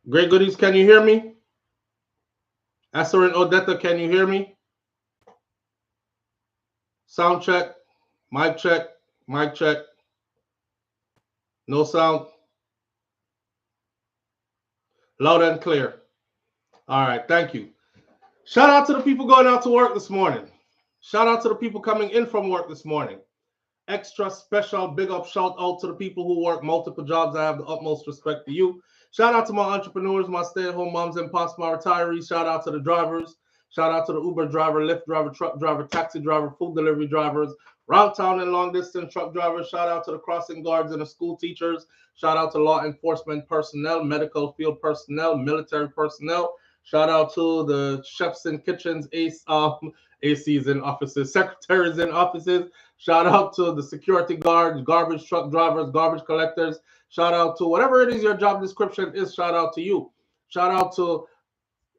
Great Goodies, can you hear me? Asser and Odetta, can you hear me? Sound check, mic check, mic check. No sound. Loud and clear. All right, thank you. Shout out to the people going out to work this morning. Shout out to the people coming in from work this morning. Extra special big up shout out to the people who work multiple jobs. I have the utmost respect to you. Shout out to my entrepreneurs, my stay-at-home moms and pops, my retirees. Shout out to the drivers. Shout out to the Uber driver, Lyft driver, truck driver, taxi driver, food delivery drivers, route town and long distance truck drivers. Shout out to the crossing guards and the school teachers. Shout out to law enforcement personnel, medical field personnel, military personnel. Shout out to the chefs in kitchens, ACs in offices, secretaries in offices. Shout out to the security guards, garbage truck drivers, garbage collectors. Shout out to whatever it is your job description is. Shout out to you. Shout out to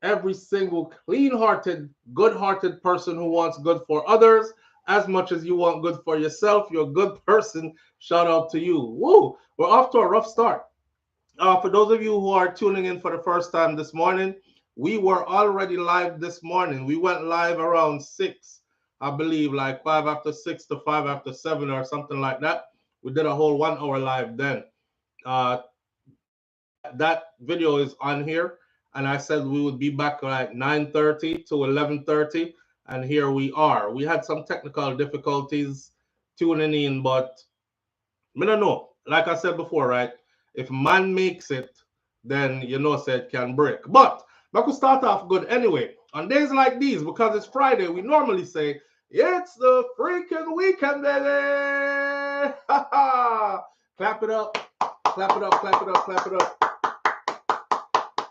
every single clean-hearted, good-hearted person who wants good for others as much as you want good for yourself. You're a good person. Shout out to you. Woo! We're off to a rough start. For those of you who are tuning in for the first time this morning, we were already live this morning. We went live around 6, I believe, like 5 after 6 to 5 after 7 or something like that. We did a whole 1 hour live then. That video is on here, and I said we would be back like 9:30 to 11:30, and here we are. We had some technical difficulties tuning in, but I don't know. Like I said before, right? If man makes it, then you know say it can break. But I could start off good anyway. On days like these, because it's Friday, we normally say, it's the freaking weekend, baby! Clap it up, clap it up, clap it up, clap it up.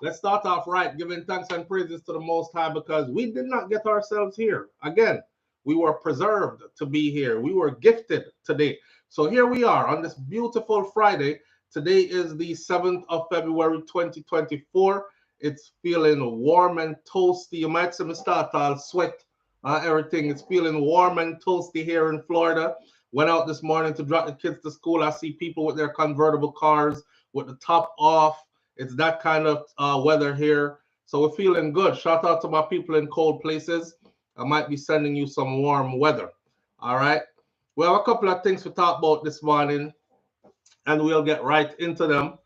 Let's start off right, giving thanks and praises to the Most High, because we did not get ourselves here. Again, we were preserved to be here. We were gifted today. So here we are on this beautiful Friday. Today is the 7th of February, 2024. It's feeling warm and toasty. You might see me start all sweat. Everything is feeling warm and toasty here in Florida. Went out this morning to drop the kids to school. I see people with their convertible cars with the top off. It's that kind of weather here. So we're feeling good. Shout out to my people in cold places. I might be sending you some warm weather. All right. We have a couple of things to talk about this morning, and we'll get right into them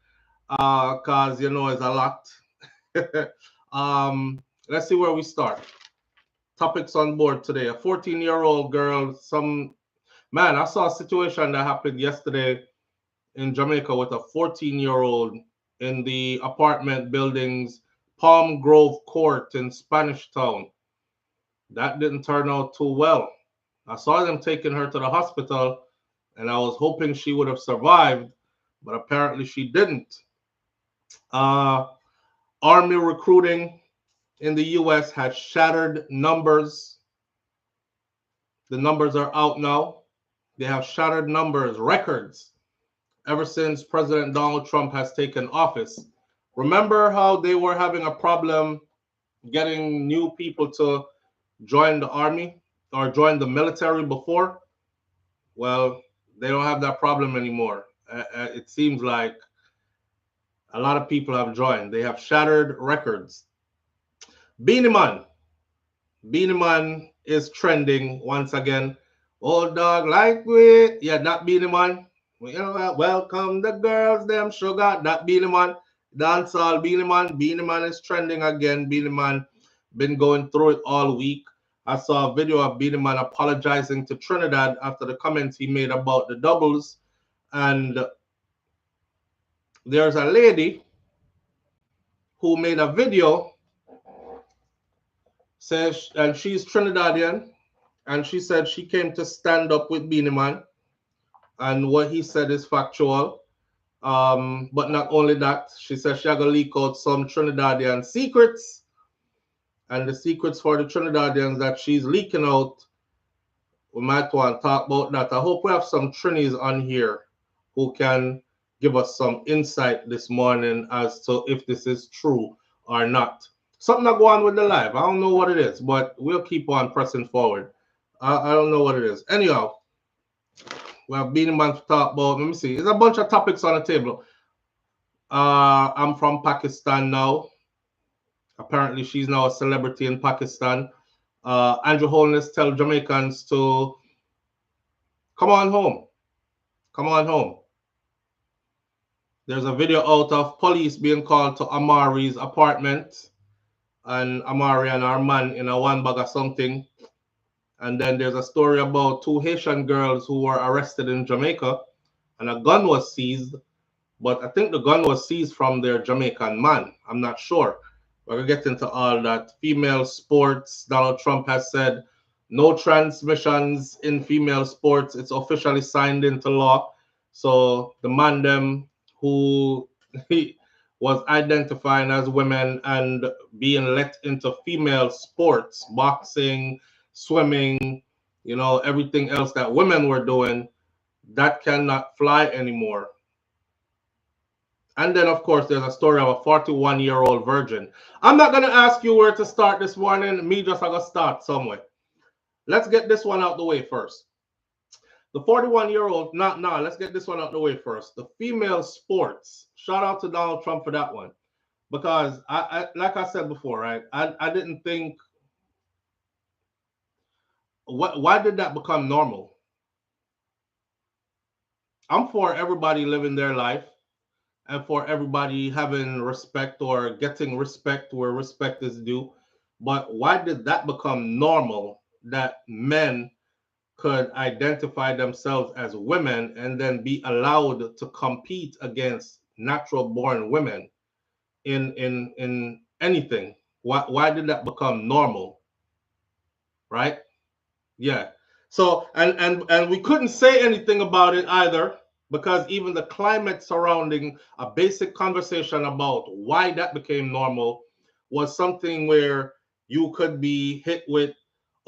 because, you know, it's a lot. Let's see where we start. Topics on board today. A 14-year-old girl, man, I saw a situation that happened yesterday in Jamaica with a 14-year-old in the apartment buildings, Palm Grove Court in Spanish Town. That didn't turn out too well. I saw them taking her to the hospital, and I was hoping she would have survived, but apparently she didn't. Army recruiting in the U.S. has shattered numbers. The numbers are out now. They have shattered numbers, records, ever since President Donald Trump has taken office. Remember how they were having a problem getting new people to join the army or join the military before? Well, they don't have that problem anymore. It seems like a lot of people have joined. They have shattered records. Beenie Man. Beenie Man is trending once again. Old dog like we. Yeah, that Beenie Man. Welcome the girls, them sugar. That Beenie Man. Dancehall Beenie Man. Beenie Man is trending again. Beenie Man been going through it all week. I saw a video of Beenie Man apologizing to Trinidad after the comments he made about the doubles. And there's a lady who made a video, says, and she's Trinidadian, and she said she came to stand up with Beenie Man, and what he said is factual. But not only that, she said she gonna leak out some Trinidadian secrets, and the secrets for the Trinidadians that she's leaking out, we might want to talk about that. I hope we have some Trinis on here who can give us some insight this morning as to if this is true or not. Something that go on with the live. I don't know what it is, but we'll keep on pressing forward. I don't know what it is. Anyhow, we have Beenie Man to talk about. Let me see. There's a bunch of topics on the table. I'm from Pakistan now. Apparently, she's now a celebrity in Pakistan. Andrew Holness tell Jamaicans to come on home. Come on home. There's a video out of police being called to Amari's apartment, and Amari and our man in a one bag of something. And then there's a story about two Haitian girls who were arrested in Jamaica, and a gun was seized. But I think the gun was seized from their Jamaican man. I'm not sure. We're going to get into all that. Female sports, Donald Trump has said no transmissions in female sports. It's officially signed into law. So the man them who he was identifying as women and being let into female sports, boxing, swimming, everything else that women were doing, that cannot fly anymore. And then, of course, there's a story of a 41-year-old virgin. I'm not going to ask you where to start this morning. Me just going to start somewhere. Let's get this one out the way first. The 41-year-old, let's get this one out the way first. The female sports. Shout out to Donald Trump for that one. Because, I like I said before, right, I didn't think, why did that become normal? I'm for everybody living their life, and for everybody having respect or getting respect where respect is due. But why did that become normal, that men could identify themselves as women and then be allowed to compete against natural born women in anything? Why did that become normal? Right? Yeah. So and we couldn't say anything about it either, because even the climate surrounding a basic conversation about why that became normal was something where you could be hit with,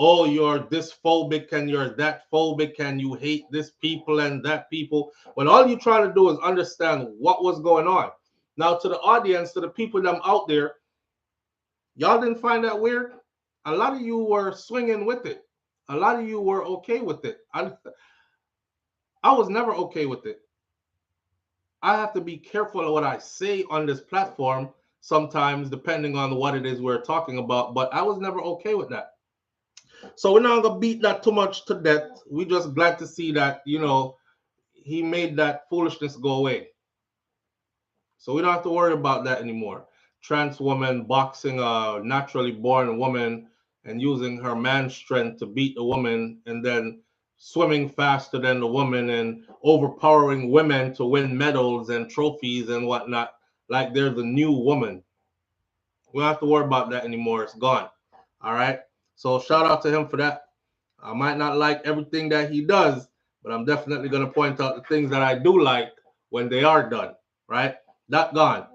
oh, you're this phobic and you're that phobic and you hate this people and that people, when all you're trying to do is understand what was going on. Now, to the audience, to the people that out there, y'all didn't find that weird? A lot of you were swinging with it. A lot of you were okay with it. I was never okay with it. I have to be careful of what I say on this platform sometimes, depending on what it is we're talking about, but I was never okay with that. So we're not going to beat that too much to death. We're just glad to see that, he made that foolishness go away. So we don't have to worry about that anymore. Trans woman boxing a naturally born woman and using her man's strength to beat the woman, and then swimming faster than the woman and overpowering women to win medals and trophies and whatnot, like they're the new woman. We don't have to worry about that anymore. It's gone. All right. So shout out to him for that. I might not like everything that he does, but I'm definitely going to point out the things that I do like when they are done. Right. That gone.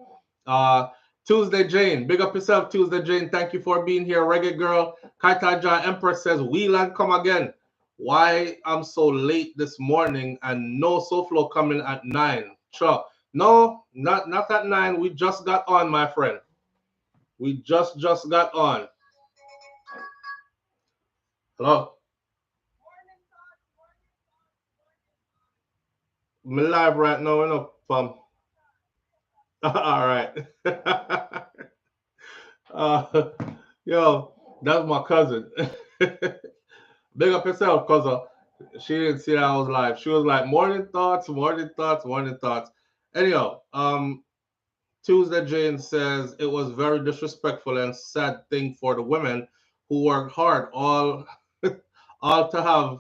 Tuesday Jane, big up yourself, Tuesday Jane. Thank you for being here. Reggae Girl, Kaitaja Empress says, Wheeland come again. Why I'm so late this morning and no SouFLo coming at 9? Sure. No, not at 9. We just got on, my friend. We just got on. Hello. I'm live right now, you know, fam. All right. Yo, that's my cousin. Big up yourself, cause she didn't see that I was live. She was like, morning thoughts, morning thoughts, morning thoughts. Anyhow, Tuesday Jane says it was very disrespectful and sad thing for the women who worked hard all all to have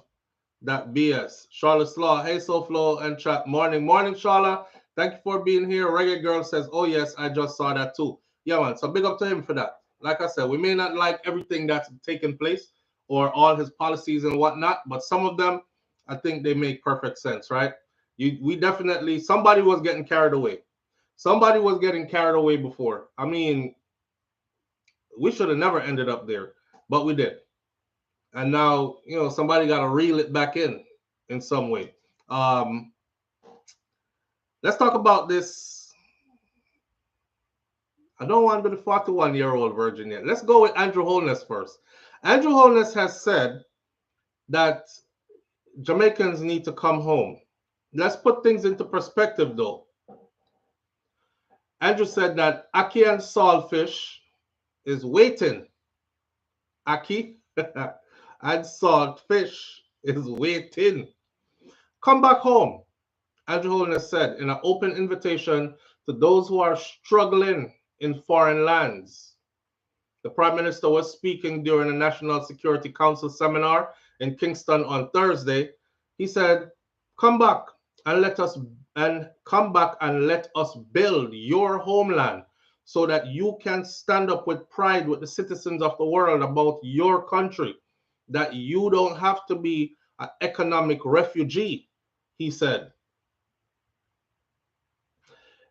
that BS. Charlotte Slaw, hey SouFLo and chat. Morning, Charlotte. Thank you for being here. Reggae Girl says, oh yes, I just saw that too. Yeah, man. So big up to him for that. Like I said, we may not like everything that's taken place or all his policies and whatnot, but some of them, I think they make perfect sense, right? We definitely, somebody was getting carried away. Somebody was getting carried away before. I mean, we should have never ended up there, but we did. And now, somebody got to reel it back in some way. Let's talk about this. I don't want to be the 41-year-old virgin yet. Let's go with Andrew Holness first. Andrew Holness has said that Jamaicans need to come home. Let's put things into perspective, though. Andrew said that Aki and Saltfish is waiting. Aki and Saltfish is waiting. Come back home, Andrew Holness said in an open invitation to those who are struggling in foreign lands. The Prime Minister was speaking during a National Security Council seminar in Kingston on Thursday. He said, "Come back and let us build your homeland so that you can stand up with pride with the citizens of the world about your country, that you don't have to be an economic refugee," he said.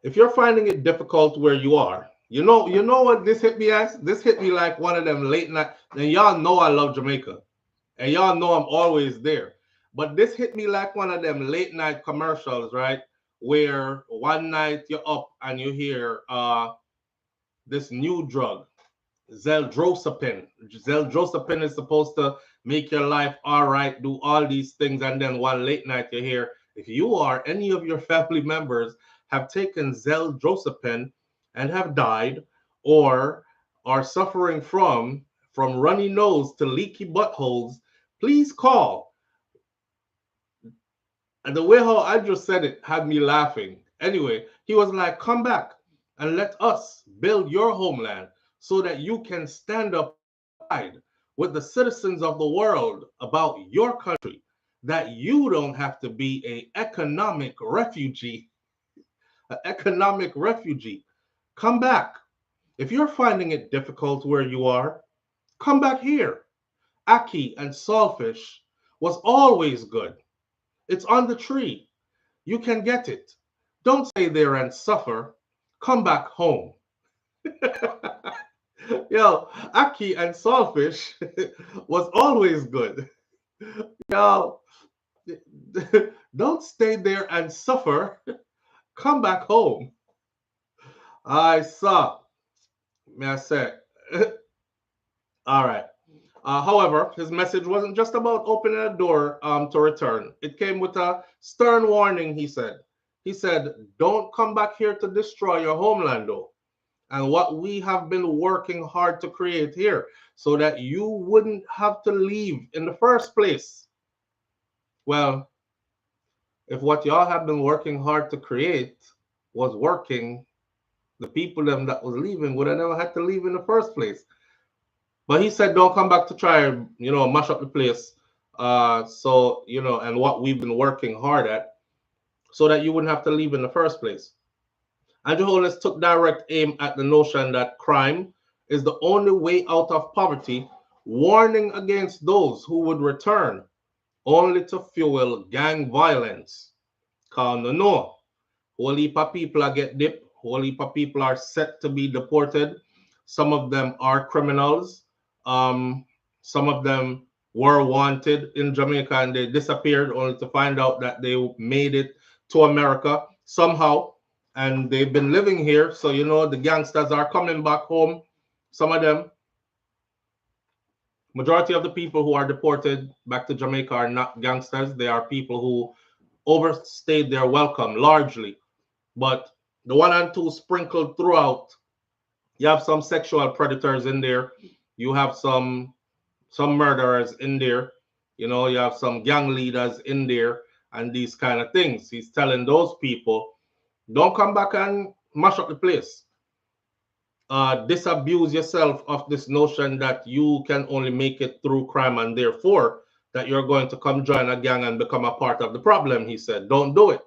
If you're finding it difficult where you are, you know what this hit me as? This hit me like one of them late night. And y'all know I love Jamaica, and y'all know I'm always there. But this hit me like one of them late night commercials, right? Where one night you're up and you hear this new drug, Zeldrosapin. Zeldrosapin is supposed to make your life all right, do all these things, and then one late night you hear, if you or any of your family members have taken Zeldrosapin and have died, or are suffering from runny nose to leaky buttholes, please call. And the way how Andrew said it had me laughing. Anyway, he was like, "Come back and let us build your homeland so that you can stand up with pride with the citizens of the world about your country, that you don't have to be an economic refugee." An economic refugee. Come back. If you're finding it difficult where you are, come back here. Aki and Saltfish was always good. It's on the tree. You can get it. Don't stay there and suffer. Come back home. Yo, Aki and Saltfish was always good. Yo, don't stay there and suffer. Come back home. I saw. May I say? All right. However, his message wasn't just about opening a door to return. It came with a stern warning, he said. He said, "Don't come back here to destroy your homeland, though, and what we have been working hard to create here so that you wouldn't have to leave in the first place." Well, if what y'all have been working hard to create was working, the people them that was leaving would have never had to leave in the first place. But he said, "Don't come back to try and mash up the place." So and what we've been working hard at, so that you wouldn't have to leave in the first place. Andrew Holness took direct aim at the notion that crime is the only way out of poverty, warning against those who would return only to fuel gang violence. Cause no, whole heap of people are get dipped. Whole heap of people are set to be deported. Some of them are criminals. Some of them were wanted in Jamaica and they disappeared only to find out that they made it to America somehow. And they've been living here. So, the gangsters are coming back home. Some of them, majority of the people who are deported back to Jamaica are not gangsters. They are people who overstayed their welcome largely. But the one and two sprinkled throughout. You have some sexual predators in there. You have some murderers in there. You have some gang leaders in there and these kind of things. He's telling those people, don't come back and mash up the place. Disabuse yourself of this notion that you can only make it through crime and therefore that you're going to come join a gang and become a part of the problem, he said. Don't do it.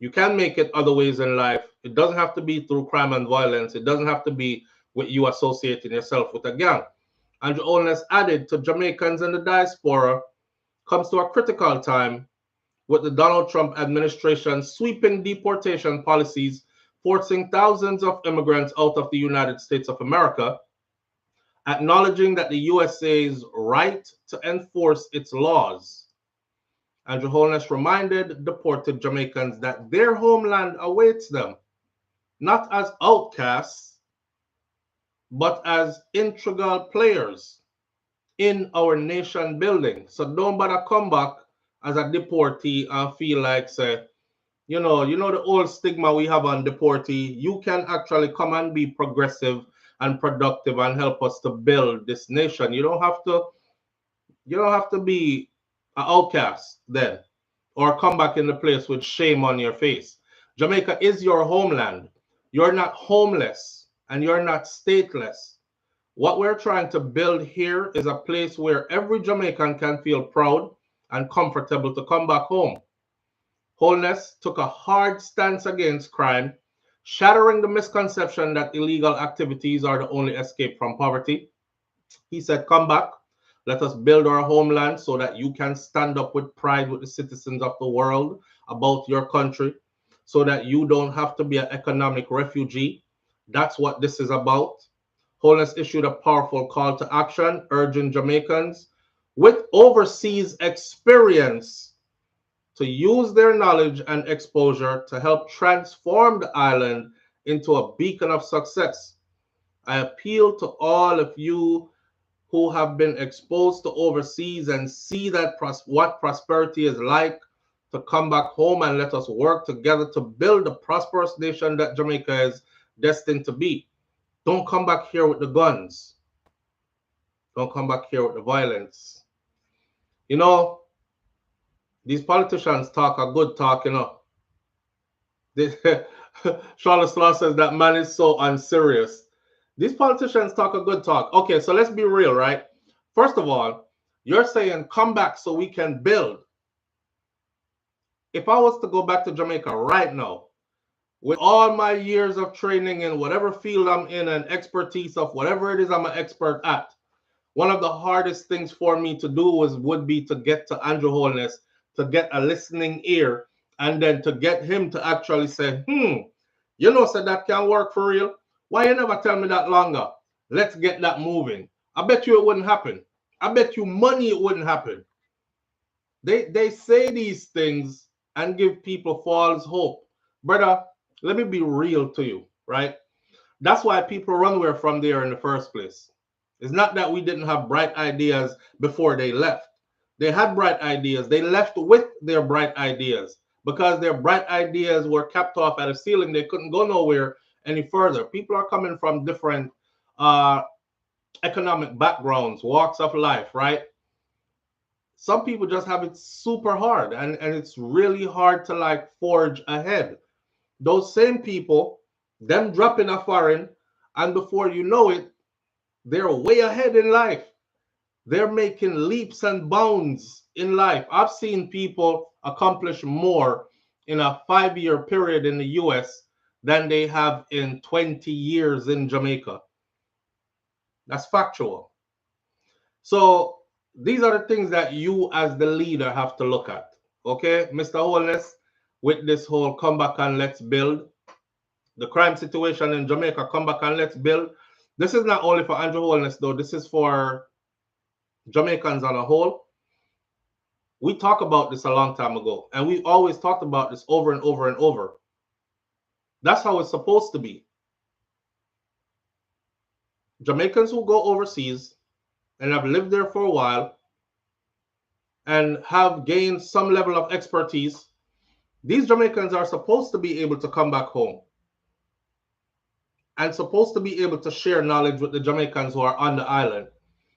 You can make it other ways in life. It doesn't have to be through crime and violence. It doesn't have to be with you associating yourself with a gang. Andrew Holness added to Jamaicans in the diaspora comes to a critical time with the Donald Trump administration sweeping deportation policies, forcing thousands of immigrants out of the United States of America, acknowledging that the USA's right to enforce its laws. Andrew Holness reminded deported Jamaicans that their homeland awaits them, not as outcasts, but as integral players in our nation building. So don't bother come back as a deportee and feel like, say, you know the old stigma we have on deportee. You can actually come and be progressive and productive and help us to build this nation. You don't have to be an outcast then, or come back in the place with shame on your face. Jamaica is your homeland. You're not homeless and you're not stateless. What we're trying to build here is a place where every Jamaican can feel proud and comfortable to come back home. Holness took a hard stance against crime, shattering the misconception that illegal activities are the only escape from poverty. He said, come back. Let us build our homeland so that you can stand up with pride with the citizens of the world about your country, so that you don't have to be an economic refugee. That's what this is about. Holness issued a powerful call to action, urging Jamaicans with overseas experience to use their knowledge and exposure to help transform the island into a beacon of success. I appeal to all of you who have been exposed to overseas and see that what prosperity is like, to come back home and let us work together to build the prosperous nation that Jamaica is destined to be. Don't come back here with the guns. Don't come back here with the violence. You know, these politicians talk a good talk, you know. Charlotte Slaw says that man is so unserious. These politicians talk a good talk. Okay, so let's be real, right? First of all, you're saying come back so we can build. If I was to go back to Jamaica right now, with all my years of training in whatever field I'm in and expertise of whatever it is I'm an expert at, one of the hardest things for me to do would be to get to Andrew Holness, to get a listening ear, and then to get him to actually say, you know, so that can work for real. Why you never tell me that longer? Let's get that moving. I bet you it wouldn't happen. I bet you money it wouldn't happen. They say these things and give people false hope. Brother, let me be real to you, right? That's why people run away from there in the first place. It's not that we didn't have bright ideas before they left. They had bright ideas. They left with their bright ideas because their bright ideas were capped off at a ceiling. They couldn't go nowhere any further. People are coming from different economic backgrounds, walks of life, right? Some people just have it super hard, and it's really hard to like forge ahead. Those same people, them dropping a foreign, and before you know it, they're way ahead in life. They're making leaps and bounds in life. I've seen people accomplish more in a 5-year period in the US than they have in 20 years in Jamaica. That's factual. So these are the things that you as the leader have to look at. Okay, Mr. Holness, with this whole come back and let's build. The crime situation in Jamaica, come back and let's build. This is not only for Andrew Holness, though. This is for Jamaicans on a whole. We talked about this a long time ago, and we always talked about this over and over and over. That's how it's supposed to be. Jamaicans who go overseas and have lived there for a while and have gained some level of expertise, these Jamaicans are supposed to be able to come back home and supposed to be able to share knowledge with the Jamaicans who are on the island.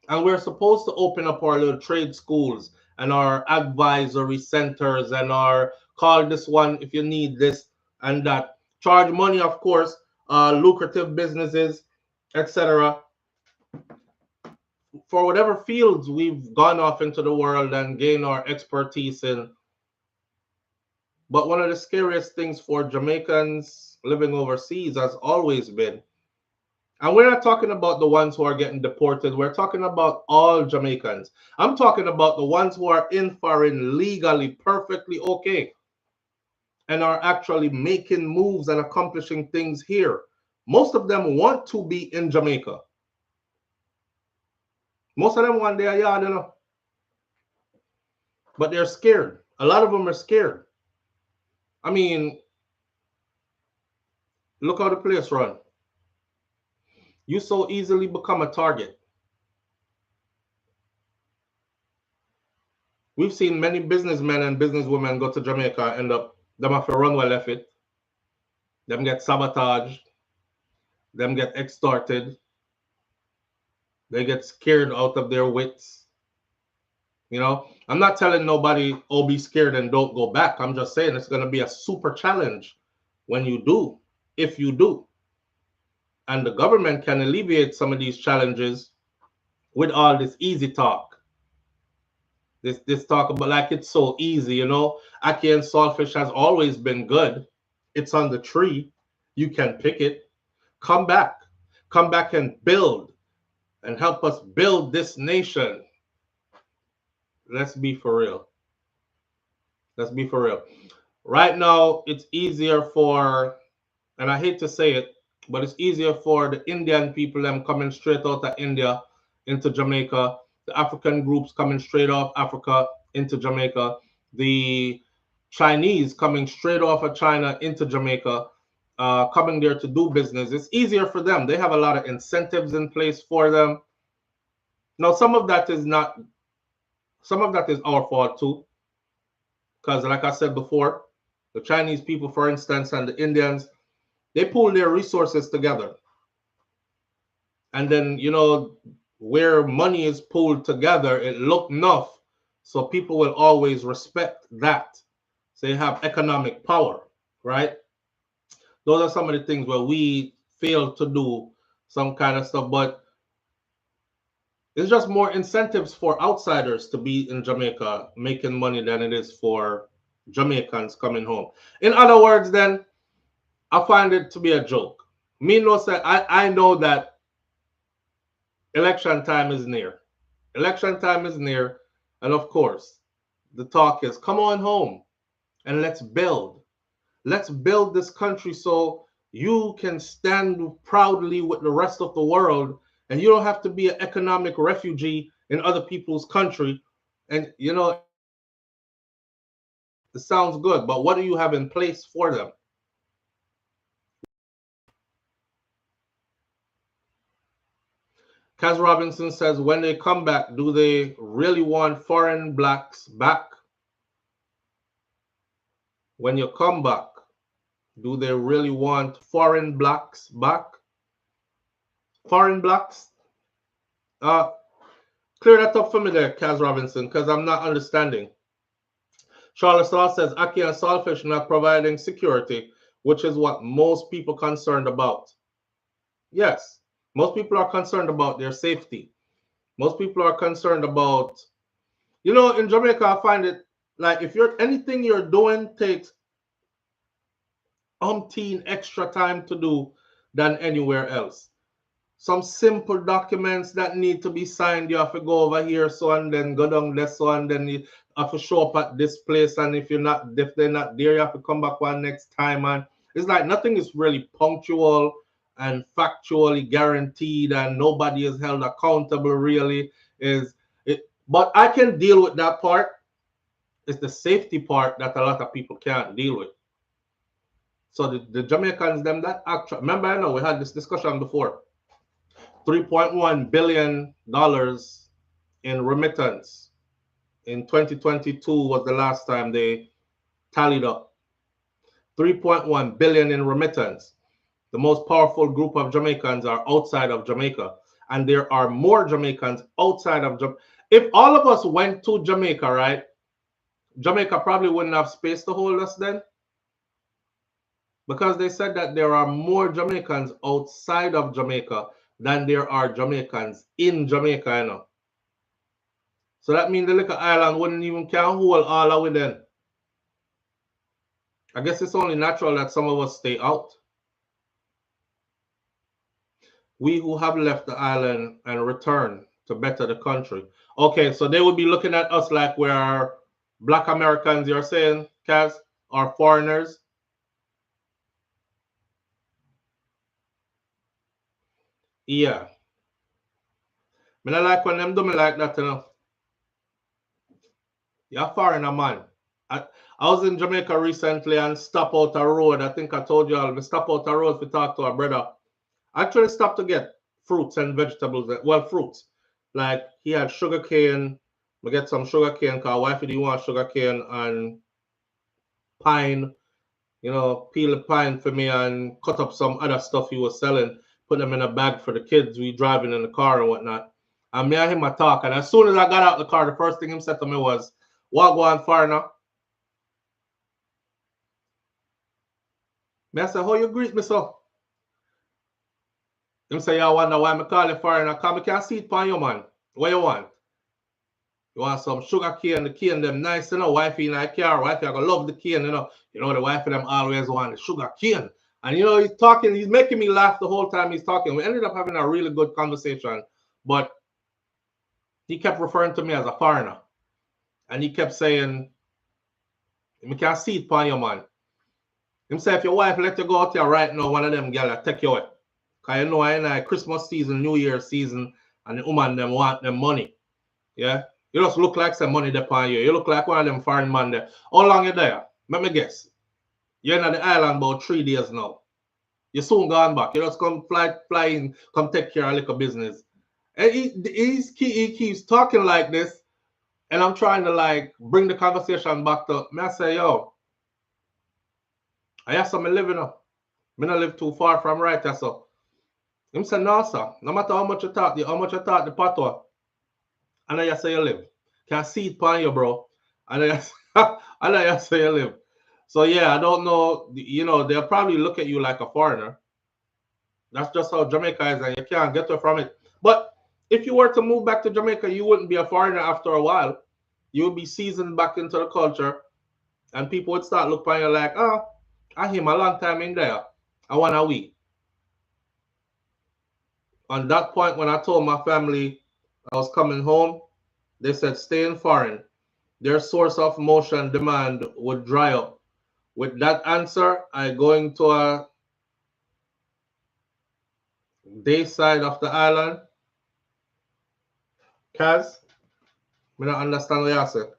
And we're supposed to open up our little trade schools and our advisory centers and our call this one if you need this and that. Charge money, of course, lucrative businesses, etc. For whatever fields we've gone off into the world and gained our expertise in. But one of the scariest things for Jamaicans living overseas has always been, and we're not talking about the ones who are getting deported. We're talking about all Jamaicans. I'm talking about the ones who are in foreign legally, perfectly okay, and are actually making moves and accomplishing things here. Most of them want to be in Jamaica. Most of them want their yard, you know. But they're scared. A lot of them are scared. I mean, look how the place run. You so easily become a target. We've seen many businessmen and businesswomen go to Jamaica and end up Them have to run well left it. Them get sabotaged. Them get extorted. They get scared out of their wits. You know, I'm not telling nobody, oh, be scared and don't go back. I'm just saying it's going to be a super challenge when you do, if you do. And the government can alleviate some of these challenges with all this easy talk. This talk about like it's so easy, you know. Ackee and saltfish has always been good. It's on the tree. You can pick it. Come back. Come back and build and help us build this nation. Let's be for real. Let's be for real. Right now, it's easier for, and I hate to say it, but it's easier for the Indian people them coming straight out of India into Jamaica, the African groups coming straight off Africa into Jamaica, the Chinese coming straight off of China into Jamaica, coming there to do business. It's easier for them. They have a lot of incentives in place for them. Now, some of that is not, some of that is our fault too. Because, like I said before, the Chinese people, for instance, and the Indians, they pool their resources together. And then, you know, where money is pooled together, it look enough. So people will always respect that. So they have economic power, right? Those are some of the things where we fail to do some kind of stuff. But it's just more incentives for outsiders to be in Jamaica making money than it is for Jamaicans coming home. In other words, then, I find it to be a joke. Me no say I know that election time is near. Election time is near, and of course, the talk is come on home and let's build. Let's build this country so you can stand proudly with the rest of the world and you don't have to be an economic refugee in other people's country. And you know, it sounds good, but what do you have in place for them? Kaz Robinson says, when they come back, do they really want foreign blacks back? When you come back, do they really want foreign blacks back? Foreign blacks? Clear that up for me there, Kaz Robinson, because I'm not understanding. Charlotte Saw says, Ackee and saltfish not providing security, which is what most people concerned about. Yes, most people are concerned about their safety. Most people are concerned about, you know, in Jamaica, I find it like if you're anything you're doing takes umpteen extra time to do than anywhere else. Some simple documents that need to be signed, you have to go over here, so and then go down this, so and then you have to show up at this place, and if they're not there, you have to come back one next time. And it's like nothing is really punctual and factually guaranteed, and nobody is held accountable really. Is it? But I can deal with that part. It's the safety part that a lot of people can't deal with. So the Jamaicans, them that actually, remember, I know we had this discussion before. $3.1 billion in remittance in 2022 was the last time they tallied up. 3.1 billion in remittance. The most powerful group of Jamaicans are outside of Jamaica, and there are more Jamaicans outside of Jamaica. If all of us went to Jamaica, right, Jamaica probably wouldn't have space to hold us then, because they said that there are more Jamaicans outside of Jamaica than there are Jamaicans in Jamaica, you know. So that means the little island wouldn't even can hold all of it then. I guess it's only natural that some of us stay out. We who have left the island and return to better the country. Okay, so they would be looking at us like we're Black Americans, you're saying, Kaz, or foreigners. Yeah. I mean, I like when them do me like that, you know. You're a foreigner, man. I, I was in Jamaica recently and stop out a road. I think I told you all, we stop out a road to talk to a brother. I actually stopped to get fruits and vegetables. Well, fruits. Like he had sugar cane. We get some sugar cane because wife didn't want sugar cane and pine. you know, peel a pine for me and cut up some other stuff he was selling, put them in a bag for the kids. We driving in the car and whatnot. And me and him a talk. And as soon as I got out the car, the first thing he said to me was, "What go on foreigner?" Me I said, "How you greet me, so?" Him say, "You wonder why me call you foreigner? Come, me can see it on you, man. What you want? You want some sugar cane? The cane them nice, you know. Wifey in a car, wifey I gonna love the cane, you know. You know the wife of them always want the sugar cane." And you know he's talking, he's making me laugh the whole time he's talking. We ended up having a really good conversation, but he kept referring to me as a foreigner, and he kept saying, "Me can see it on you, man." Him say, "If your wife let you go out here right now, one of them gal take you away. Cause you know I in Christmas season, New Year season, and the woman them want them money. Yeah. You just look like some money upon you. You look like one of them foreign man there. How long you there? Let me guess. You're in the island about 3 days now. You soon gone back. You just come fly in, come take care of little business." And he keeps talking like this, and I'm trying to like bring the conversation back to me. I say, "Yo, I have some living up. Me not live too far from right there, so." Him say, "No, sir. No matter how much you talk, the patois, and I say you live. Can see it upon you, bro. And I and I say you live." So yeah, I don't know. You know, they'll probably look at you like a foreigner. That's just how Jamaica is, and you can't get away from it. But if you were to move back to Jamaica, you wouldn't be a foreigner after a while. You would be seasoned back into the culture, and people would start looking at you like, "Oh, I him a long time in there. I want a week." On that point, when I told my family I was coming home, they said, "Stay in foreign. Their source of motion demand would dry up." With that answer, I go into a day side of the island. Kaz, I don't understand what you say.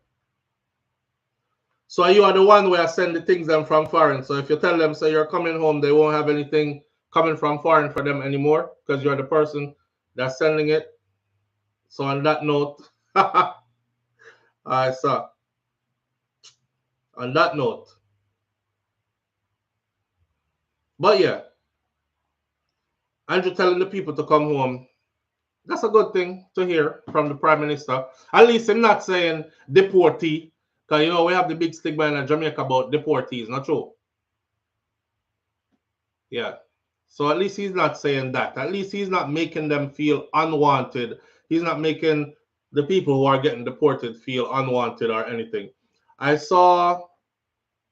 So you are the one where I send the things them from foreign. So if you tell them, say you're coming home, they won't have anything coming from foreign for them anymore because you're the person that's sending it. So on that note, I saw. On that note, but yeah, Andrew telling the people to come home. That's a good thing to hear from the Prime Minister. At least I'm not saying deportee, because you know we have the big stigma in Jamaica about deportees, not true? Yeah. So at least he's not saying that. At least he's not making them feel unwanted. He's not making the people who are getting deported feel unwanted or anything. I saw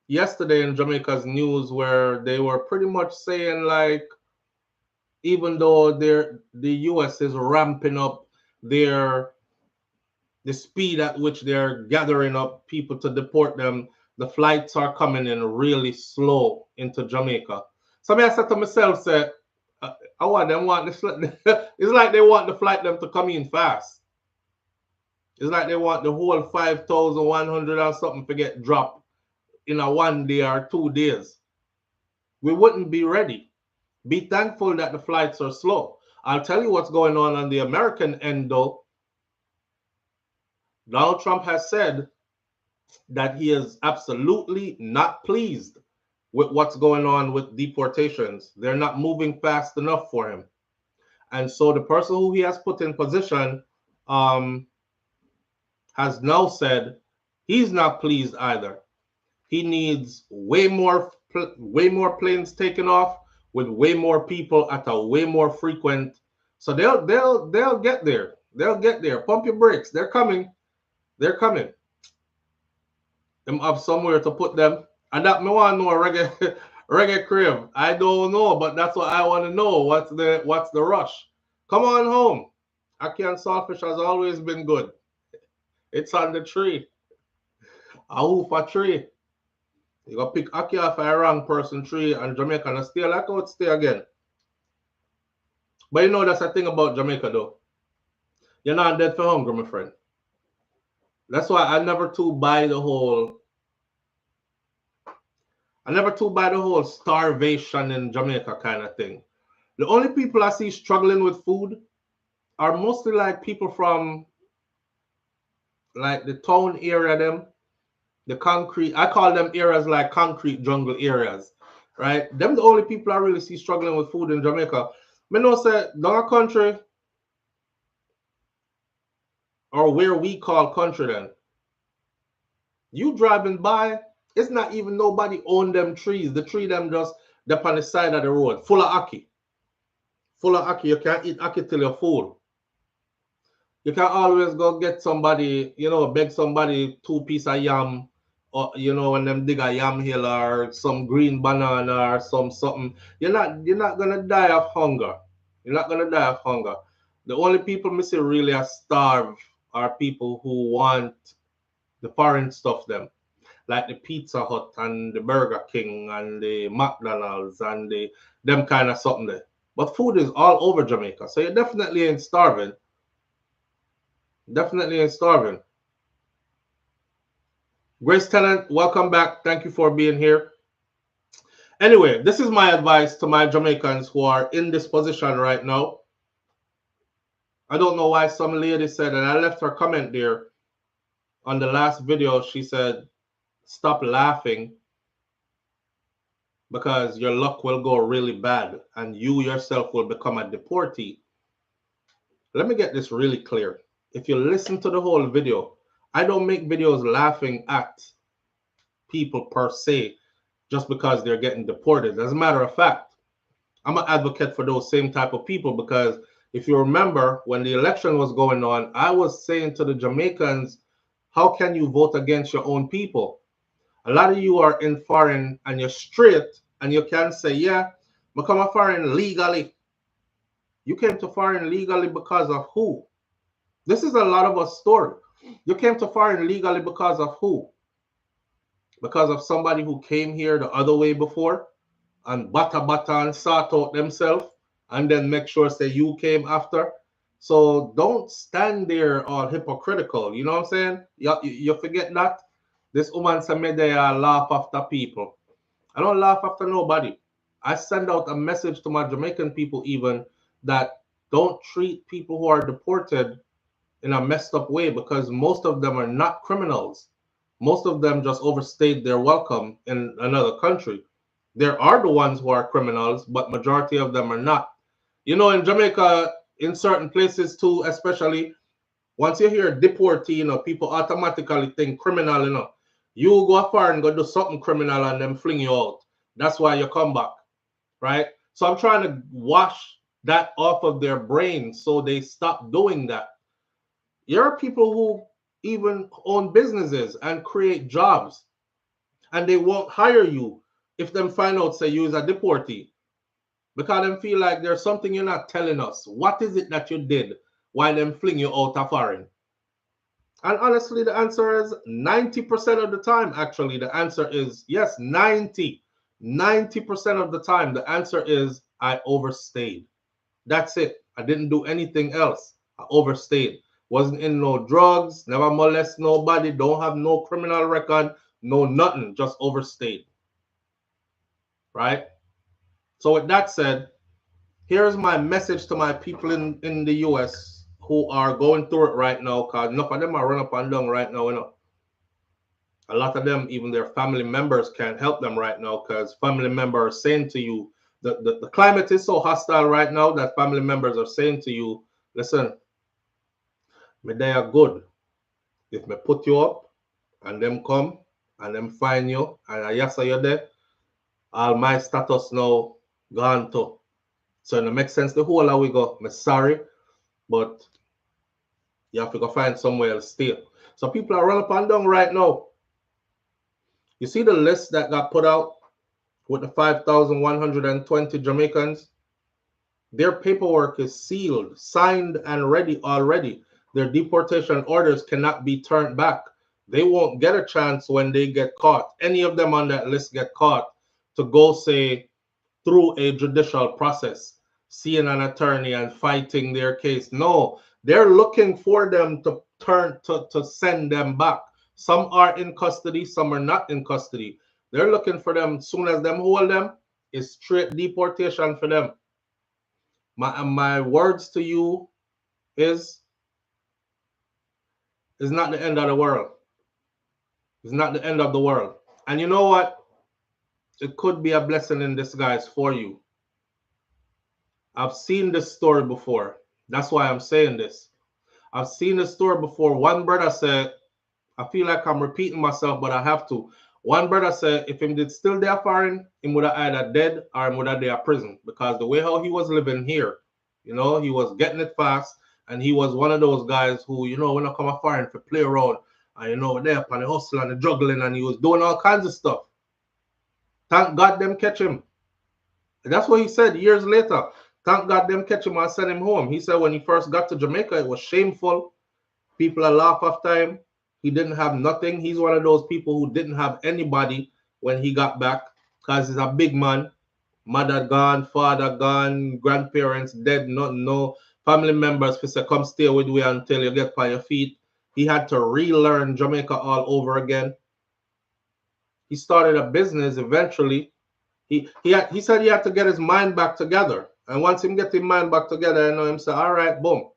yesterday in Jamaica's news where they were pretty much saying like even though the US is ramping up their the speed at which they're gathering up people to deport them, the flights are coming in really slow into Jamaica. So I said to myself, say, I want them want the it's like they want the flight them to come in fast. It's like they want the whole 5,100 or something to get dropped in a 1 day or 2 days. We wouldn't be ready. Be thankful that the flights are slow. I'll tell you what's going on the American end though. Donald Trump has said that he is absolutely not pleased with what's going on with deportations. They're not moving fast enough for him. And so the person who he has put in position has now said he's not pleased either. He needs way more planes taken off with way more people at a way more frequent. So they'll get there. They'll get there. Pump your brakes. They're coming. They're coming. Them have somewhere to put them. And that me want to know reggae reggae crib. I don't know, but that's what I want to know. What's the rush? Come on home. Ackee and saltfish has always been good. It's on the tree. A hoof a tree. You go pick Ackee off a wrong person tree and Jamaica and stay like how it stay again. But you know that's the thing about Jamaica though. You're not dead for hunger, my friend. That's why I never too buy the whole starvation in Jamaica kind of thing. The only people I see struggling with food are mostly like people from like the town area them The concrete, I call them areas like concrete jungle areas, right? Them the only people I really see struggling with food in Jamaica. Me know say down a country or where we call country then, you driving by, it's not even nobody own them trees. The tree them just up on the side of the road, full of ackee. Full of ackee. You can't eat ackee till you're full. You can always go get somebody, beg somebody 2 piece of yam, or when them dig a yam hill or some green banana or something. You're not gonna die of hunger. You're not gonna die of hunger. The only people me see really are starve are people who want the foreign stuff them. Like the Pizza Hut and the Burger King and the McDonald's and the them kind of something there. But food is all over Jamaica. So you definitely ain't starving. Definitely ain't starving. Grace Tennant, welcome back. Thank you for being here. Anyway, this is my advice to my Jamaicans who are in this position right now. I don't know why some lady said, and I left her comment there on the last video. She said, stop laughing because your luck will go really bad and you yourself will become a deportee. Let me get this really clear. If you listen to the whole video, I don't make videos laughing at people per se just because they're getting deported. As a matter of fact, I'm an advocate for those same type of people because if you remember when the election was going on, I was saying to the Jamaicans, how can you vote against your own people? A lot of you are in foreign and you're straight and you can say, yeah, become a foreign legally. You came to foreign legally because of who? This is a lot of a story. You came to foreign legally because of who? Because of somebody who came here the other way before and bata and sort out themselves and then make sure say you came after. So don't stand there all hypocritical. You know what I'm saying? You forget that. This woman said me they laugh after people. I don't laugh after nobody. I send out a message to my Jamaican people even that don't treat people who are deported in a messed up way because most of them are not criminals. Most of them just overstayed their welcome in another country. There are the ones who are criminals, but majority of them are not. In Jamaica, in certain places too, especially once you hear deportee, people automatically think criminal, You go far and go do something criminal and then fling you out. That's why you come back, right? So I'm trying to wash that off of their brain so they stop doing that. There are people who even own businesses and create jobs, and they won't hire you if them find out say you is a deportee because them feel like there's something you're not telling us. What is it that you did while them fling you out of foreign? And honestly, the answer is 90% of the time. Actually, the answer is yes, 90% of the time. The answer is I overstayed. That's it. I didn't do anything else. I overstayed. Wasn't in no drugs, never molest nobody, don't have no criminal record, no nothing, just overstayed. Right? So with that said, here's my message to my people in the US who are going through it right now, because enough of them are run up and down right now. A lot of them, even their family members can't help them right now because family members are saying to you, the climate is so hostile right now that family members are saying to you, listen, me they are good. If me put you up and them come and them find you and I yes you're there, all my status now gone too. So it makes sense the whole of we go, I'm sorry, but you have to go find somewhere else stay. So people are running up and down right now. You see the list that got put out with the 5,120 Jamaicans? Their paperwork is sealed, signed, and ready already. Their deportation orders cannot be turned back. They won't get a chance when they get caught. Any of them on that list get caught to go, say, through a judicial process, seeing an attorney and fighting their case. No, they're looking for them to send them back. Some are in custody, some are not in custody. They're looking for them. Soon as them hold them, it's straight deportation for them. My words to you is not the end of the world. It's not the end of the world. And you know what? It could be a blessing in disguise for you. I've seen this story before. That's why I'm saying this. I've seen this story before. One brother said, I feel like I'm repeating myself, but I have to. One brother said if him did still there foreign, him would have either dead or him would have there prison. Because the way how he was living here, you know, he was getting it fast. And he was one of those guys who, you know, when I come a foreign to play around, and you know, there on the hustle and the juggling, and he was doing all kinds of stuff. Thank God them catch him. That's what he said years later. Thank God them catch him and send him home. He said when he first got to Jamaica, it was shameful. People are laugh after him. He didn't have nothing. He's one of those people who didn't have anybody when he got back because he's a big man. Mother gone, father gone, grandparents dead, no family members for say come stay with we until you get by your feet. He had to relearn Jamaica all over again. He started a business eventually. He said he had to get his mind back together. And once him get his mind back together, I know him say, all right, boom.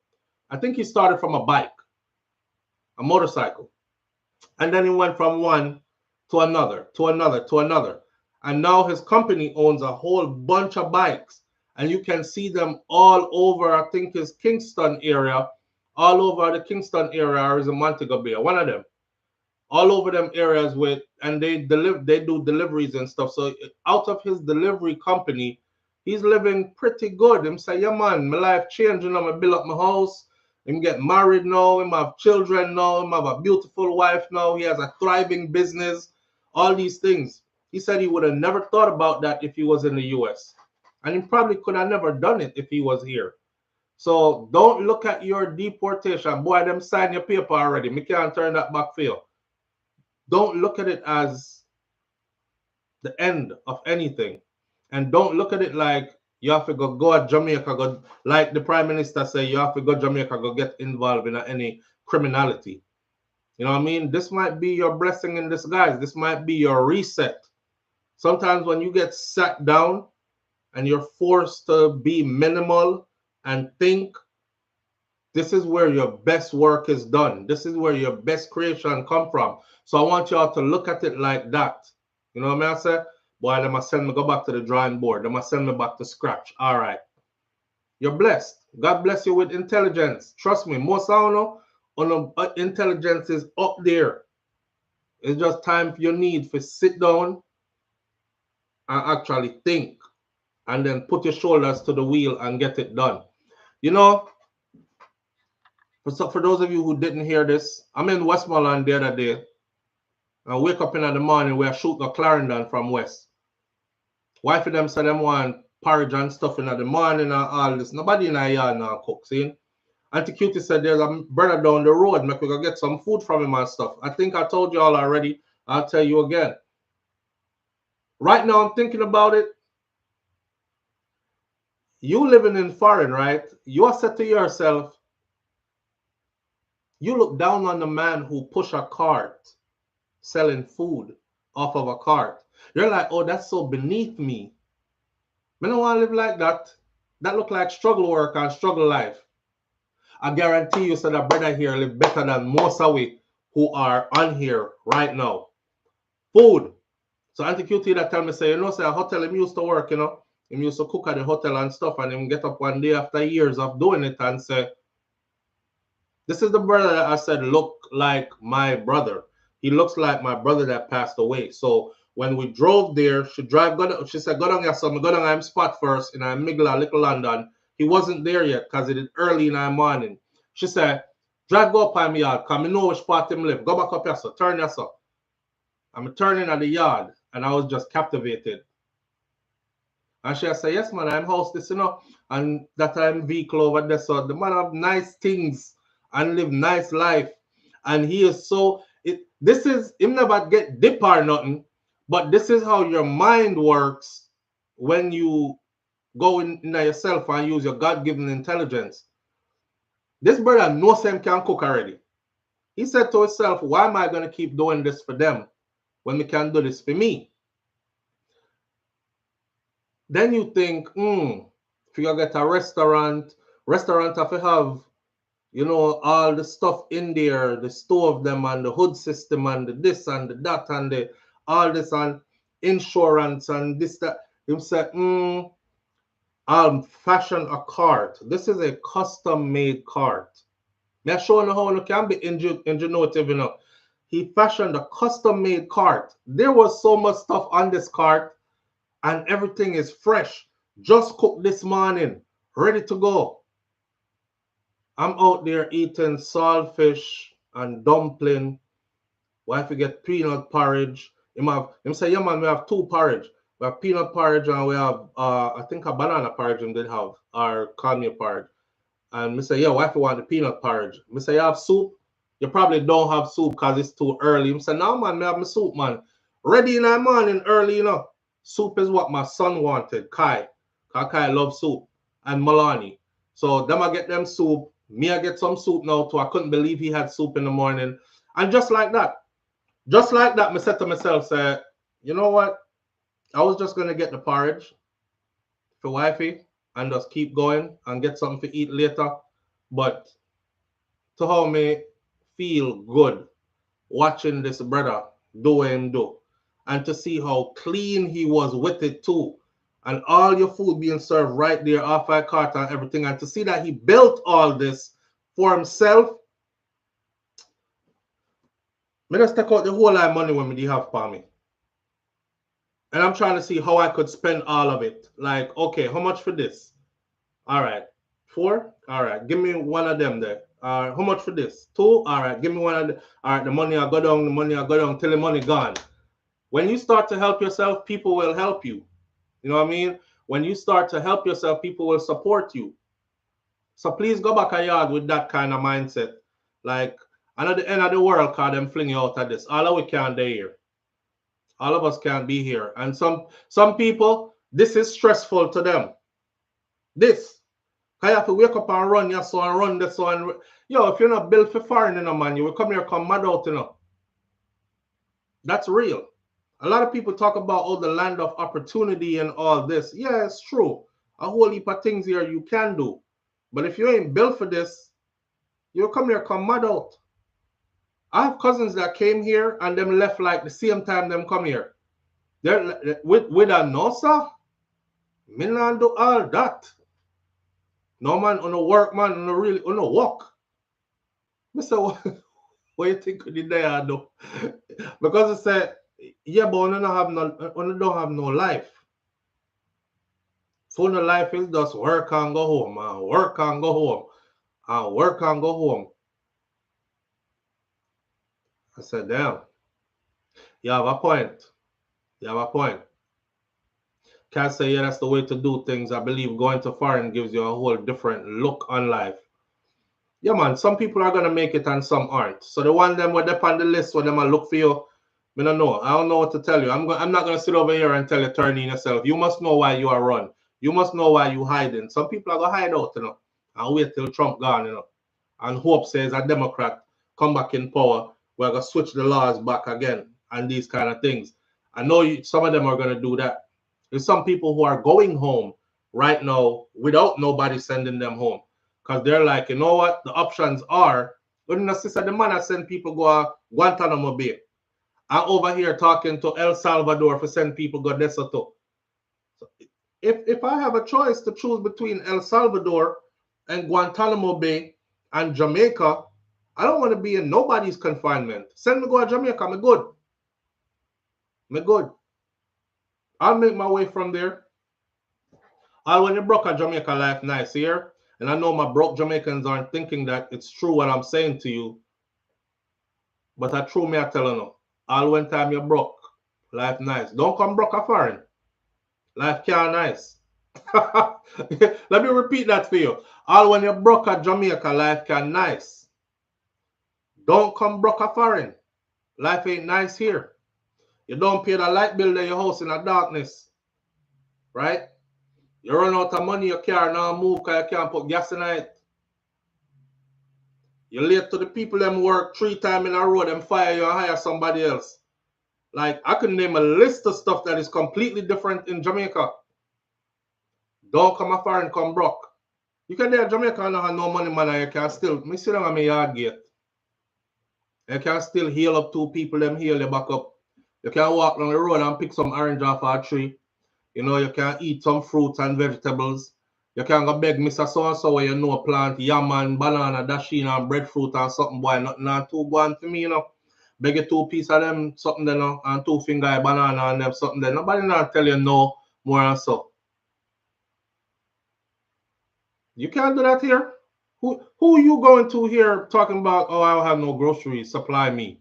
I think he started from a bike, a motorcycle. And then he went from one to another, to another, to another. And now his company owns a whole bunch of bikes. And you can see them all over, I think it's Kingston area, all over the Kingston area, or is it Montego Bay, one of them. All over them areas with, and they do deliveries and stuff. So out of his delivery company, he's living pretty good. Him say, yeah man, my life changing, I'm gonna build up my house. Him get married now, him have children now, him have a beautiful wife now, he has a thriving business, all these things. He said he would have never thought about that if he was in the US. And he probably could have never done it if he was here. So don't look at your deportation. Boy, them sign your paper already. Me can't turn that back for you. Don't look at it as the end of anything. And don't look at it like you have to go to Jamaica, go, like the Prime Minister say, you have to go to Jamaica, go get involved in any criminality. You know what I mean? This might be your blessing in disguise. This might be your reset. Sometimes when you get sat down and you're forced to be minimal and think, this is where your best work is done. This is where your best creation come from. So I want y'all to look at it like that. You know what I mean? I say, boy, they must send me go back to the drawing board. They must send me back to scratch. All right. You're blessed. God bless you with intelligence. Trust me, most I know, intelligence is up there. It's just time you need to sit down and actually think and then put your shoulders to the wheel and get it done. You know, for those of you who didn't hear this, I'm in Westmoreland the other day. I wake up in the morning, we are shooting a Clarendon from West. Wife of them said them want porridge and stuff in the morning and all this. Nobody in our yard now cook, see? Auntie Cutie said there's a brother down the road, make we go get some food from him and stuff. I think I told you all already. I'll tell you again. Right now, I'm thinking about it. You living in foreign, right? You are said to yourself, you look down on the man who push a cart selling food off of a cart. You're like, oh, that's so beneath me. I don't want to live like that. That look like struggle work and struggle life. I guarantee you, so that brother here live better than most of we who are on here right now. Food. So Auntie QT that tell me, say, you know, say a hotel him used to work, you know. Him used to cook at the hotel and stuff, and him get up one day after years of doing it and say, this is the brother that I said look like my brother. He looks like my brother that passed away. So when we drove there, she said, go down here, son. Go down him spot first in a Migla, Little London. He wasn't there yet because it is early in the morning. She said, drive go up on me yard, because I know which part him live. Go back up here, sir. Turn here, sir. I'm turning at the yard, and I was just captivated. And she said, yes, man, I'm house this, you know, and that I'm vehicle over there. So the man have nice things and live nice life. And he is so, this is, him never get dip or nothing, but this is how your mind works when you go in yourself and use your God-given intelligence. This brother knows him can cook already. He said to himself, why am I going to keep doing this for them when we can do this for me? Then you think, if you get a restaurant have to have You know, all the stuff in there, the stove them and the hood system and the this and the that and the all this and insurance and this that. Him say, I'll fashion a cart. This is a custom made cart. May I show you how you can be ingenuitive, you know. He fashioned a custom made cart. There was so much stuff on this cart and everything is fresh. Just cooked this morning, ready to go. I'm out there eating saltfish and dumpling. Wife get peanut porridge. Him say, yeah man, we have two porridge. We have peanut porridge and we have I think a banana porridge and did have our cornmeal porridge. And me say, yeah, wife want the peanut porridge. Me say, you have soup? You probably don't have soup because it's too early. Me say, no man, me have my soup, man. Ready in the morning early, you know. Soup is what my son wanted, Kai. Cause Kai loves soup. And Milani. So them I get them soup. Me I get some soup now too. I couldn't believe he had soup in the morning. And just like that, me said to myself, say, you know what? I was just gonna get the porridge for wifey and just keep going and get something to eat later. But to how me feel good watching this brother do him do. And to see how clean he was with it too. And all your food being served right there off my cart and everything. And to see that he built all this for himself. Me just take out the whole lot of money when me have for me. And I'm trying to see how I could spend all of it. Like, okay, how much for this? All right. 4? All right. Give me one of them there. How much for this? 2? All right. Give me one of them. All right. The money I go down till the money gone. When you start to help yourself, people will help you. You know what I mean? When you start to help yourself, people will support you. So please go back a yard with that kind of mindset. Like, and at the end of the world, cause them fling you out of this. All of we can't be here. All of us can't be here. And some people, this is stressful to them. This. Cause you have to wake up and run your son and run this one. Yo, if you're not built for foreign, you know, man, you will come here, come mad out, you know. That's real. A lot of people talk about, oh, the land of opportunity and all this. Yeah, it's true. A whole heap of things here you can do. But if you ain't built for this, you'll come here, come mad out. I have cousins that came here and them left like the same time them come here. They're with a no, sir. Me not do all that. No man on the work, man, on the really on the walk. Mr. What you think you there do? Because I said, yeah, but we don't have no life. So the life is just work and go home, and work and go home, and work and go home. I said, damn, you have a point. You have a point. Can't say, yeah, that's the way to do things. I believe going to foreign gives you a whole different look on life. Yeah, man, some people are going to make it and some aren't. So the one them where they're on the list where them look for you, I don't know. I don't know what to tell you. I'm not going to sit over here and tell you turn in yourself. You must know why you are run. You must know why you hiding. Some people are going to hide out, you know, and wait till Trump gone, you know, and hope says a Democrat come back in power. We're going to switch the laws back again and these kind of things. I know some of them are going to do that. There's some people who are going home right now without nobody sending them home. Because they're like, you know what? The options are, when the sister, the man I send people go to Guantanamo Bay. I'm over here talking to El Salvador for send people go Lesotho. So if I have a choice to choose between El Salvador and Guantanamo Bay and Jamaica, I don't want to be in nobody's confinement. Send me go to Jamaica, me good. Me good. I'll make my way from there. All when you broke a Jamaica life nice here. And I know my broke Jamaicans aren't thinking that it's true what I'm saying to you. But I true me I tell you. All when time you broke, life nice. Don't come broke a foreign. Life can't nice. Let me repeat that for you. All when you broke a Jamaica, life can nice. Don't come broke a foreign. Life ain't nice here. You don't pay the light bill in your house in the darkness. Right? You run out of money, your car now move because you can't put gas in it. You're late to the people them work 3 times in a row, them fire you and hire somebody else. Like, I can name a list of stuff that is completely different in Jamaica. Don't come a foreign, come broke. You can there Jamaica and have no money, man, and you can still, me sit down on my yard gate. You can still heal up two people, them heal you back up. You can walk down the road and pick some orange off a tree. You know, you can eat some fruits and vegetables. You can go beg Mr. So-and-so where you know plant yam and banana, dasheen and breadfruit and something, boy, nothing not too going for me, you know. Beg you two piece of them, something there, no, and two finger banana and them something there. Nobody not tell you no more and so. You can't do that here. Who you going to here talking about, oh, I don't have no groceries, supply me?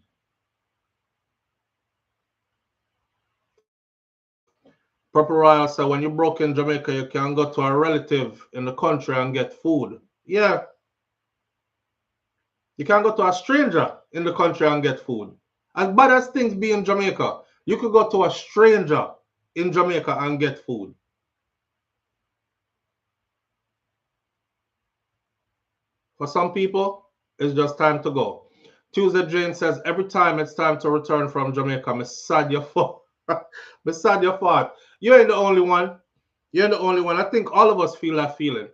Proper Royal said when you broke in Jamaica, you can go to a relative in the country and get food. Yeah, you can go to a stranger in the country and get food. As bad as things be in Jamaica, you could go to a stranger in Jamaica and get food. For some people, it's just time to go. Tuesday Jane says, every time it's time to return from Jamaica, I'm sad your fault. I'm sad your fault. You ain't the only one. You ain't the only one. I think all of us feel that feeling.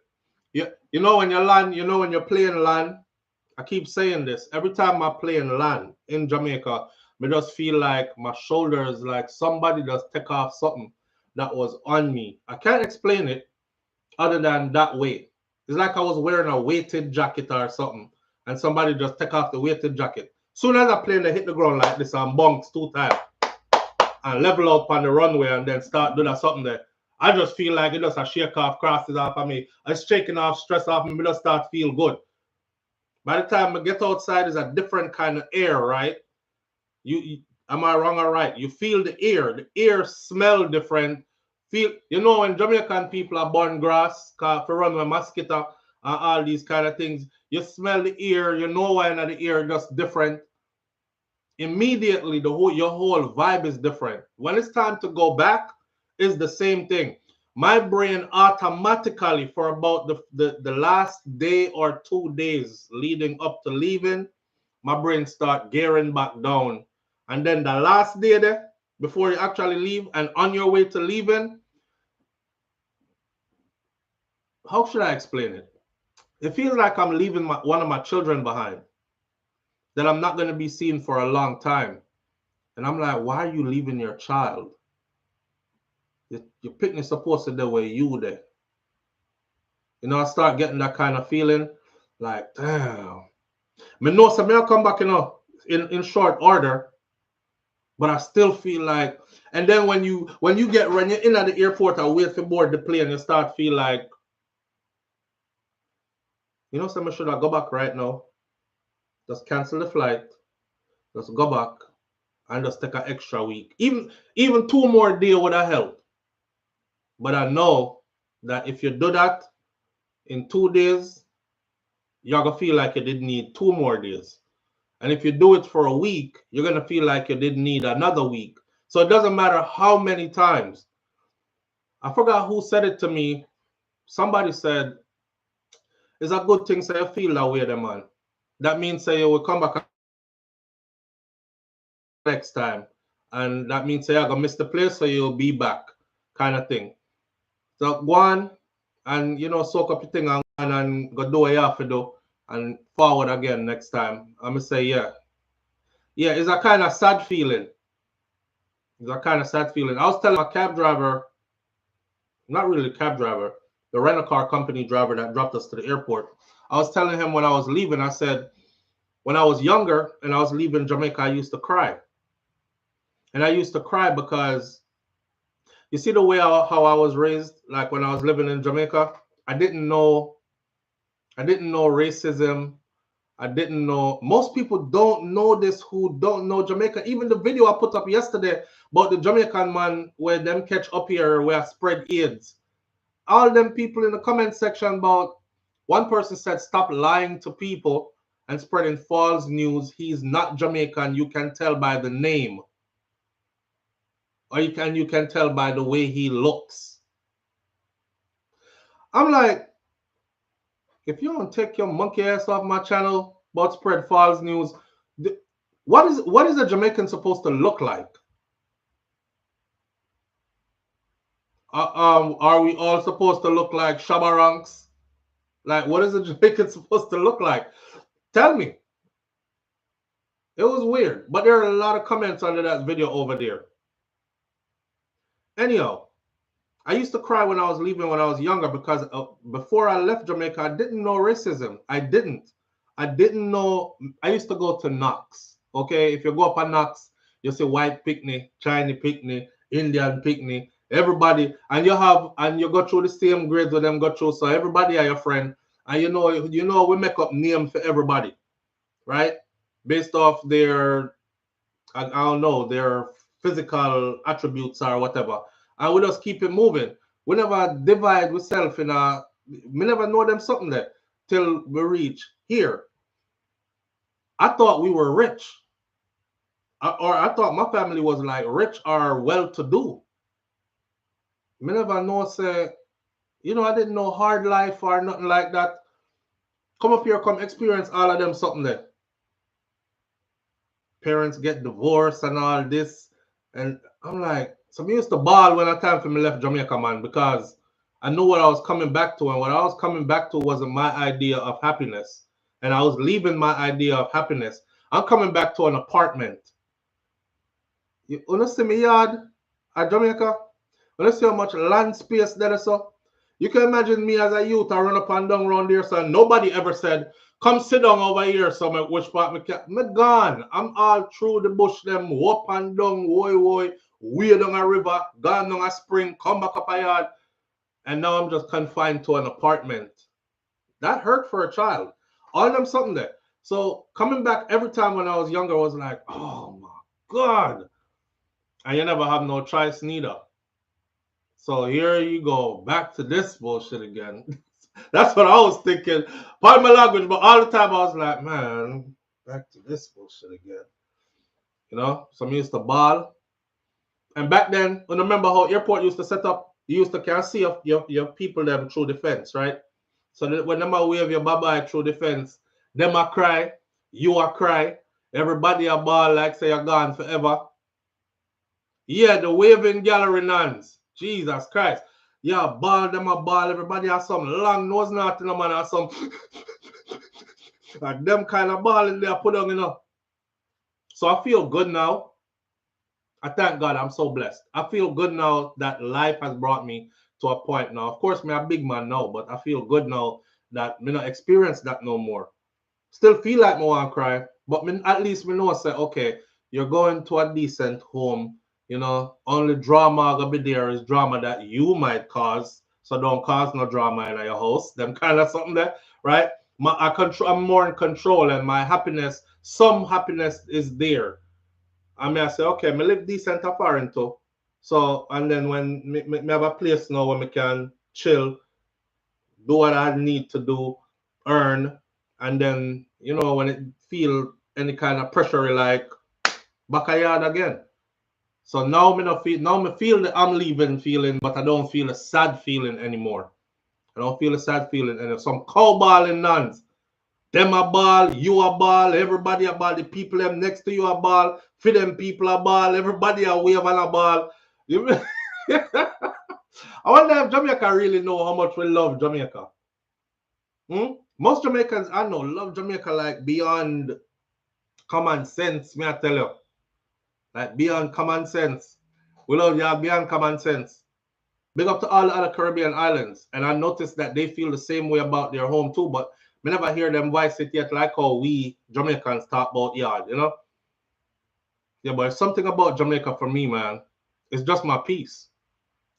You know when you land, you know when you're playing land. I keep saying this. Every time I play in land in Jamaica, I just feel like my shoulders, like somebody just take off something that was on me. I can't explain it other than that way. It's like I was wearing a weighted jacket or something, and somebody just take off the weighted jacket. Soon as I play, they hit the ground like this and bunks 2 times and level out on the runway and then start doing something there. I just feel like it just a shake off, crosses off of me. It's shaking off, stress off me, just start feel good. By the time I get outside, it's a different kind of air, right? You am I wrong or right? You feel the air smell different. Feel you know when Jamaican people are burn grass, for run with mosquito and all these kind of things. You smell the air, you know why the air just different. Immediately your whole vibe is different. When it's time to go back, it's the same thing. My brain automatically for about the last day or 2 days leading up to leaving, my brain start gearing back down. And then the last day there, before you actually leave and on your way to leaving, how should I explain it? It feels like I'm leaving one of my children behind that I'm not going to be seeing for a long time. And I'm like, why are you leaving your child? Your picnic supposed to do where you there. You know, I start getting that kind of feeling like, damn. Me know some I'll come back, you know, in short order, but I still feel like, and then when you're in at the airport and wait for board the plane, you start feel like, you know, some should I go back right now? Just cancel the flight, just go back and just take an extra week. Even 2 more days would have helped. But I know that if you do that in 2 days, you're gonna feel like you didn't need 2 more days. And if you do it for a week, you're gonna feel like you didn't need another week. So it doesn't matter how many times. I forgot who said it to me. Somebody said, it's a good thing so you feel that way, then, man. That means say you will come back next time. And that means say you're gonna miss the place, so you'll be back, kind of thing. So go on and you know, soak up your thing and go do what you have to do and forward again next time. I'm gonna say, yeah. Yeah, it's a kind of sad feeling. It's a kind of sad feeling. I was telling my cab driver, not really the cab driver, the rental car company driver that dropped us to the airport. I was telling him when I was leaving, I said, when I was younger and I was leaving Jamaica, I used to cry. And I used to cry because you see the way how I was raised, like when I was living in Jamaica, I didn't know racism. I didn't know. Most people don't know this who don't know Jamaica. Even the video I put up yesterday about the Jamaican man where them catch up here where I spread AIDS. All them people in the comment section about one person said stop lying to people and spreading false news. He's not Jamaican. You can tell by the name. Or you can tell by the way he looks. I'm like, if you don't take your monkey ass off my channel about spread false news, what is a Jamaican supposed to look like? Are we all supposed to look like shabaranks? Like, what is a Jamaican supposed to look like? Tell me. It was weird, but there are a lot of comments under that video over there. Anyhow, I used to cry when I was leaving when I was younger because before I left Jamaica, I didn't know racism. I didn't. I didn't know. I used to go to Knox. Okay, if you go up a Knox, you see white picnic, Chinese picnic, Indian picnic, everybody, and you go through the same grades with them go through. So everybody are your friend, and we make up names for everybody, right? Based off their, I don't know, their physical attributes or whatever. And we just keep it moving. We never divide ourselves in a, we never know them something there till we reach here. I thought we were rich. Or I thought my family was like rich or well-to-do. Me never know, say, I didn't know hard life or nothing like that. Come up here, come experience all of them something there. Parents get divorced and all this. And I'm like, so me used to ball when I time for me left Jamaica, man, because I knew what I was coming back to. And what I was coming back to wasn't my idea of happiness. And I was leaving my idea of happiness. I'm coming back to an apartment. You wanna see me yard at Jamaica? Wanna see how much land space there is? So you can imagine me as a youth, I run up and down around there, so nobody ever said, come sit down over here, so which part me can. Me gone. I'm all through the bush, them, up and down, way down a river, gone down a spring, come back up a yard, and now I'm just confined to an apartment. That hurt for a child. All them something there. So coming back every time when I was younger was like, oh my God. And you never have no choice neither. So here you go, back to this bullshit again. That's what I was thinking. Pardon my language, but all the time I was like, man, back to this bullshit again. So I used to ball. And back then, I remember how airport used to set up, you used to can't see your people them through the fence, right? So that when them a wave your bye-bye through the fence, them a cry, you a cry, everybody a ball like say you're gone forever. Yeah, the waving gallery nuns. Jesus Christ. Yeah, ball them a ball. Everybody has some long nose nothing, man. Has some like them kind of ball in there put on. So I feel good now. I thank God I'm so blessed. I feel good now that life has brought me to a point now. Of course, me a big man now, but I feel good now that me not experience that no more. Still feel like me want to cry, but at least me know say, okay, you're going to a decent home. Only drama gonna be there is drama that you might cause. So don't cause no drama in your house. Them kind of something there, right? I'm more in control, and my happiness, some happiness is there. I say, okay, me live decent a foreign too. So, and then when me have a place now where me can chill, do what I need to do, earn, and then, when it feel any kind of pressure, like back a yard again. So now me feel the I'm leaving feeling, but I don't feel a sad feeling anymore. I don't feel a sad feeling. And some cowballing nuns. Them a ball, you a ball, everybody a ball, the people them next to you a ball, for them people a ball, everybody a wave and a ball. I wonder if Jamaica really know how much we love Jamaica. Most Jamaicans I know love Jamaica like beyond common sense, me I tell you. Like beyond common sense. We love y'all beyond common sense. Big up to all the other Caribbean islands. And I noticed that they feel the same way about their home too, but we never hear them voice it yet like how we Jamaicans talk about yard, Yeah, but something about Jamaica for me, man. It's just my peace.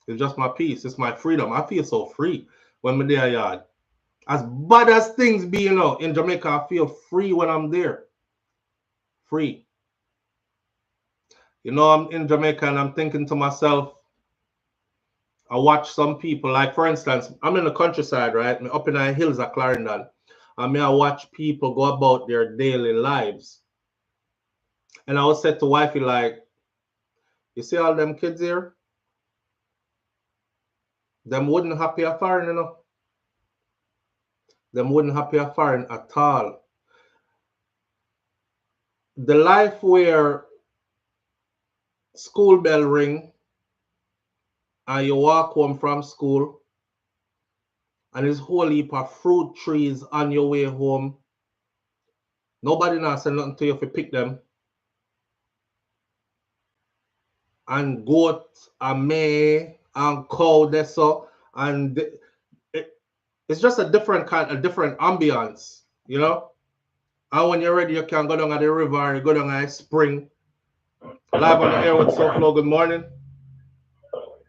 It's just my peace. It's my freedom. I feel so free when I'm there yard. As bad as things be, in Jamaica, I feel free when I'm there. Free. I'm in Jamaica and I'm thinking to myself, I watch some people, like for instance, I'm in the countryside, right? I'm up in the hills of Clarendon. And I watch people go about their daily lives. And I was said to wifey, like, you see all them kids here? Them wouldn't happy a foreign, Them wouldn't happy a foreign at all. The life where school bell ring and you walk home from school and there's whole heap of fruit trees on your way home. Nobody now say nothing to you if you pick them. And goat and mare and cow there so and it's just a different ambience, you know. And when you're ready, you can go down at the river, you go down at the spring. Live on the air with SouFLo. Good morning.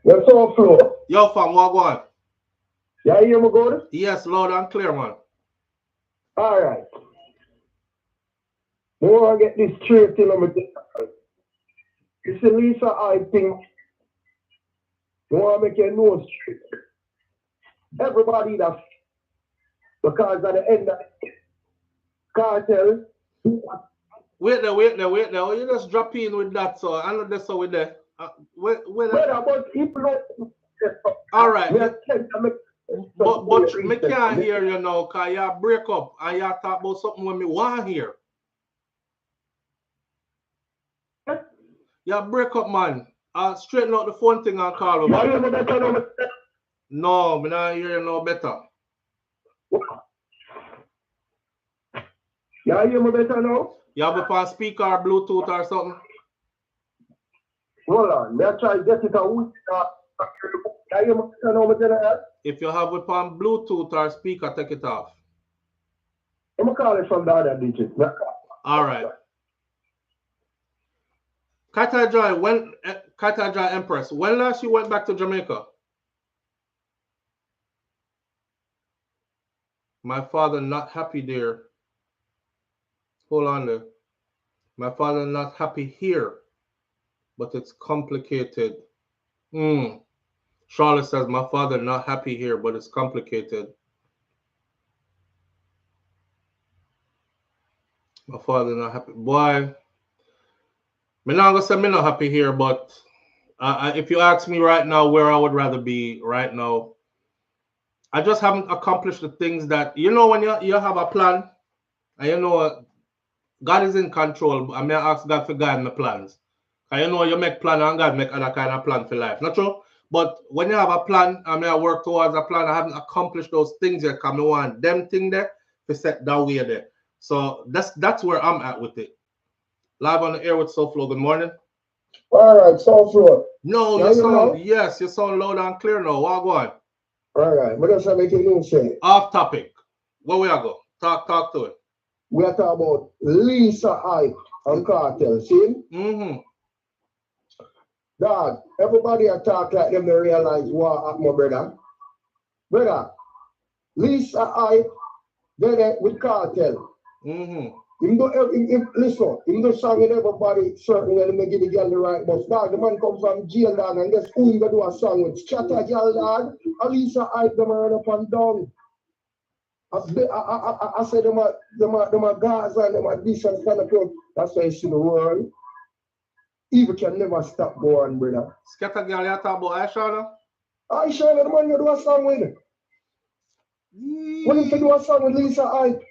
Yes, SouFLo. Yo, fam, what going? Yeah, you hear me good? Yes, loud and clear, man. All right. I want to get this straight in my thing. You see, Lisa, I think you want to make your nose straight. Everybody that, because at the end of the cartel. Wait there. You just drop in with that, so I know that's how with that. But people all right. But me can't hear you now, because you break up and you talk about something when me want to hear. You break up, man. Straighten out the phone thing and call over. No, me not hear you no better. You hear me better now? You have it on speaker or Bluetooth or something? Hold on, let's try to get it out. If you have it on Bluetooth or speaker, take it off. I'm going to call it from the other digit. All right. Kata Joy Empress, when last you went back to Jamaica? My father not happy there. Hold on there. My father not happy here, but it's complicated. Charlotte says, my father not happy here, but it's complicated. My father not happy. Boy, me not gonna say me not happy here, but if you ask me right now where I would rather be right now, I just haven't accomplished the things that, you know, when you have a plan, and you know God is in control. I may ask God for guide my plans. And you know you make plan and God make other kind of plan for life. Not true? But when you have a plan, I may work towards a plan, I haven't accomplished those things yet, because I want them thing there to set that way there. So that's where I'm at with it. Live on the air with SouFLo. Good morning. All right, SouFLo. No, you sound loud and clear now. What go on? All right, but that's what you say. Off topic. Where we are go? Talk to it. We are talking about Lisa Hype and Kartel, see? Mm-hmm. God, everybody talk like them, they realize what happened, my brother. Brother, Lisa Hype, then with Kartel. Mm-hmm. Listen, in the song and everybody certain when they give the girl the right bus. Dog, the man come from jail, dog, and guess who you gonna do a song with? Scatter girl, dog. Lisa Hype, them run up and down. I said them are Gaza and them are this and kind of clothes. That's why you see the world. Evil can never stop going, brother. Scatter girl, you talk about Aisha? Aisha, the man you do a song with. When you do a song with Lisa Hype,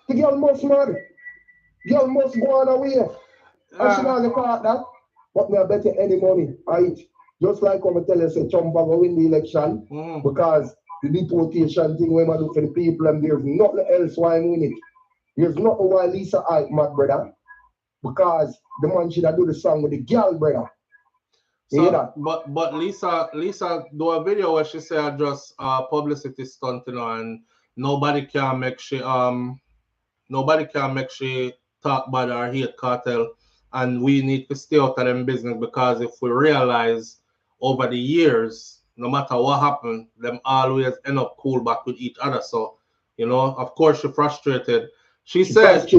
the girl must mad. Girl must go on away. I should have thought that. But me I bet you any money. Just like when I tell you, say Trump will win the election because the deportation thing we do for the people, and there's nothing else why I win it. There's nothing why Lisa Hype mad, brother. Because the man should have do the song with the girl, brother. You hear that? But Lisa do a video where she said just publicity stunt, you know, and nobody can make she talk bad or hate Kartel, and we need to stay out of them business, because if we realize over the years, no matter what happened, them always end up cool back with each other. So, you know, of course she's frustrated. She said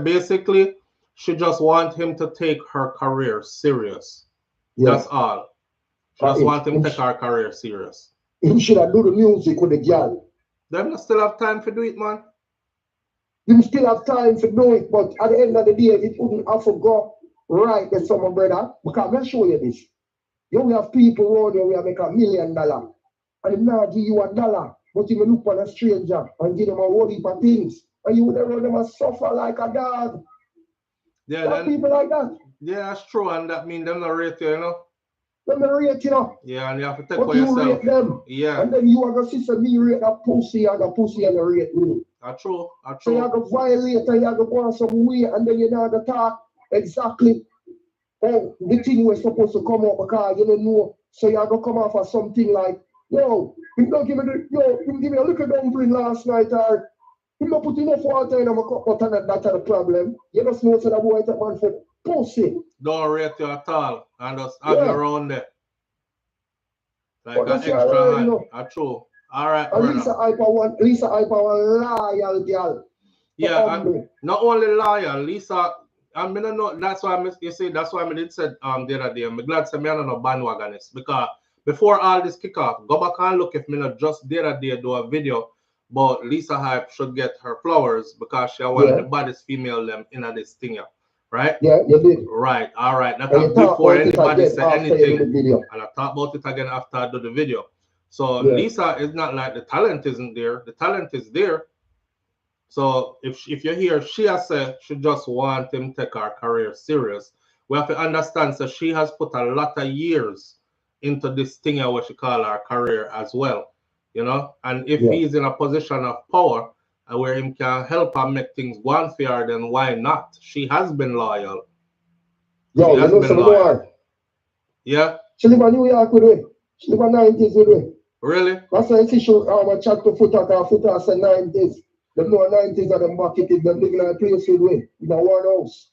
basically she just want him to take her career serious. Yeah. That's all. She just want him to take her career serious. He should have do the music with the girl. Them still have time to do it, man. You still have time to do it, but at the end of the day, it wouldn't have to go right with some brother. Because I'll show you this. You have people around you who make $1 million, and they now give you $1, but you look on a stranger and give them a whole heap of things, and you would run them and suffer like a dog. Yeah, people like that. Yeah, that's true, and that means them not rate you, you know. Them rate, you know. Yeah, and you have to take But for you yourself. rate them. Yeah. And then you are going to see me rate that pussy and the pussy and the rate me. That's true. That's So true. you have to violate and you have to go on some way and then you know the talk exactly how the thing was supposed to come up because you don't know. So you have to come off of something like, yo, you don't give me you give me a little dumpling last night or you don't put enough water in my cup, but that's the problem. You just know that boy that man for pussy. Don't rate you at all and just have you around there. Like an extra hand. You know. That's true. All right, brother. Lisa Hyper one loyal girl. Yeah, and not only loyal, Lisa. I mean, no, that's why you see, that's why I did said the other day. I'm glad to me I'm not bandwagonist because before all this kick off, go back and look if me not just the other day do a video, but Lisa Hype should get her flowers because she one of the baddest female them in this thing, right? Yeah, you did. Right, all right. That's before anybody say anything. And I talk about it again after I do the video. So Lisa is not like the talent isn't there. The talent is there. So if you hear she has said she just want him to take her career serious, we have to understand that she has put a lot of years into this thing what she call her career as well, you know. And if he's in a position of power and where him can help her make things go on for her, then why not? She has been loyal. Yo, you know some more. Yeah. She live in New York with me. She live in 90s with me. Really? That's why she show I chat to Foota say 90s. Them know 90s and them marketed them living in a place with me in a one house.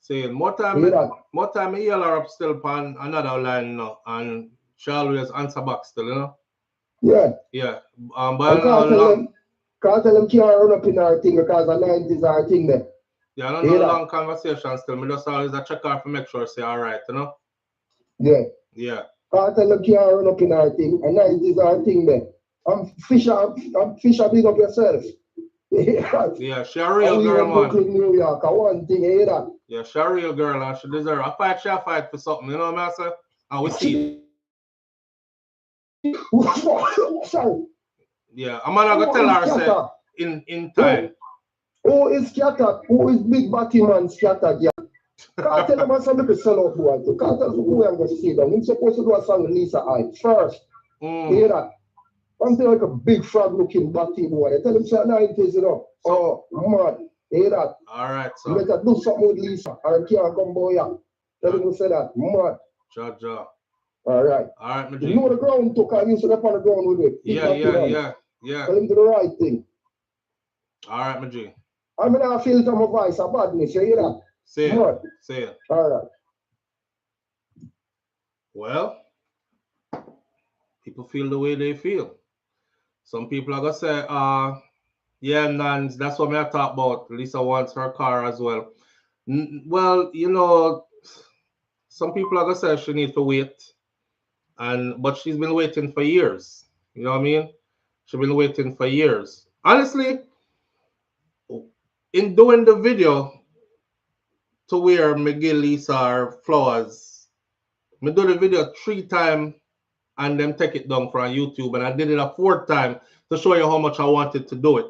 See, more time I yell her up still on another line, you know, and she always answer back still, you know. Yeah. Yeah. But can't tell them can't run up in our thing because the 90s are our thing there. Yeah, I don't know long conversation still. Me just always check her to make sure say all right, you know. Yeah. Yeah. Can't tell them can't run up in our thing. And 90s are our thing there. I'm Fisher, big up yourself. Yeah, she a real girl, man. Brooklyn, New York, one thing, you hear that? Yeah, she a real girl and she deserve a fight. She a fight for something, you know what I say? And we see Sorry. Yeah, I'm gonna tell her say in time. Who is scattered? Who is big batty man scattered? Yeah. Can't tell him some little sell out boy. Can't tell who I'm gonna see them. He's supposed to do a song with Lisa I first. You hear that? I'm like a big frog looking batty boy. I tell him say 90s, you know. Oh man, hear that? All right, so you better do something with Lisa or I can't come boy. Tell him say that. Man. Ja. All right. My you know the ground took and you should up on the ground with it. Yeah. Tell him do the right thing. All right, my G. I'm gonna filter my voice a badness, you hear that? Say it. All right. Well, people feel the way they feel. Some people are gonna say, yeah, Nans, that's what I talk about. Lisa wants her car as well. Well, you know, some people are gonna say she needs to wait. But she's been waiting for years. You know what I mean? She's been waiting for years. Honestly, in doing the video to where McGill Lisa her flowers, I do the video 3 times and then take it down from YouTube, and I did it a 4th time to show you how much I wanted to do it.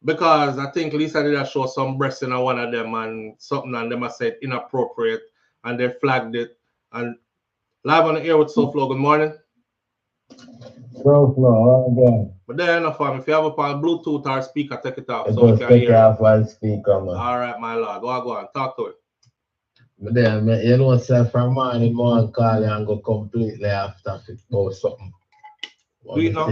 Because I think Lisa did a show some breasts in one of them and something, and them I said inappropriate, and they flagged it. And live on the air with SouFLo, good morning. SouFLo, again. But there enough for me. If you have a Bluetooth or speaker, take it off. So we can hear it. Off on speaker, man. All right, my lord. Go on. Talk to it. But then, you know, sir, from morning, call you and go completely after it or something. Do you know?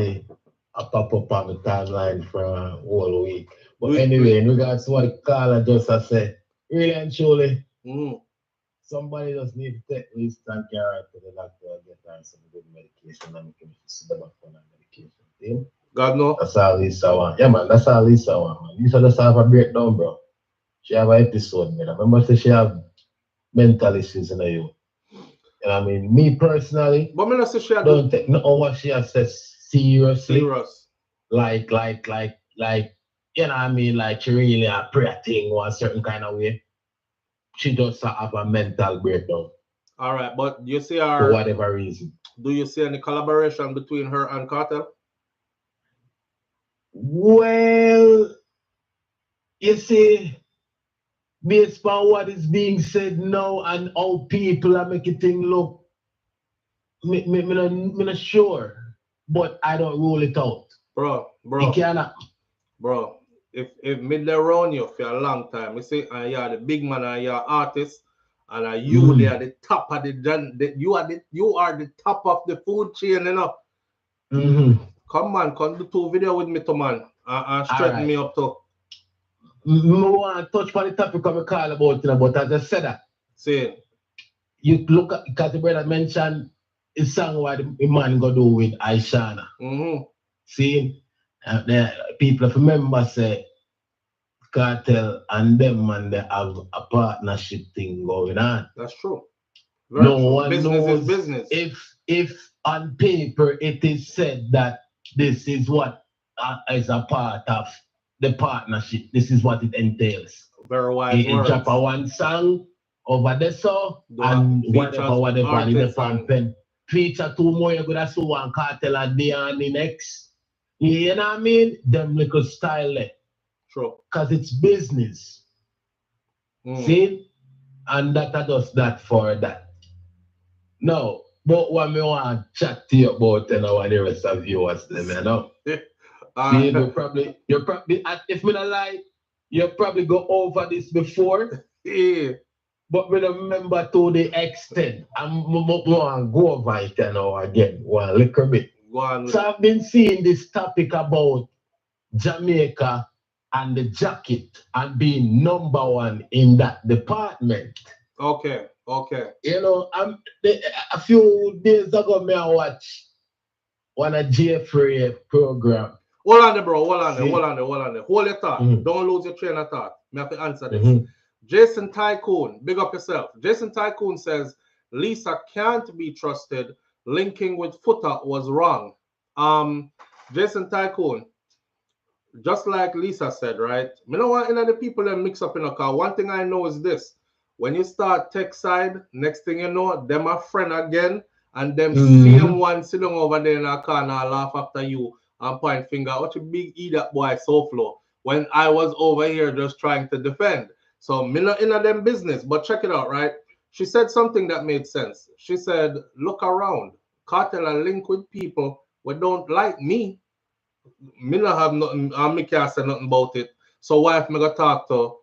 I pop up on the timeline for a whole week. But anyway, in regards to what the caller just said, really and truly, somebody just need to take this and carry it to the doctor and get on some good medication and make him sit back on medication. Yeah? God no. That's all Lisa want. Yeah, man, that's all Lisa want, man. Lisa just have a breakdown, bro. She have an episode, man. Remember, she have mental issues in you. And I mean, me personally, but me not say she don't take no what she has said seriously. Serious. Like, you know what I mean? Like, she really a prayer thing or a certain kind of way. She just have a mental breakdown. All right, but you see her for whatever reason. Do you see any collaboration between her and Kartel? Well, you see, based on what is being said now and how people are making things look, me not sure, but I don't rule it out. Bro. You cannot. Bro, if me there around you for a long time, you see, and you're the big man and you're artist, and you they are the top of you are the top of the food chain, you know. Come on, come do 2 video with me, to man, and straighten me up too. I want to touch on the topic of call about, you know, but as I said that, see, you look at, because the brother mentioned a song what the man go do with Aishana. See, the people remember say Kartel and them and they have a partnership thing going on. That's true. No one business knows is business. If on paper it is said that this is what is a part of the partnership. This is what it entails. Very wise words. Drop a one song over there, so and whatever in the fan pen. Feature 2 more, you're gonna see one Kartel and the next. You know what I mean? Them little style there. True. Because it's business. See? And that does that for that. No, but what me want to chat to you about and what the rest of viewers them, you know. See, you're probably if me not lie, you probably go over this before. Yeah. But we don't remember to the extent. I'm going to go over it now again, one little bit. So I've been seeing this topic about Jamaica and the jacket and being #1 in that department. Okay. You know, a few days ago, I watched one of Jeffrey program. Hold on there, bro. Hold on there. Hold your thought. Don't lose your train of thought. I have to answer this. Jason Tycoon, big up yourself. Jason Tycoon says Lisa can't be trusted. Linking with Footer was wrong. Jason Tycoon, just like Lisa said, right? You know what? The people that mix up in a car. One thing I know is this: when you start tech side, next thing you know, them a friend again, and them same one sitting over there in a car and laugh after you and point finger. What a big idiot boy, SouFLo. When I was over here just trying to defend. So me not in them business, but check it out, right? She said something that made sense. She said, look around. Kartel are linked with people who don't like me. Me not have nothing, me can't say nothing about it. So why if me go talk to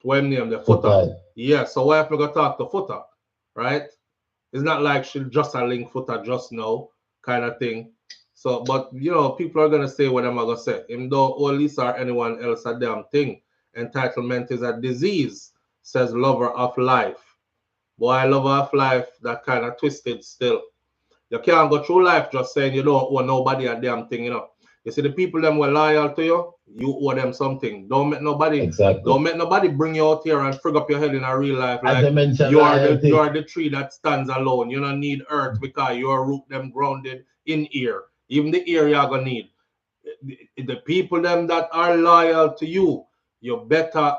what name the Footer? Yeah, so why if me go talk to Footer? Right? It's not like she'll just a link Footer just now, kind of thing. So, but you know, people are gonna say what I'm gonna say. Even though Lisa or anyone else a damn thing. Entitlement is a disease, says Lover of Life. Boy, Lover of Life, that kind of twisted still. You can't go through life just saying you don't owe nobody a damn thing, you know. You see, the people them were loyal to you, you owe them something. Don't make nobody bring you out here and frig up your head in a real life. Like you are the tree that stands alone. You don't need earth because your root them grounded in air. Even the air you're gonna need. The people them that are loyal to you. You better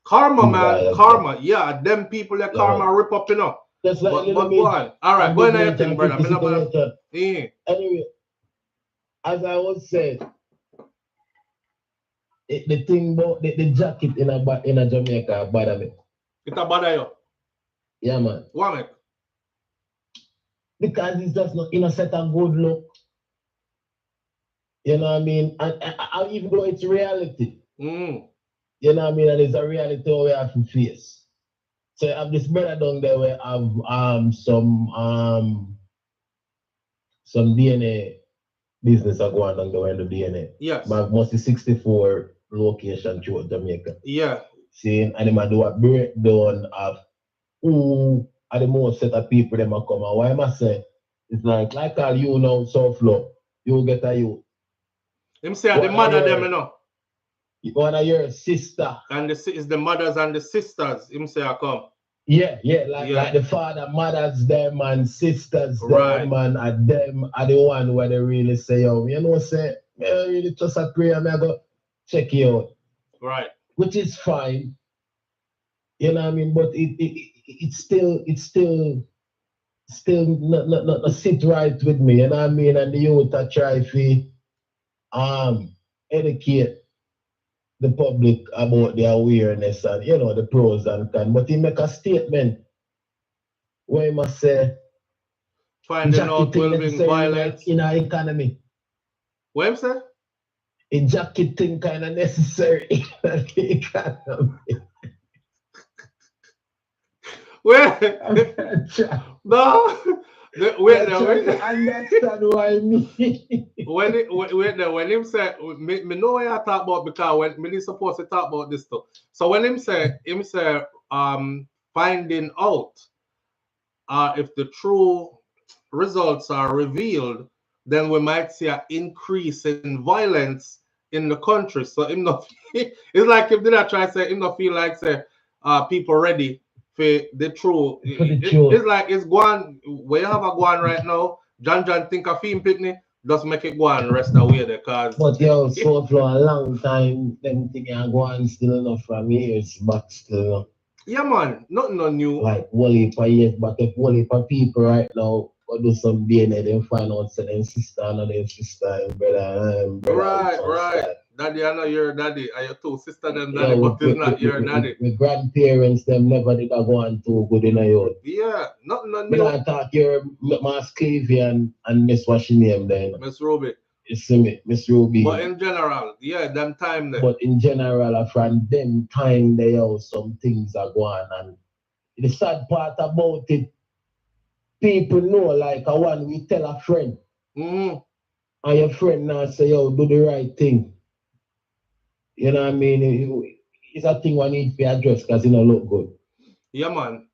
karma, man. Karma, yeah. Them people that karma rip up, you know. Just like but go on. All right, go ahead, thing, brother. Anyway, as I was saying, the thing about the jacket in a Jamaica bother me. It a bother you? Yeah, man. Why, mate? Because it's just not in a set of good look. You know what I mean? And even though it's reality. You know what I mean? And it's a reality we have to face. So I have this brother down there where I have some DNA business are going on the way the DNA. Yes. But mostly 64 locations throughout Jamaica. Yeah. See, and they might do a breakdown of who are the most set of people that might come. And why I say it's like all you know, SouFLo, you get a you. Him say the mother them, you know. One of your sister. And it's the mothers and the sisters, him say I come. Yeah, like the father, mothers, them and sisters, them and them are the one where they really say, yo, you know, say, man, really just a prayer, I'm go check you out. Right. Which is fine. You know what I mean? But it's still not sit right with me, you know what I mean? And the youth are try to educate the public about the awareness and, you know, the pros and cons. But he make a statement where he must say, Finding out will bring violence in our economy. What am I saying? A jacket thing kind of necessary in the economy. Wait, no. Wait, to understand why me. when him say, me know what I talk about because when me supposed to talk about this stuff. So when him say, finding out if the true results are revealed, then we might see an increase in violence in the country. So him not, it's like if they not try to say him not feel like say people ready for the truth. It's like it's going where you have a guan right now. John think of him picnic, just make it go and rest away there cause but yo, so for a long time, them thing are going still enough from years back still. Yeah man, nothing no new. Like wally for years, but if wally for people right now go do some DNA, then find out say them sister and their sister and brother. Right. Daddy, I know your daddy. Are your two sister them daddy, but it's not your daddy. My grandparents them never did a go on too good in a youth. Yeah, nothing no new. I talk your Miss Clavey and Miss washing name then. Miss Ruby. You see me, Miss Ruby. But in general, yeah, them time there. But in general, from them time they some things are going and the sad part about it, people know like a one we tell a friend. And your friend now say, yo, do the right thing. You know what I mean? It's a thing one need to be addressed because it don't look good. Yeah, man.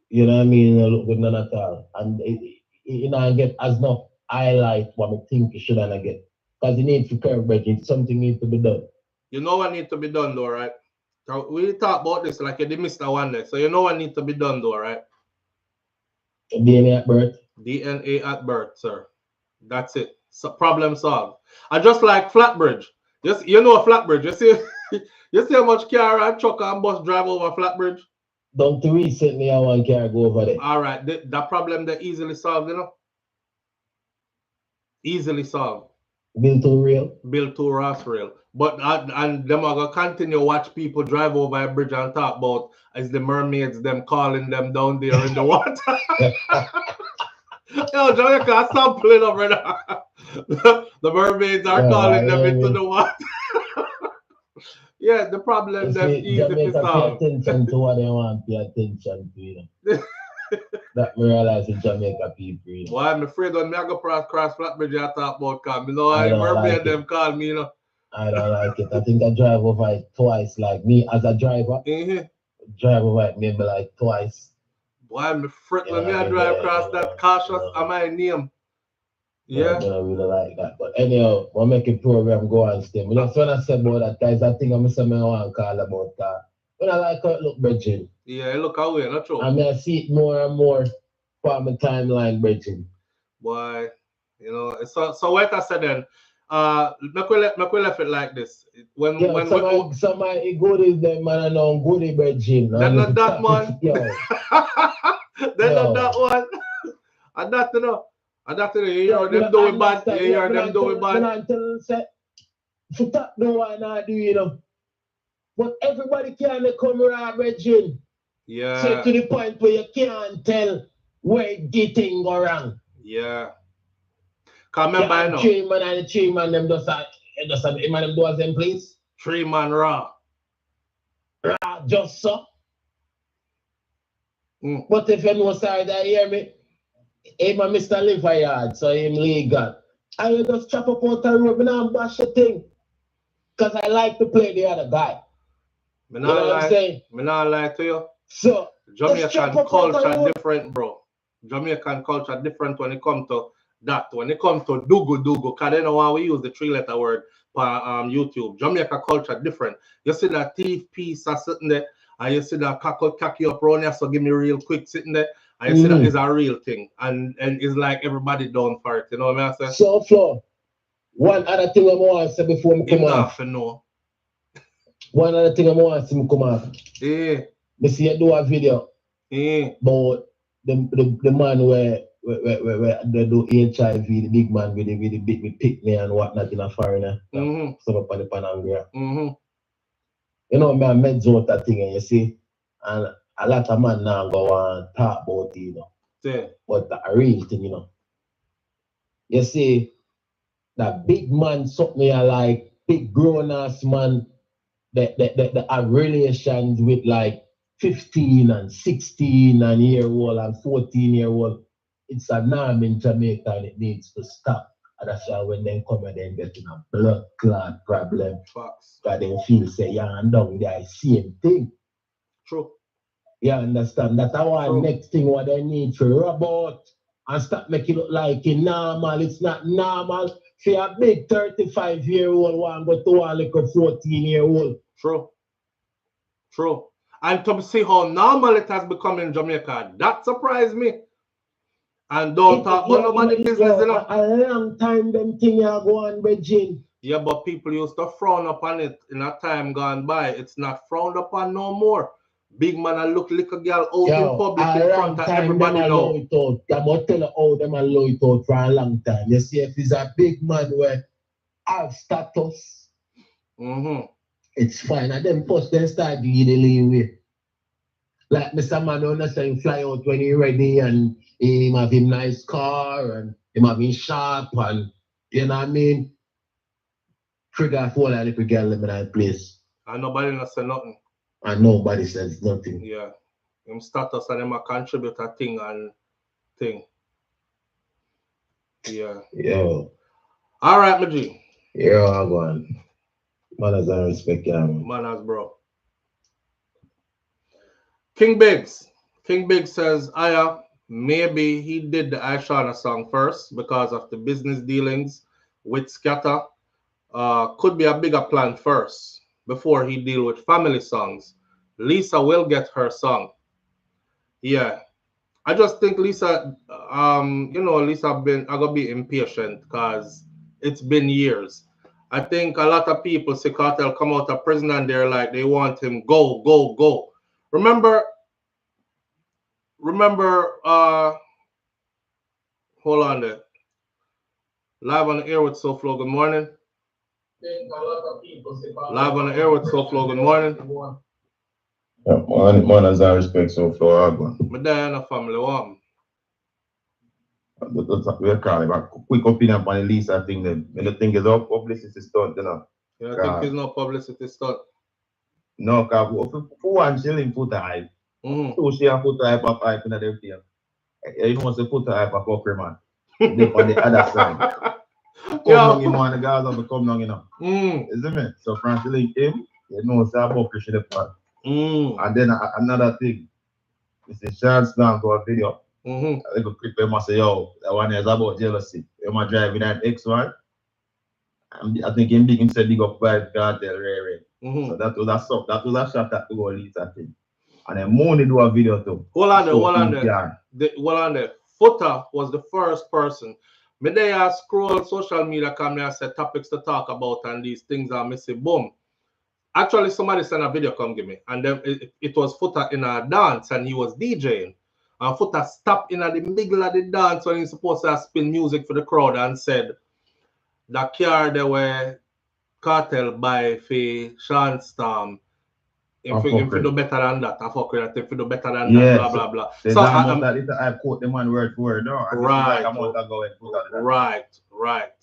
You know what I mean? It don't look good none at all. And it don't get as much highlight what I think it shouldn't get. Because it needs to curve breaking. Something needs to be done. You know what needs to be done though, right? So we talk about this like you missed a one day. So you know what needs to be done though, right? DNA at birth. DNA at birth, sir. That's it. So problem solved. I just like Flatbridge. Just you know a Flatbridge. You see how much car and truck and bus drive over Flatbridge? Don't recently I want car go over there. All right, that problem they easily solved, you know. Easily solved. Built to rail. Built to Ross rail. But and them are gonna continue watch people drive over a bridge and talk about as the mermaids them calling them down there in the water. Yo, Jamaica, stop playing up right now. The mermaids are calling them into the water. Yeah, the problem them easy to solve. Pay attention to what they want to pay attention to, you know. That we realize in Jamaica people, you know. Well, I'm afraid when I go cross Flatbridge I talk about cause you know I mermaid like them call me, you know. I don't like it. I think I drive over it twice, like me as a driver. Drive over it maybe like twice. Boy, I'm afraid when I drive across that cautious am my name. Yeah. I don't really like that. But anyhow, we'll make a program go on still. That's when I said about that, guys. I think I'm saying I want to call about that. When I like how it look, Bridging. Yeah, it look away, not true. I mean, I see it more and more from my timeline, Bridging. Boy, you know, so what I said then, make we left it like this. When some goodies them man and on goodie Bridging. Then not that one. Yo. Then not that one. And that you know. And that's it, you hear them doing bad. You hear them doing bad. I tell them, say, for that, no one not do, you know. But everybody can come around, Regine. Yeah. So to the point where you can't tell where the thing go wrong. Yeah. Come remember, I know. Three man, them just him and them do as them please. 3 man raw. Raw, just so. But if you know side, I hear me. Him and Mr. Liver yard, so him legal. I just chop up out the road, and bash the thing. Because I like to play the other guy. You know what I'm saying? Me not lie to you. So, Jamaican culture different, bro. Jamaican culture different when it comes to that. When it comes to dugu, because they know how we use the 3-letter word for YouTube. Jamaica culture different. You see that teeth piece sitting there, and you see that cocky up around here, so give me real quick sitting there. I see that is a real thing, and it's like everybody down for it. You know what I mean? So, Flo, one other thing I want to say before I come off. No. One other thing I want to say come off. Yeah. I see you do a video about the man where they do HIV, the big man with the pick me and whatnot in a foreigner. So up on the Panangria. You know, I met out that thing, and you see, and a lot of men now go and talk about it, you know. Yeah. But the real thing, you know. You see, that big man, something like big grown ass man, that have relations with like 15 and 16 and year old and 14-year-old. It's a norm in Jamaica and it needs to stop. And that's why when they come and then getting a blood clot problem, Facts. that they feel say, yeah, and down there, same thing. True. You understand? That's our next thing what they need to rub out and stop making it look like it's normal. It's not normal. See a big 35-year-old one go to a little 14-year-old. True. True. And to see how normal it has become in Jamaica, that surprised me. And don't talk about nobody business, you know. A long time them thing are going, Regine. Yeah, but people used to frown upon it in a time gone by. It's not frowned upon no more. Big man and look like a girl out in public in front of everybody now. I'm going to tell you how them allow it out for a long time. You see, if he's a big man where have status, it's fine. And then first they start giving way. Like Mr. Man saying fly out when he ready and he have him nice car and him have him sharp and you know what I mean? Trigger for a little girl in that place. And nobody not say nothing. And nobody says nothing. Yeah. Him status and him a contribute a thing and thing. Yeah. Yeah. Alright, my G. Yeah, I go on. Manners and respect, yeah. Manners, bro. King Biggs. King Biggs says, Aya, maybe he did the Aishana song first because of the business dealings with Scatter. Could be a bigger plan first before he deal with family songs. Lisa will get her song. Yeah. I just think Lisa, Lisa I gotta be impatient because it's been years. I think a lot of people see Kartel come out of prison and they're like, they want him go, go, go. Remember, hold on there. Live on the air with SouFLo, good morning. Live on the air with SouFLo, good morning. Yeah, manners and respect SouFLo. My dad and family, what? We'll call it a quick opinion on the Lisa thing then. When the thing is up, publicity stunt, you know. You don't think it's no publicity stunt? No, because for one shilling put a hype. Two shilling put a hype of hype in their field. You know, say put a hype of fucker, man. They on the other side. Come down in one, the guys have to come down, you know. Isn't it? So France link him, you know, say about pushing the part. And then another thing, it's a chance down to a video. I go clip him and say, yo, that one is about jealousy. You might drive in that X1. I think him said big up Vybz Kartel, Ray. So that was a shot at the goal Lisa thing. And then Mooney do a video too. Hold on there. Footer was the first person. Me there scroll social media camera and say topics to talk about and these things are missing. Boom. Actually, somebody sent a video come give me. And then it was Footer in a dance and he was DJing. And Footer stopped in at the middle of the dance when he's supposed to spin music for the crowd and said, the car they were Kartel buy for Sean Storm. If you do better than that, I fuck with that. If you do better than that, blah, blah, blah. So I quote the man word for word, no? Right. Like a month ago. Right.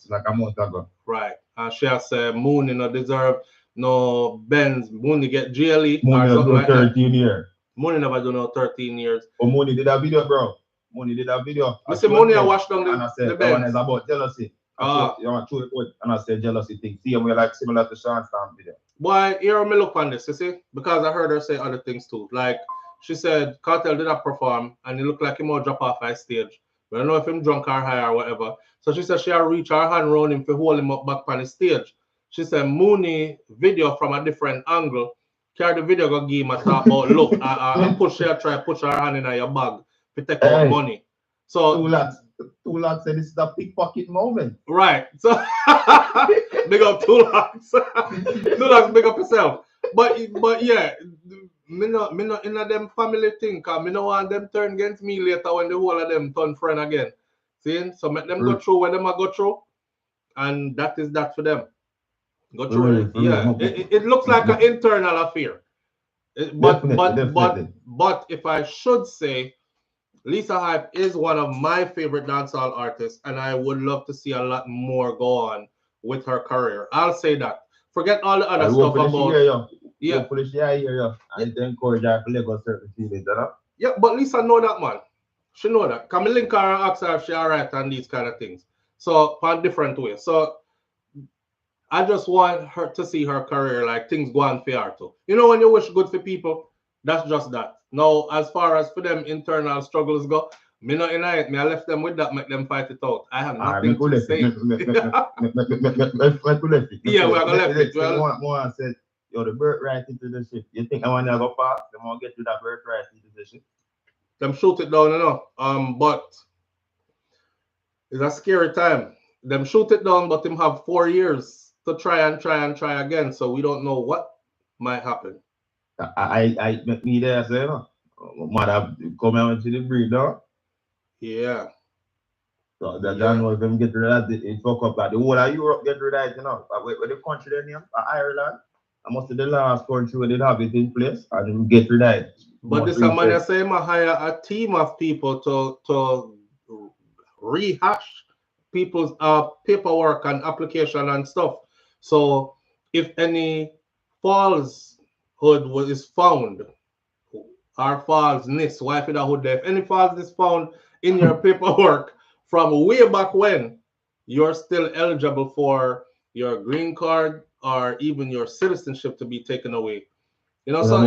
Like a month ago. Right. And she has said, Mooney no deserve no Benz. Mooney get GLE. Mooney do like 13 years. Mooney never do no 13 years. Oh, Mooney did a video, bro. Mooney did a video. I said, Mooney I watched down and I said, the that one Benz. is about jealousy. You want to it, and I said jealousy thing. See, we're like similar to Sean Storm video. Boy, here me look on this, you see? Because I heard her say other things too. Like, she said Kartel did not perform, and it looked like he might drop off high stage. But I don't know if him drunk or high or whatever. So she said she had reached her hand around him to hold him up back on the stage. She said Mooney video from a different angle. Carry the video go give him a talk about look and push her, try push her hand in your bag to take out money. So Two lads said this is a pickpocket moment. Right. So big up two lads. Two lads big up yourself. But yeah, me not in a them family thing, cause me no want them turn against me later when the whole of them turn friend again. See? So make them go through what them go through. And that is that for them. Go through it. Yeah. It looks like an internal affair. But if I should say, Lisa Hype is one of my favorite dancehall artists, and I would love to see a lot more go on with her career. I'll say that. Forget all the other stuff about. Yeah. Hopefully she hear you. And encourage her to let go certain feelings, Yeah, but Lisa know that, man. She know that. Come link her and ask her if she alright and these kind of things. So, on different ways. So, I just want her to see her career, like things go on for her too. You know, when you wish good for people, that's just that. Now, as far as for them internal struggles go, me not in it. Me I left them with that, make them fight it out. I have nothing to say. Yeah, we're gonna left it. Well, more said, yo, the birthright into the ship. You think I want to go fast? They want to get to that birthright into the ship. Them shoot it down, you know. But it's a scary time. Them shoot it down, but them have 4 years to try again. So we don't know what might happen. I me there, say, you know, mother come out to the breed, no? Yeah. So that was them get rid of that. It fuck up like the whole of Europe get rid of it, you know. Where the country their name? Ireland. I must be the last country where they have it in place and get rid of it. But this man I say I hire a team of people to rehash people's paperwork and application and stuff. So if any falsehood is found, or falseness, why for the hood there? If any falseness found in your paperwork from way back when, you're still eligible for your green card or even your citizenship to be taken away. You know, so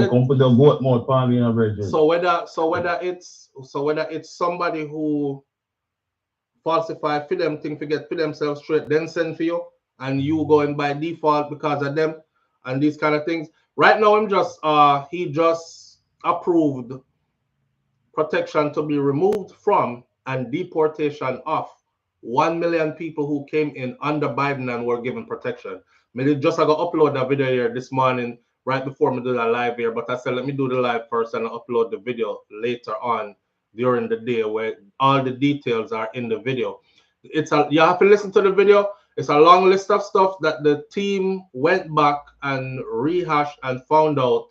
whether it's somebody who falsify for them thing, forget for themselves straight, then send for you, and you going by default because of them and these kind of things. Right now, he just approved protection to be removed from and deportation of 1 million people who came in under Biden and were given protection. I got to upload that video here this morning right before me do that live here, but I said let me do the live first and upload the video later on during the day where all the details are in the video. You have to listen to the video. It's a long list of stuff that the team went back and rehashed and found out.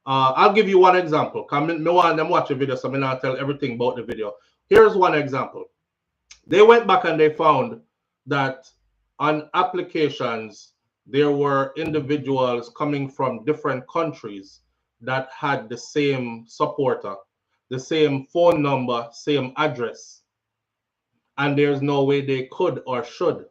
I'll give you one example. No one them watch the video, so I'm not tell everything about the video. Here's one example. They went back and they found that on applications there were individuals coming from different countries that had the same supporter, the same phone number, same address, and there's no way they could or should.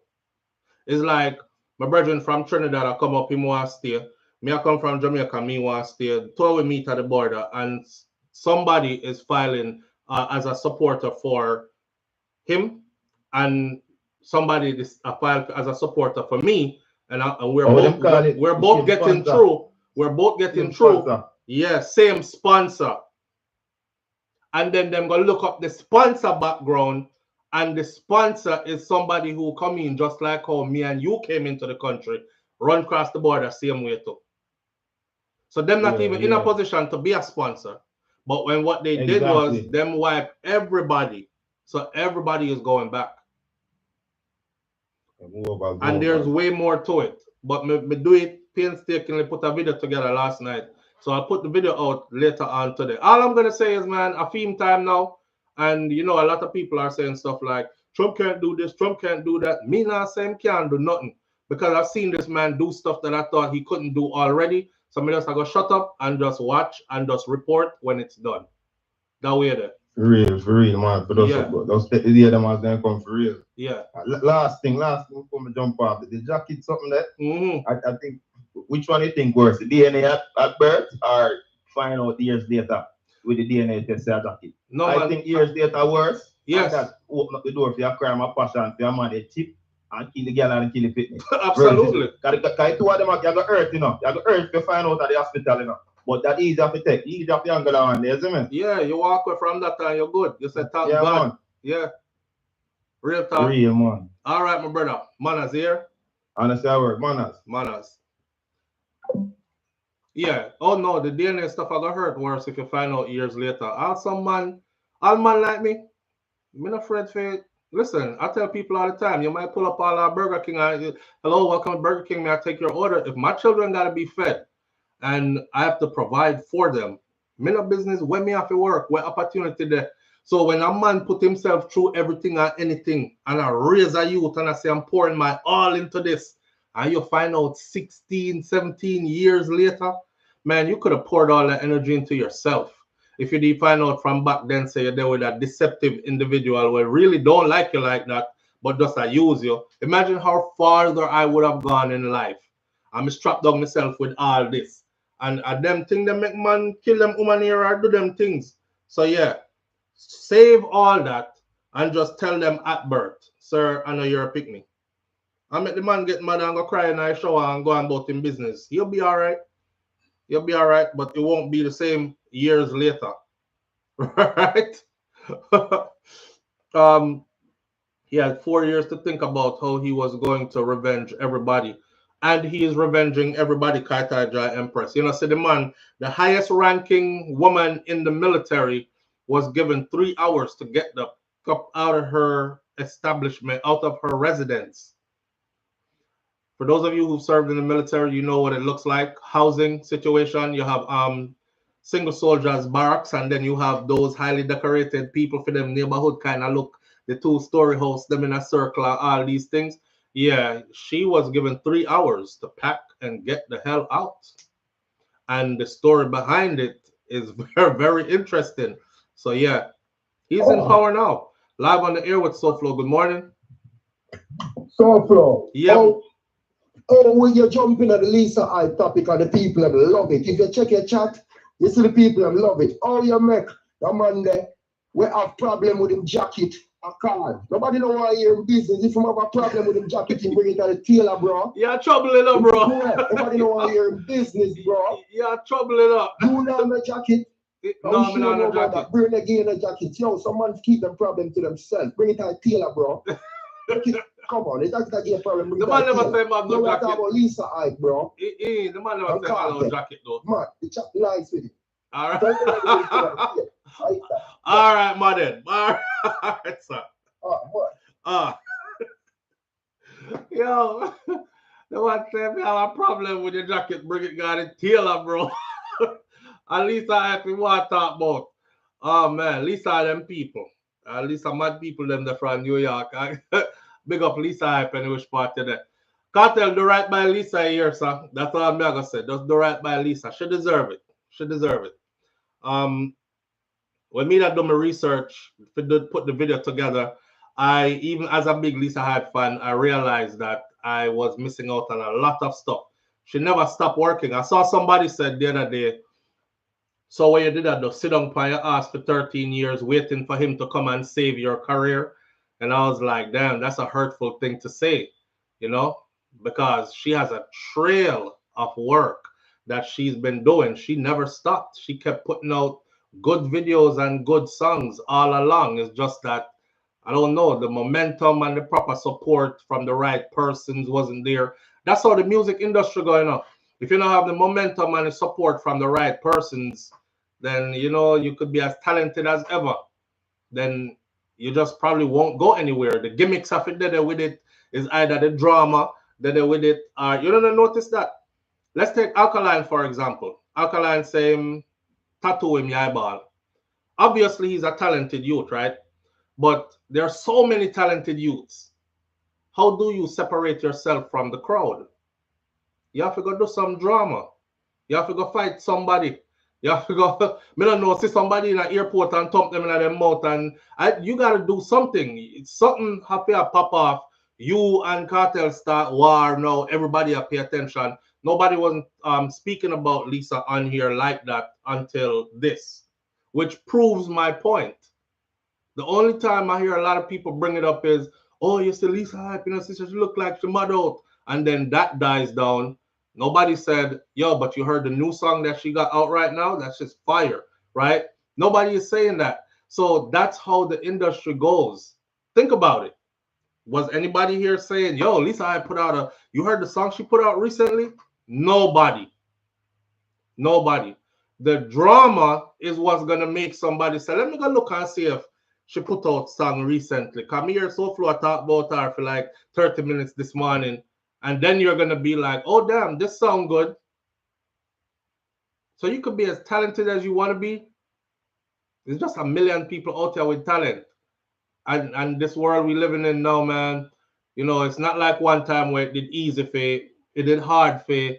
It's like my brethren from Trinidad I come up, him want to stay. Me I come from Jamaica, me want to stay. Two we meet at the border, and somebody is filing as a supporter for him, and somebody is filed as a supporter for me, and we're both getting through. We're both getting through. Yeah, same sponsor. And then them gonna look up the sponsor background, and the sponsor is somebody who come in just like how me and you came into the country, run across the border same way too. So them not even in a position to be a sponsor. But when what they did was them wipe everybody. So everybody is going back. And there's way more to it. But me do it painstakingly, put a video together last night. So I'll put the video out later on today. All I'm going to say is, man, a theme time now. And, you know, a lot of people are saying stuff like, Trump can't do this, Trump can't do that. Me not saying can't do nothing. Because I've seen this man do stuff that I thought he couldn't do already. So I just go shut up and just watch and just report when it's done. That way there. For real, man. For those the other ones then come for real. Yeah. Last thing before me jump off. The jacket something that I think, which one you think worse? The DNA at birth or find out years later with the DNA test jacket? No, I think years later worse. Yes. That open up the door for your crime or passion for your man, they tip and kill the girl and kill the fitness. Absolutely. Because two of them you got earth, you know. You got earth to find out at the hospital, you know. But that easy to take, easy to younger one, you see me? Yeah, you walk away from that and you're good. You said thank God. Man. Yeah. Real talk. Real, man. All right, my brother. Manners here. Honestly, I work. Manners. Yeah. Oh no, the DNA stuff I got hurt worse if you find out years later. All man like me, I'm not afraid for it. Listen, I tell people all the time, you might pull up all our Burger King. Hello, welcome to Burger King. May I take your order? If my children gotta be fed and I have to provide for them, me no business when me have to work, where opportunity there. So when a man put himself through everything and anything, and I raise a youth and I say I'm pouring my all into this, and you find out 16, 17 years later, man, you could have poured all that energy into yourself. If you did find out from back then, say you're there with a deceptive individual who really don't like you like that, but just use you. Imagine how farther I would have gone in life. I'm strapped down myself with all this. And them things that make man kill them woman here or do them things. So yeah, save all that and just tell them at birth, sir, I know you're a picnic. I make the man get mad and go cry in a shower and go on about him business. He'll be all right. He'll be all right, but it won't be the same years later. Right? He had 4 years to think about how he was going to revenge everybody. And he is revenging everybody, Kaitaja Empress. You know, so the man, the highest ranking woman in the military, was given 3 hours to get the cup out of her establishment, out of her residence. For those of you who served in the military, you know what it looks like. Housing situation, you have single soldiers barracks, and then you have those highly decorated people for them neighborhood kind of look, the 2-story house, them in a circle, all these things. Yeah, she was given 3 hours to pack and get the hell out. And the story behind it is very, very interesting. So yeah, he's in power now. Live on the air with SouFLo. Good morning. SouFLo. Yeah. When you jump in at the Lisa I topic and the people that love it. If you check your chat, you see the people that love it. Oh, you make the man there, we have problem with him jacket. I can't. Nobody know why you're in business. If you have a problem with him jacket, you bring it to the tailor, bro. Yeah, trouble it up, bro. Nobody know why you're in business, bro. Yeah, trouble it up. You know my jacket. No, I'm not a jacket. Bring again a jacket. Yo, someone keep them problem to themselves. Bring it to the tailor, bro. Come on, it's not a problem. The man never say about no jacket. About Lisa Ike, bro. The man never say about no jacket, though. Man, the chat nice with it. All right. All right, man. All right, sir. What? Yo, the one say me have a problem with your jacket, bring it got it tailor, bro. At least I have to want to talk about. Oh man, Lisa them people. At least some mad people them from New York. Big up Lisa Hype and which part today. Kartel, do right by Lisa here, sir. That's all I'm gonna say. Just do right by Lisa. She deserve it. She deserve it. When me that do my research, put the video together, I, even as a big Lisa Hype fan, I realized that I was missing out on a lot of stuff. She never stopped working. I saw somebody said the other day, so when you did that, sit down by your ass for 13 years waiting for him to come and save your career. And I was like, damn, that's a hurtful thing to say, you know, because she has a trail of work that she's been doing. She never stopped. She kept putting out good videos and good songs all along. It's just that, I don't know, the momentum and the proper support from the right persons wasn't there. That's how the music industry going on. If you don't have the momentum and the support from the right persons, then, you know, you could be as talented as ever. Then you just probably won't go anywhere. The gimmicks of it that with it is either the drama that they with it. You don't notice that. Let's take Alkaline, for example. Alkaline same tattoo in your eyeball. Obviously, he's a talented youth, right? But there are so many talented youths. How do you separate yourself from the crowd? You have to go do some drama. You have to go fight somebody. You have to go, I don't know, see somebody in an airport and thump them in their mouth. And you got to do something. Something have to pop off. You and Kartel start war now. Everybody have to pay attention. Nobody wasn't speaking about Lisa on here like that until this, which proves my point. The only time I hear a lot of people bring it up is, oh, you see Lisa Hype, you know, sister, she look like she mad out. And then that dies down. Nobody said, yo, but you heard the new song that she got out right now? That's just fire, right? Nobody is saying that. So that's how the industry goes. Think about it. Was anybody here saying, yo, Lisa Hype put out you heard the song she put out recently? Nobody. Nobody. The drama is what's going to make somebody say, let me go look and see if she put out song recently. Come here, SouFLo, I talked about her for like 30 minutes this morning. And then you're going to be like, oh, damn, this sound good. So you could be as talented as you want to be. There's just a million people out there with talent. And this world we living in now, man, you know, it's not like one time where it did easy for you, it did hard for you.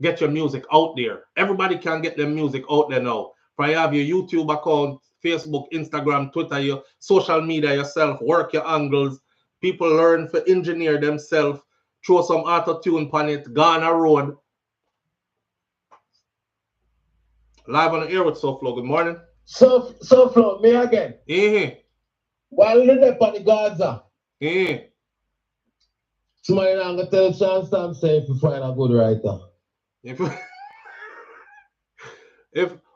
Get your music out there. Everybody can get their music out there now. If you have your YouTube account, Facebook, Instagram, Twitter, your social media yourself, work your angles. People learn to engineer themselves, throw some auto-tune on it, go on a road. Live on the air with SouFLo. Good morning. SouFLo, me again. While you're there on the Gaza. Somebody now gonna tell Sean say if you find a good writer.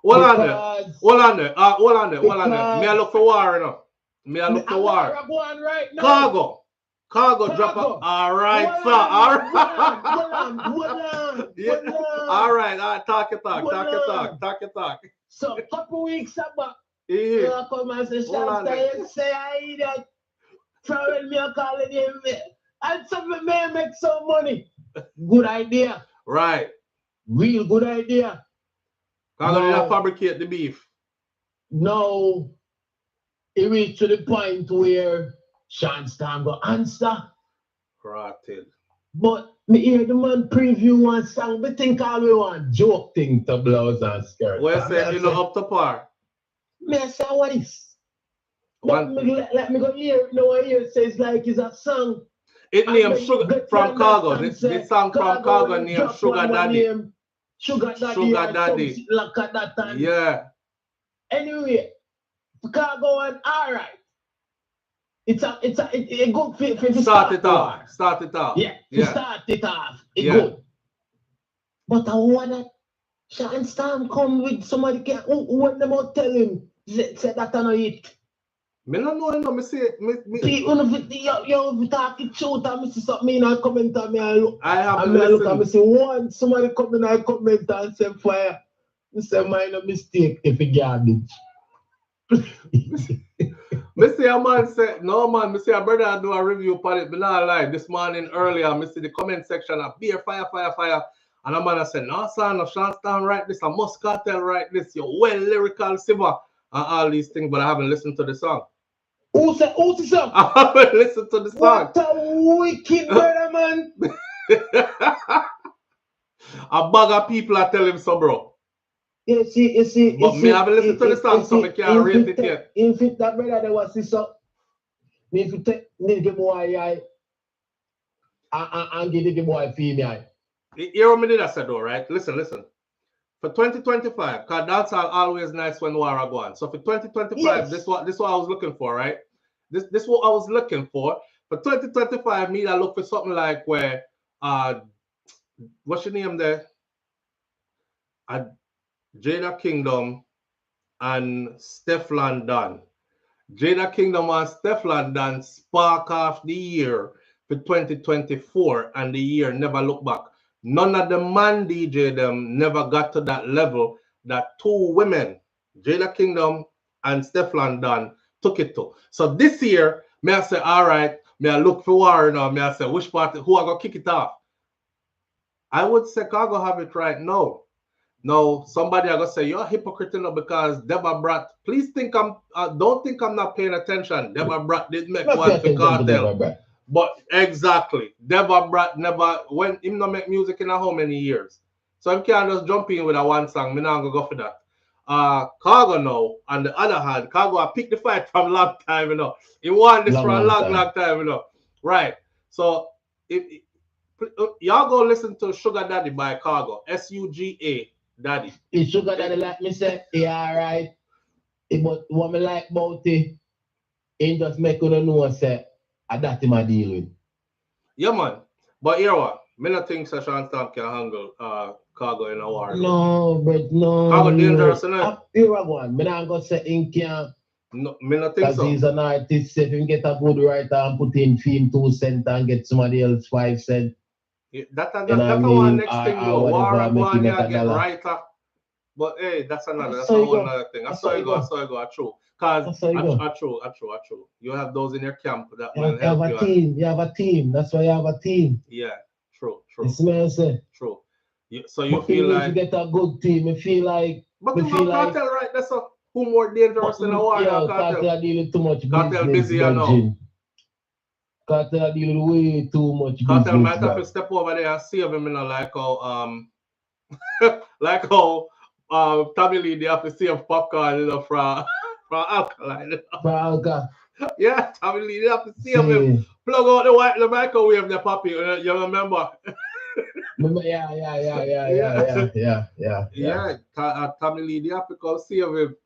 Hold on there. Me I look for war, you know. Me I look for war. Right now. Cargo drop up. All right, sir. All right. All right. Talk your talk. So a couple weeks back, you come and say, Sean say I that travel me a call him. And something may make some money. Good idea. Right. Real good idea. Cargo did fabricate the beef. No. It reached to the point where Sean Stan go answer. Kartel. But me hear the man preview one song, but think all we want joke thing to blouse and skirt. Well, say you know up to par. Me I say what is? Let me go hear. No, I hear it says like it's a song. It named Sugar from Cargo. This song from Cargo named Sugar Daddy. Sugar Daddy. Like at that time. Yeah. Anyway, Cargo and all right. It's a good fit for start it off. Yeah, start it off. It's good. But I want that Sean Stan come with somebody when them out tell him say that I know it. Me no know, no. Me say me. People you talking truth and me see something in a comment and me I look. I have and me look and me say one somebody come in a comment and say fire. Me say mine a mistake if it garbage. Me see a man say, no man, me see a brother do a review upon it, but not lie. This morning earlier, me see the comment section of beer, fire. And a man said, no son, no Sean Stan write this, a Vybz Kartel write this, you're well lyrical, Siva, and all these things, but I haven't listened to the song. Who's the song? I haven't listened to the song. What a wicked brother, man. A bag of people are telling so, bro. You see. But me haven't listened to the song, so I can't rate it yet. If it that brother there was this up, me if you take me give boy eye and give the boy female. You hear what me did I said though, right? Listen. For 2025, because dancehall always nice when war go on. So for 2025, yes. this what I was looking for, right? This what I was looking for. For 2025, me I look for something like where what's your name there? Jada Kingdom and Stefflon Don. Jada Kingdom and Stefflon Don spark off the year for 2024 and the year never look back. None of the man DJ them never got to that level that two women, Jada Kingdom and Stefflon Don, took it to. So this year, may I say, all right, may I look for war now, may I say, which part, who I gonna kick it off? I would say I go have it right now. No, somebody are gonna say you're a hypocrite now because Deborah Brat. Please think don't think I'm not paying attention. Deborah Brat did make one for Kartel, but exactly, Deborah Brat never when him not make music in how many years. So I can't just jump in with a one song. Me not gonna go for that. Cargo now, on the other hand, Cargo I picked the fight from a long time, you know. He won this for a long time, you know. Right. So if y'all go listen to Sugar Daddy by Cargo, SUGA. Daddy. It's Sugar Daddy like me say, yeah, all right. But what me like about it, it just make you know say, that him a deal with. Yeah, man. But here what? Me not think Sean Stan can handle Cargo in a war. No, but no. Cargo dangerous, innit? Here one. Me not gonna say in can. No, me not think so. Because he's an artist, if he get a good writer and put in film 2 cents and get somebody else 5 cents. Yeah, that's one next thing though. War and go and get writer. But hey, that's another thing. I saw you go. True. Because true. You have those in your camp that will help you. You have a team. That's why you have a team. Yeah, true. That's what I say. True. So you feel like you get a good team. You feel like but you feel like Kartel right that's up. Who more dangerous than a war? Yeah, Kartel dealing too much Kartel business. busy, you know. Kartel dealing way too much Kartel business. might have to step over there and save him, you know, like how like how Tommy Lee they have to save popcorn, you know, from alkaline. You know? From alcohol. Yeah, Tommy Lee they have to save him. Plug out the microwave, the puppy. You remember? Yeah. Tommy Lee they have to come save him.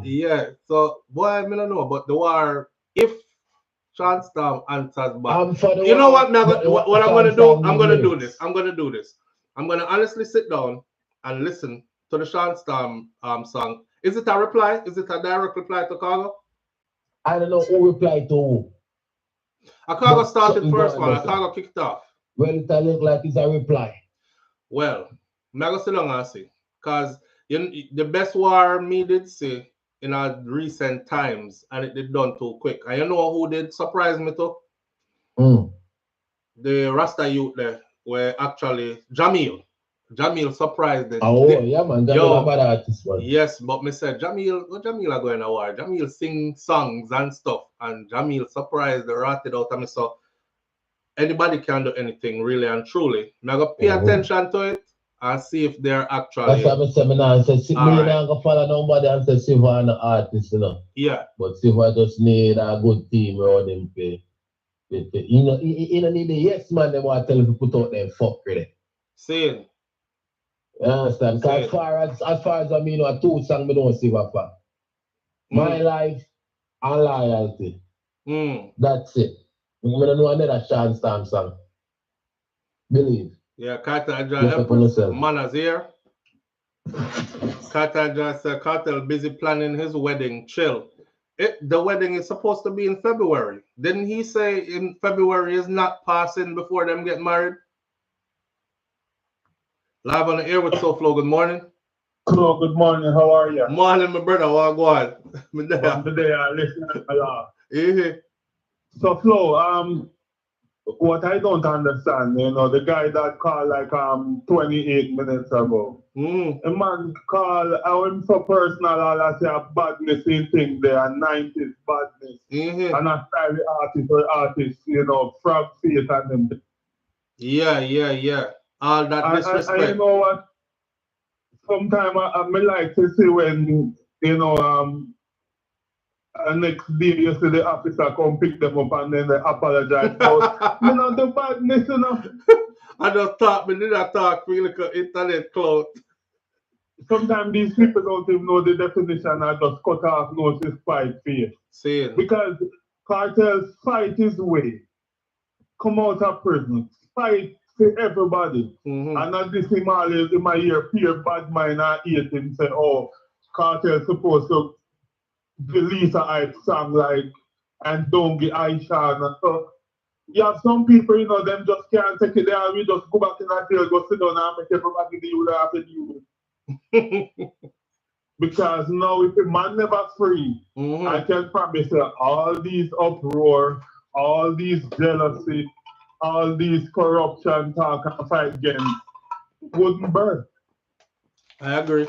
Yeah. So boy, I don't know, but the war if Transtorm answers back. You know what, what I'm gonna do? I'm gonna do this. I'm gonna honestly sit down and listen to the Transtorm song. Is it a reply? Is it a direct reply to Cargo? I don't know who replied to who. Cargo started first one. Cargo kicked off. Well, it look like it's a reply. Well, I'm gonna sit down and see, cause the best war me did see in our recent times, and it did done too quick. And you know who did surprise me too? The Rasta youth there were actually Jamil. Jamil surprised them. Oh, yeah, man. Jamil a bad artist, man. Yes, but me said Jamil are going to war. Jamil sing songs and stuff, and Jamil surprised the ratted out of me. So anybody can do anything, really and truly. I'm gonna pay attention to it and see if they're actually. That's what I said. I said, me not gonna follow nobody and say Siva an artist, you know. Yeah. But Siva just need a good team around him. You know, he don't need the yes man. They want to tell him to put out them fuck really. Same. You understand? Because as far as I mean, a two song me don't Siva for. My life and loyalty. That's it. I don't know another Transtorm song. Believe. Yeah, Kartel Manners here. Kartel said Kartel busy planning his wedding. Chill. The wedding is supposed to be in February. Didn't he say in February is not passing before them get married? Live on the air with SouFLo. Good morning. Hello, good morning. How are you? Morning, my brother. What go on? Today I listen a lot. SouFLo, what I don't understand, you know, the guy that called like 28 minutes ago. A man called him so personal, all I say a badness in thing there, 90s badness. And a style artist, you know, frog face and them. Yeah. All that disrespect. And you know what? Sometimes I like to see when, you know, next day you see the officer come pick them up and then they apologize. But, you know, the badness, you know. I just talk, but did I talk for like an internet clout? Sometimes these people don't even know the definition. I just cut off nose is fight face. Same. Because Kartel fight his way. Come out of prison. Fight for everybody. And not this him always in my ear, peer bad mind and hate him say, oh, Kartel supposed to release a hype song like and don't get Aisha and stuff. You have some people, you know, them just can't take it there. We just go back in that jail, go sit down and make everybody deal with after deal. Because now if a man never free, I can promise you all these uproar, all these jealousy, all these corruption talk and fight against wouldn't burn. I agree.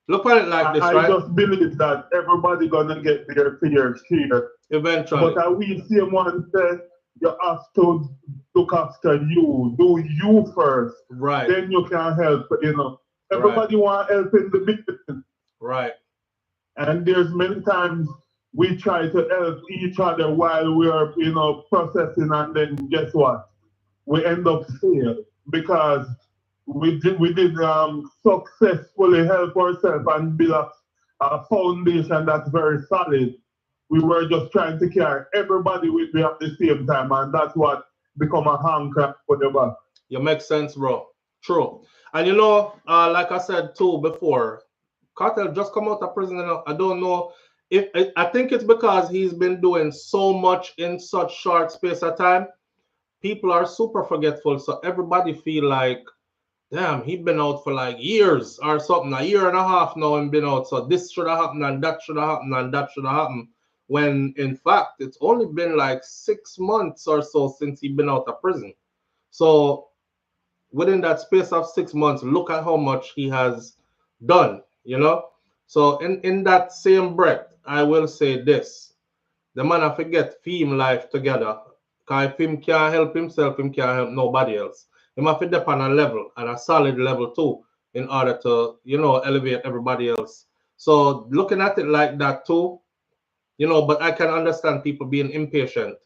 Look at it like this, right? I just believe that everybody gonna get their fair share. Eventually. But we see one say you have to look after you. Do you first. Right. Then you can help, you know. Everybody want help in the business. Right. And there's many times we try to help each other while we are, you know, processing, and then guess what? We end up fail because we did successfully help ourselves and build a foundation that's very solid. We were just trying to carry everybody with me at the same time, and that's what become a handcraft for the back. You make sense, bro. True. And you know, like I said too before, Kartel just come out of prison. I don't know if I think it's because he's been doing so much in such short space of time. People are super forgetful, so everybody feel like, damn, he been out for like years or something, a year and a half now and been out. So this should have happened and that should have happened and that should have happened. When in fact it's only been like 6 months or so since he been out of prison. So within that space of 6 months, look at how much he has done, you know. So in that same breath, I will say this: the man have to get him life together. Cause if him can't help himself, him can't help nobody else. Him have to dip on a level and a solid level too, in order to, you know, elevate everybody else. So looking at it like that too, you know, but I can understand people being impatient.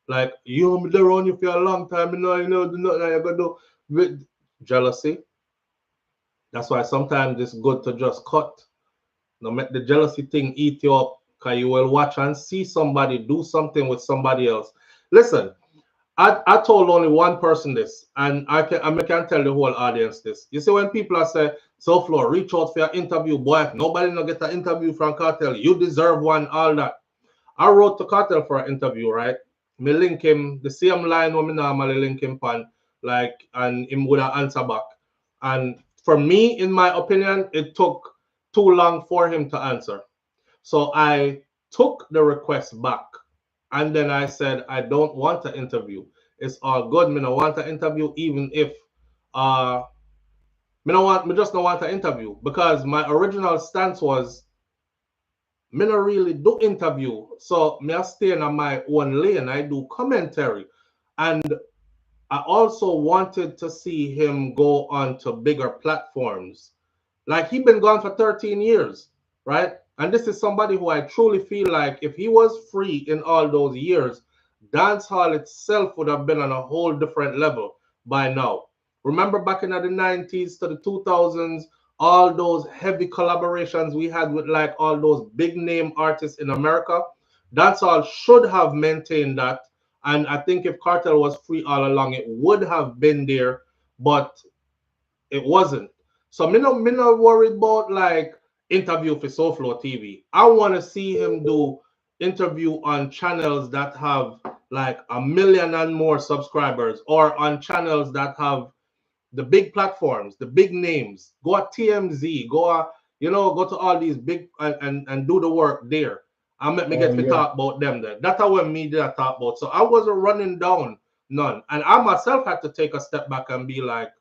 Like, you been around you for a long time, you know, nothing you're gonna do with jealousy. That's why sometimes it's good to just cut. No, make the jealousy thing eat you up, because you will watch and see somebody do something with somebody else. Listen, I told only one person this, and I can tell the whole audience this. You see, when people are say, SouFlo, reach out for an interview, boy, if nobody no get an interview from Cartel, you deserve one, all that. I wrote to Cartel for an interview, right? Me link him the same line when me normally link him on, like, and him would have answer back. And for me, in my opinion, it took too long for him to answer. So I took the request back, and then I said, I don't want to interview. It's all good. Me no want to interview, even if uh me just don't want to interview, because my original stance was me not really do interview. So me I stay in my own lane. I do commentary. And I also wanted to see him go on to bigger platforms. Like, he been gone for 13 years, right? And this is somebody who I truly feel like if he was free in all those years, dancehall itself would have been on a whole different level by now. Remember back in the 90s to the 2000s, all those heavy collaborations we had with like all those big name artists in America? Dancehall should have maintained that. And I think if Cartel was free all along, it would have been there, but it wasn't. So me not worried about like interview for SouFLoTV. I want to see him do interview on channels that have like 1 million and more subscribers, or on channels that have the big platforms, the big names. Go at TMZ, go to all these big and do the work there. And let me get to talk about them there. That's how media talk about. So I wasn't running down none. And I myself had to take a step back and be like,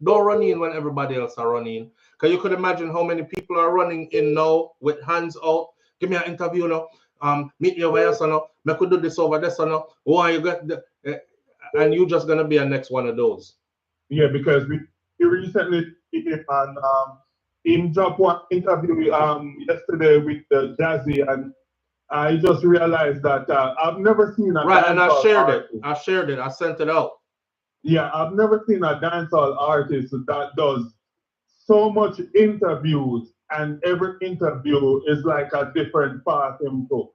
don't run in when everybody else are running. Because you could imagine how many people are running in now with hands out. Give me an interview now. Meet me over here, so now. I could do this over there, so now. Why you got the, and you just gonna be a next one of those. Yeah, because we recently did and him dropped one interview yesterday with Jazzy, and I just realized that I've never seen a right, and I shared artist. it. I shared it. I sent it out. Yeah, I've never seen a dancehall artist that does so much interviews, and every interview is like a different path him took.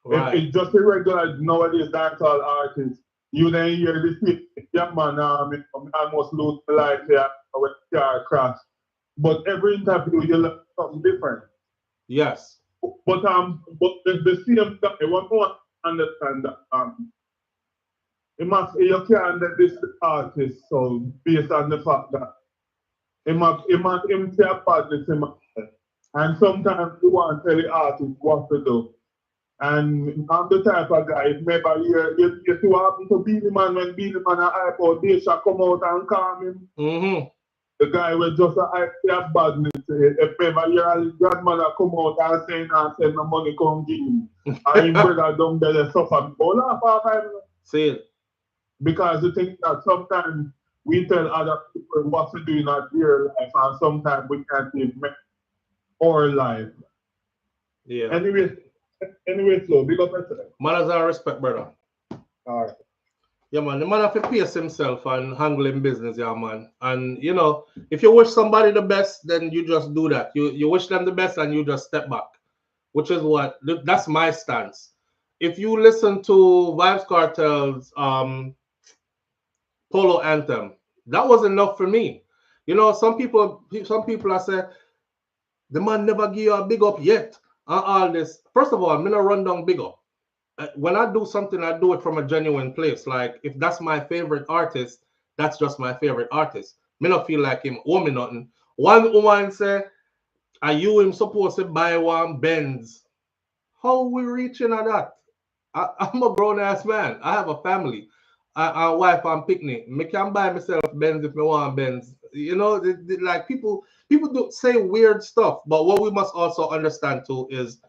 Right. If it's just a regular nowadays dancehall artist, you then hear this young man, almost lose the life here when the car crash. But every interview you learn something different. Yes. But the same time, one more understand that you can't let this artist so based on the fact that him say a badness him, and sometimes you want to tell the artist what to do. And I'm the type of guy, if maybe you see what happened to Beenie Man when Beenie Man and hype out, they shall come out and calm him. Mm-hmm. The guy was just a hype badness. If ever your grandmother come out and say, and send the money come give him, and his brother down there suffer, all laugh. See it. Because the thing that sometimes we tell other people what to do in their life, and sometimes we can't even make our life. Yeah. Anyway, so big up yourself. Manners and respect, brother. All right. Yeah, man. The man have to pace himself and handling business, yeah, man. And you know, if you wish somebody the best, then you just do that. You wish them the best and you just step back, which is that's my stance. If you listen to Vybz Kartel's Polo Anthem, that was enough for me. You know, some people are saying the man never give you a big up yet. All this. First of all, I'm gonna run down big up. When I do something, I do it from a genuine place. Like, if that's my favorite artist, that's just my favorite artist. Me not feel like him owe me nothing. One woman say, are you him supposed to buy one Benz? How we reaching at that? I'm a grown ass man. I have a family. wife and picnic. Me can buy myself Benz if me want Benz. You know, like people do say weird stuff, but what we must also understand too is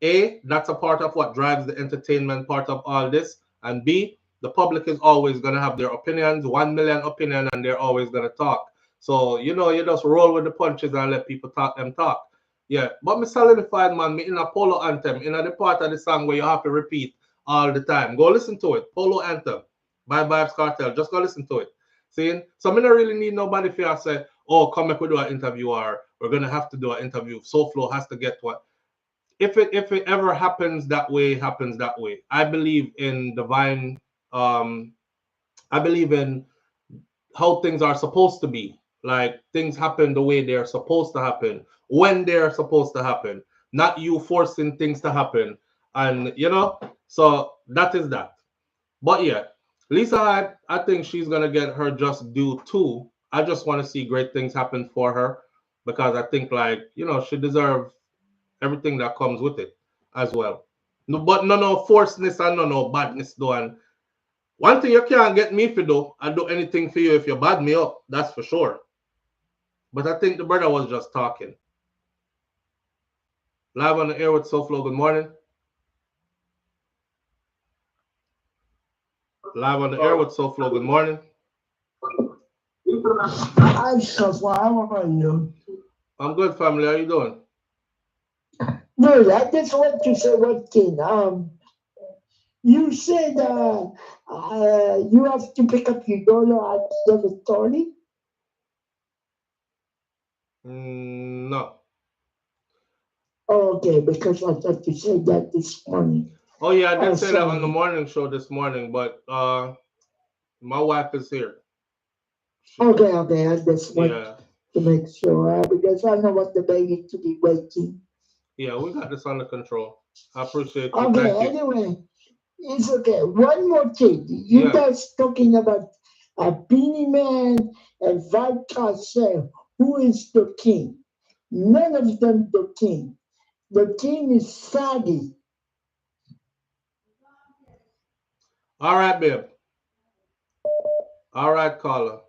A, that's a part of what drives the entertainment part of all this, and B, the public is always gonna have their opinions, 1 million opinion, and they're always gonna talk. So you know, you just roll with the punches and let people talk them talk. Yeah, but me solidified man, me in a polo anthem, in a the part of the song where you have to repeat all the time. Go listen to it. Polo anthem by Vybz Kartel. Just go listen to it. See? So me don't really need nobody for say, oh, come if we do an interview or we're gonna have to do an interview. SouFlo has to get what. If it ever happens that way, happens that way. I believe in divine. I believe in how things are supposed to be. Like things happen the way they're supposed to happen, when they're supposed to happen, not you forcing things to happen. And you know, so that is that. But yeah, Lisa, I think she's gonna get her just due too. I just want to see great things happen for her because I think like you know she deserves everything that comes with it as well. No, but no forceness and no badness though. And one thing you can't get me for do, I do anything for you if you bad me up. That's for sure. But I think the brother was just talking. Live on the air with SouFlo. Good morning. Live on the air with SouFlo. Good morning. Hi, SouFlo. How are you? I'm good, family. How you doing? Good. I just want to say one thing. You said you have to pick up your daughter at 7:30. No. Okay, because I thought you said that this morning. Oh yeah, I did say that on the morning show this morning, but my wife is here. Okay, I just want to make sure because I don't want the baby to be waiting. Yeah, we got this under control. I appreciate you. Okay, anyway, it's okay. One more thing. You guys talking about Beenie Man and Vybz Kartel. Who is the king? None of them the king. The king is Saga. All right, babe. All right, caller.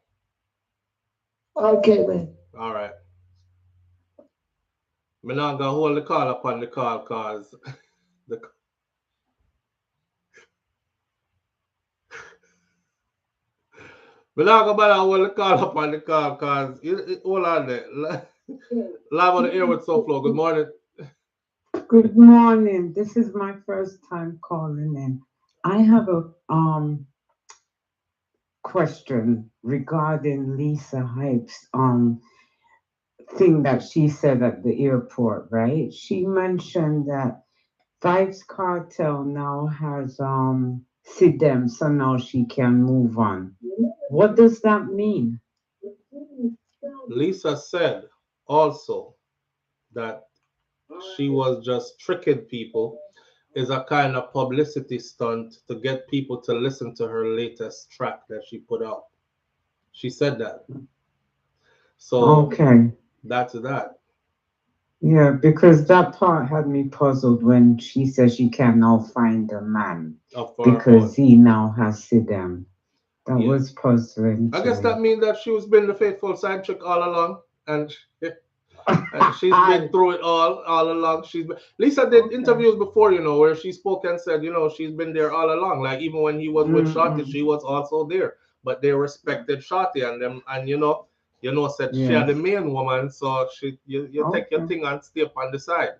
Okay, man. All right. I'm not gonna hold the call up on the call cause the I'm not gonna hold the call up on the call cause hold on there. Live on the air with SouFlo. Good morning. Good morning. This is my first time calling in. I have a question regarding Lisa Hype's thing that she said at the airport, right? She mentioned that Vybz Kartel now has SIDEM, so now she can move on. What does that mean? Lisa said also that she was just tricking people is a kind of publicity stunt to get people to listen to her latest track that she put out. She said that. So that's that. Yeah, because that part had me puzzled when she said she can now find a man because he now has SIDEM. That was puzzling. I guess that means that she was been the faithful side chick all along, and she's been through it all along. Lisa did interviews before, you know, where she spoke and said, you know, she's been there all along. Like even when he was with Shotty, she was also there. But they respected Shotty and them, and you know, said she had the main woman, so you take your thing and stay up on the side.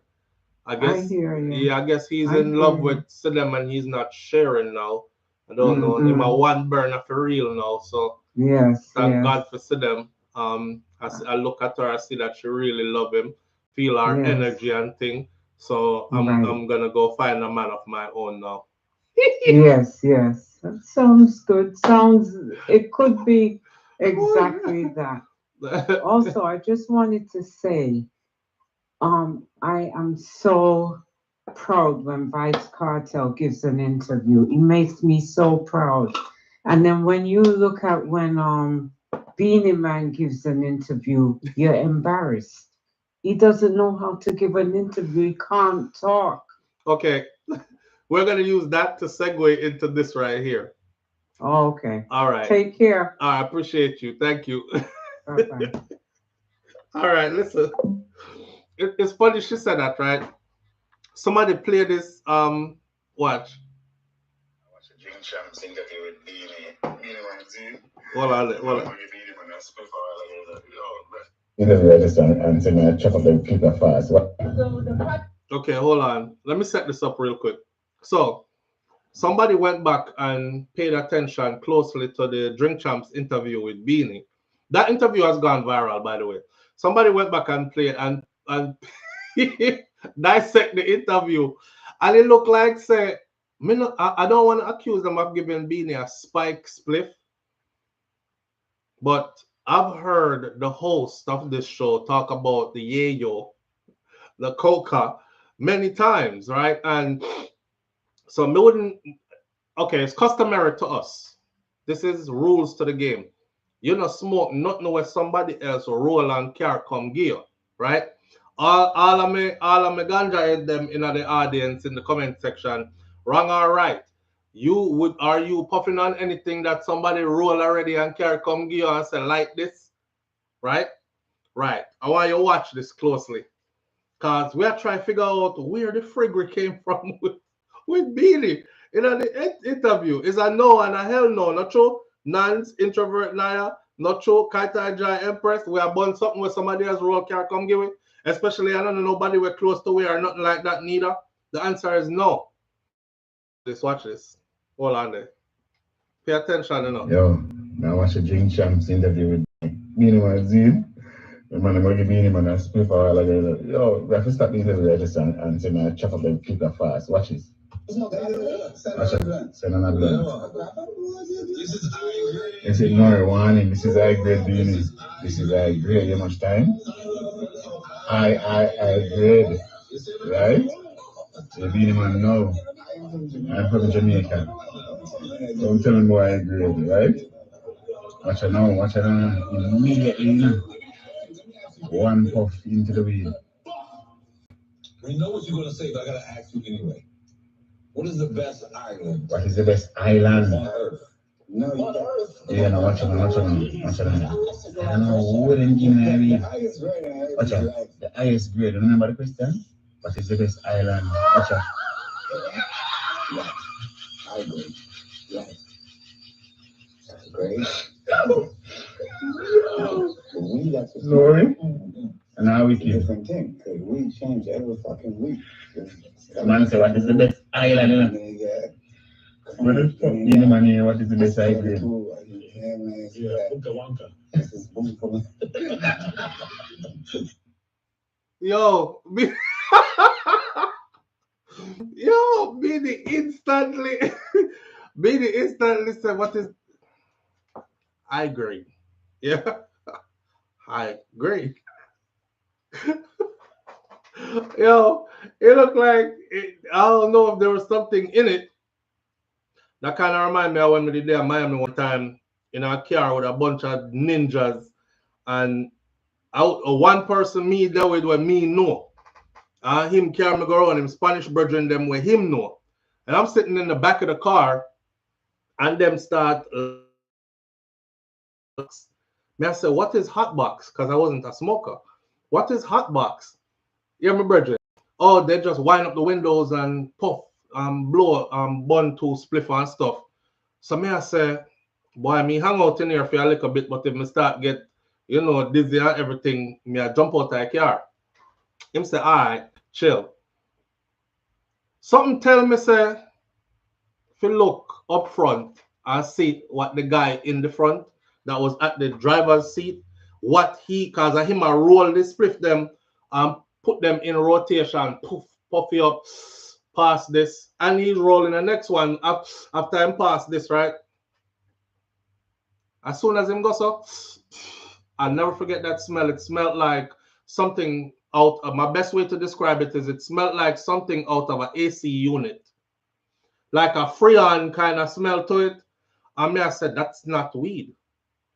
I guess I guess he's in love with Sidem and he's not sharing now. I don't know. Him a one burner for real now. So thank God for Sidem. I look at her, I see that she really love him, feel our energy and thing. So I'm gonna go find a man of my own now. Yes. That sounds good. It could be exactly that. Also, I just wanted to say, I am so proud when Vybz Kartel gives an interview. It makes me so proud. And then when you look at when Beenie Man gives an interview, you're embarrassed. He doesn't know how to give an interview. He can't talk. Okay, we're gonna use that to segue into this right here. Oh, okay. All right. Take care. I appreciate you. Thank you. Bye-bye. All right, listen. It's funny she said that, right? Somebody play this. Watch. Dream Champs interview with Beenie Man. Hold on. Interview, I just and say, man, chop up the clip fast. What? Okay, hold on. Let me set this up real quick. So, somebody went back and paid attention closely to the Drink Champs interview with Beenie. That interview has gone viral, by the way. Somebody went back and played and dissect the interview, and it looked like, say, I don't want to accuse them of giving Beenie a spike spliff, but I've heard the host of this show talk about the yayo, the coca, many times, right? And so me wouldn't. Okay, it's customary to us. This is rules to the game. You not smoke nothing where somebody else roll and car come gear, right? All of me ganja head them in the audience in the comment section. Wrong or right? Are you puffing on anything that somebody roll already and car come gear and say like this? Right? Right. I want you to watch this closely. Because we are trying to figure out where the frig came from with Beenie. In the interview, is a no and a hell no. Not true. Nans, introvert Naya, not true. Kaita Jai Empress. We are born something where somebody else roll car come give it. Especially, I don't know nobody we're close to we or nothing like that neither. The answer is no. Just watch this. Hold on there. Pay attention enough. Yo, now watch the Drink Champs interview with Beenie Man. The man, I'm going to give Beenie Man a split for all of them. Yo, we have to start the interview just and say, man, chop up the clip fast. Watch this. Watch it. Send on a blunt. This is no warning. This is high grade Beenie. This is high grade. How much time? High grade. Right? The Beenie Man know. I'm from Jamaica. Don't tell me more high grade, right? Watch it now. Immediately. One puff into the weed. We know what you're going to say, but I got to ask you anyway. What is the best island? What is the best island? On Earth. No, on Earth. Yeah, no, watch it. I don't know who didn't give me the highest grade. Watch out. The highest grade. Remember the question? What is the best island? Watch out. Yeah. High grade. Yeah. Great. Glory. And now we keep. Different thing, because we change every fucking week. Man say, what is the best island? What the fuck Beenie Man here? What is the best island? Yeah, man. Yeah. This is Bunka. Yo, Beenie instantly said, what is high grade? Yeah, high grade. Yo, it looked like I don't know if there was something in it. That kind of remind me of when we did there in Miami one time in a car with a bunch of ninjas, and one person me there with what me know. Him carry me go around him Spanish brethren them where him know. And I'm sitting in the back of the car and them start me I said, what is hot box? Because I wasn't a smoker. What is hot box? Yeah, my brethren. Oh, they just wind up the windows and puff blow bun to spliff and stuff. So me I say, boy, me hang out in here for a little bit, but if me start get, dizzy and everything, me I jump out of the car. Him say, all right, chill. Something tell me say, if you look up front and see what the guy in the front that was at the driver's seat, cause of him I roll this spliff them and put them in rotation, puffy up, pass this, and he's rolling the next one after him pass this, right? As soon as him goes up, I'll never forget that smell. It smelled like something out of, my best way to describe it is it smelled like something out of an AC unit. Like a Freon kind of smell to it. And me I said, that's not weed.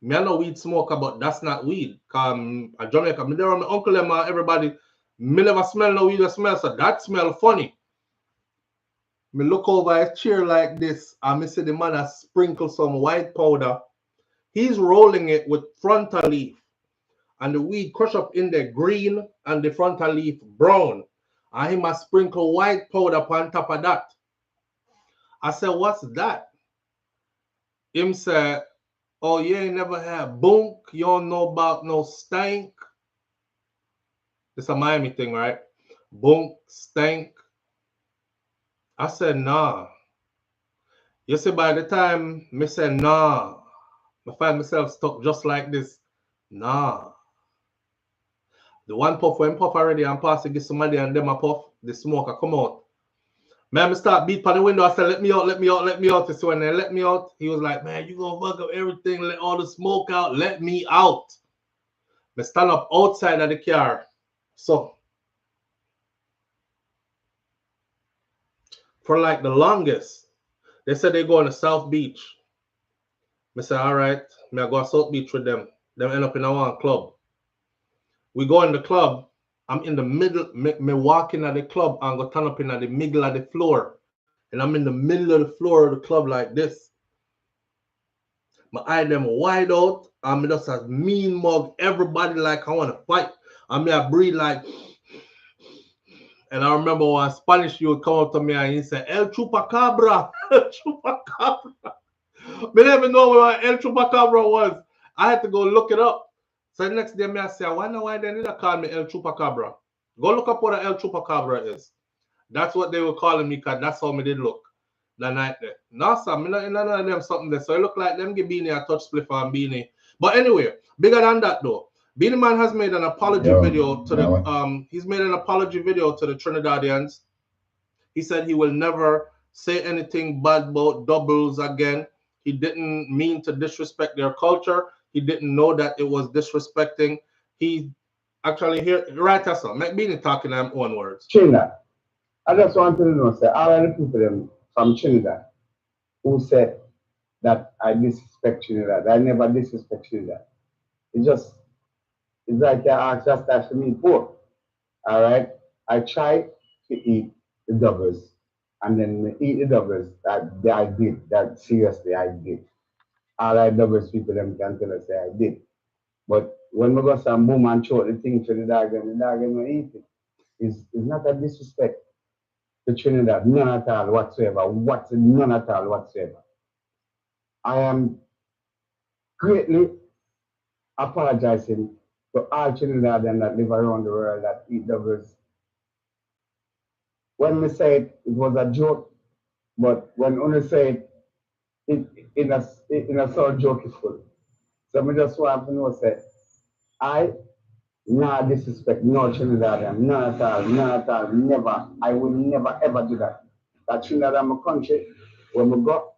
Me I know weed smoker, but that's not weed. Cause at Jamaica, me there with my uncle and everybody, me never smell no weed or smell, so that smell funny. Me look over his chair like this, and me see the man has sprinkled some white powder. He's rolling it with frontal leaf, and the weed crush up in the green and the frontal leaf brown. And he must sprinkle white powder on top of that. I said, what's that? Him said, oh, you ain't never had bunk, you don't know about no stank. It's a Miami thing, right? Bunk, stank. I said, nah. You see, by the time me say nah, I find myself stuck just like this. Nah. The one puff when puff already and pass it, give somebody and them a puff, the smoke a come out. Man, I start beat on the window. I said, let me out, let me out, let me out. So when they let me out, he was like, man, you gonna fuck up everything, let all the smoke out, let me out. I stand up outside of the car. So for like the longest, they said they go on the South Beach. I said, all right, I go to South Beach with them. Them end up in our club. We go in the club. I'm in the middle, me walking at the club and go turn up in at the middle of the floor. And I'm in the middle of the floor of the club like this. My eye them wide out. I'm just as mean mug everybody like I want to fight. I breathe like. And I remember when Spanish you would come up to me and he said, El Chupacabra. El Chupacabra. I didn't even know what El Chupacabra was. I had to go look it up. So the next day, I say, I wonder why they didn't call me El Chupacabra. Go look up what an El Chupacabra is. That's what they were calling me because that's how me did look that night there. No, sir, me not in none of them something there. So it look like them give Beenie a touch spliff on Beenie. But anyway, bigger than that though. Beenie Man has made an apology video to the he's made an apology video to the Trinidadians. He said he will never say anything bad about doubles again. He didn't mean to disrespect their culture. He didn't know that it was disrespecting. He actually here right as well. Make Beenie talking in own words. Trinidad. I just want to know, say, all of the people them from Trinidad who said that I disrespect Trinidad. I never disrespect Trinidad. It's like you asked just that for me before. All right. I try to eat the doubles, and then eat the doubles that I did. That seriously I did. All right, doubles people them can tell us say I did. But when we go some boom and throw the thing to the dog and don't eat it, it's not a disrespect to Trinidad, none at all whatsoever. None at all whatsoever. I am greatly apologizing to all Trinidadians that live around the world that eat doubles. When we say it was a joke, but when only say it in a sort of jokeful. So I just want to know, say, I not disrespect no Trinidadian, none at all, never. I will never ever do that. That Trinidad is my country. When we go,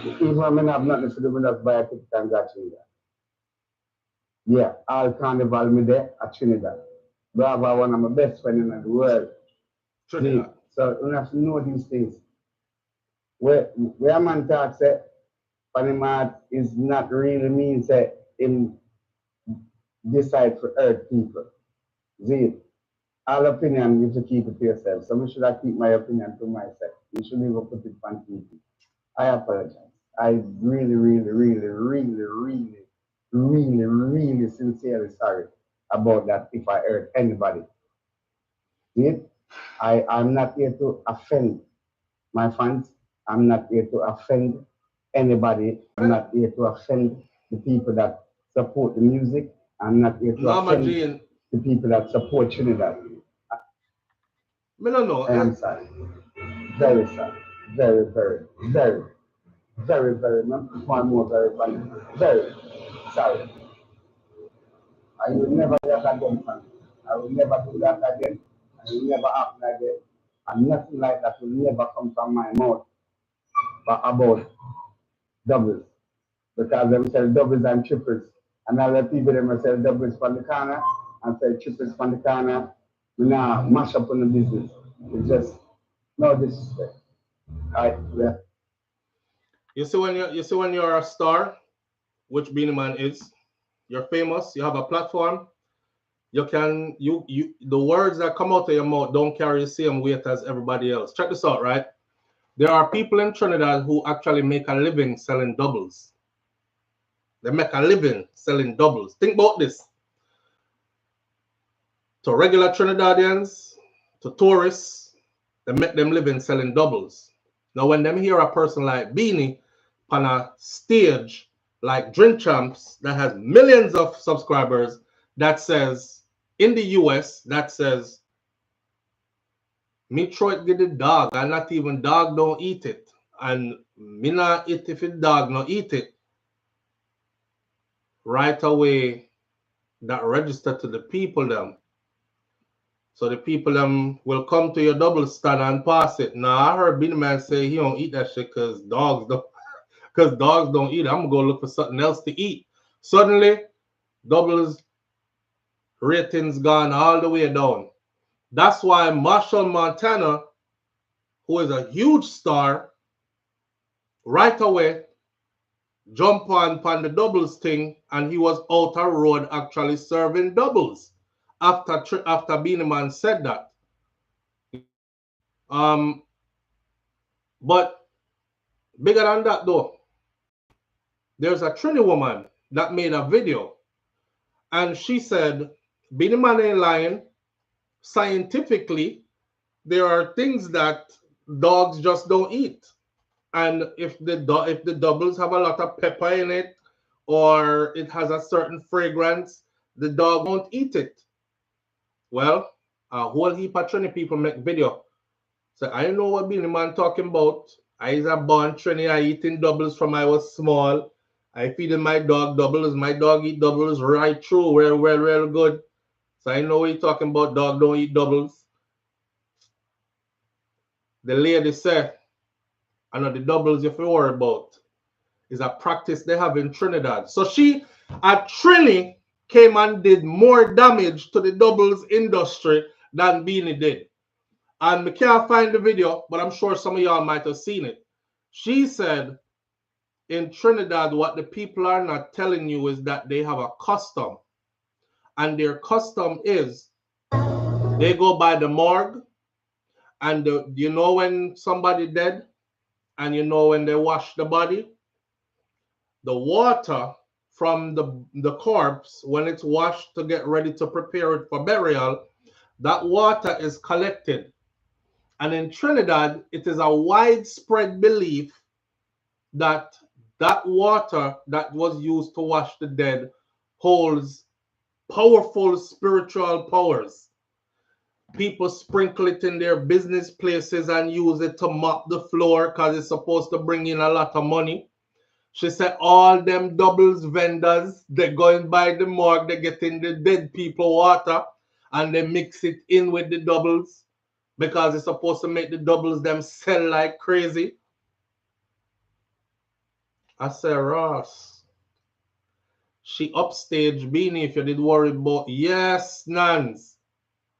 even when I have nothing to do with us, buy a ticket and go to Trinidad. Yeah, all carnival me there at Trinidad. Bravo, one of my best friends in the world. Trinidad. So we have to know these things. Where a man talks, say, Panama is not really mean, say, in decide for earth people. See, all opinion you have to keep it to yourself. So we should have keep my opinion to myself. You shouldn't even put it on people. I apologize. I really sincerely sorry about that if I hurt anybody. See, I'm not here to offend my fans. I'm not here to offend anybody. I'm not here to offend the people that support the music. I'm not here to offend the people that support Trinidad. I am sorry. Very sorry. Very, one more very funny. Very sorry. I will never do that again, man. I will never do that again. I will never act like that. And nothing like that will never come from my mouth but about doubles. Because them sell doubles and triples. And other people them sell doubles from the corner and sell triples from the corner. We now mash up on the business. It's just no disrespect. Yeah. You see when you're a star, which Beenie Man is, you're famous, you have a platform, the words that come out of your mouth don't carry the same weight as everybody else. Check this out, right? There are people in Trinidad who actually make a living selling doubles. They make a living selling doubles. Think about this. To regular Trinidadians, to tourists, they make them living selling doubles. Now, when them hear a person like Beenie on a stage like Drink Champs that has millions of subscribers that says, in the US, that says, me throw it get the dog, and not even dog don't eat it. And me not eat if the dog not eat it. Right away, that register to the people them. So the people them will come to your double stand and pass it. Now I heard Beenie Man say he don't eat that shit because dogs don't eat it. I'm gonna go look for something else to eat. Suddenly, doubles ratings gone all the way down. That's why Marshall Montana, who is a huge star, right away jump on the doubles thing, and he was out on road actually serving doubles after Beenie Man said that. But bigger than that though, there's a Trini woman that made a video, and she said Beenie Man ain't lying. Scientifically, there are things that dogs just don't eat. And if the doubles have a lot of pepper in it, or it has a certain fragrance, the dog won't eat it. Well, a whole heap of Trini people make video. So I know what Beenie Man talking about. I is a born Trini. I eating doubles from I was small. I feeding my dog doubles. My dog eat doubles right through, real good. So I know what he talking about. Dog don't eat doubles. The lady said, I know the doubles you have to worry about is a practice they have in Trinidad. So she, at Trini, came and did more damage to the doubles industry than Beenie did. And we can't find the video, but I'm sure some of y'all might have seen it. She said in Trinidad, what the people are not telling you is that they have a custom. And their custom is they go by the morgue, and you know when somebody dead, and you know when they wash the body, the water from the corpse, when it's washed to get ready to prepare it for burial, that water is collected. And in Trinidad, it is a widespread belief that that water that was used to wash the dead holds powerful spiritual powers. People sprinkle it in their business places and use it to mop the floor because it's supposed to bring in a lot of money. She said all them doubles vendors, they go and buy the morgue, they get in the dead people water and they mix it in with the doubles because it's supposed to make the doubles them sell like crazy. I said, Ross, she upstage Beenie if you did worry about, yes, Nans.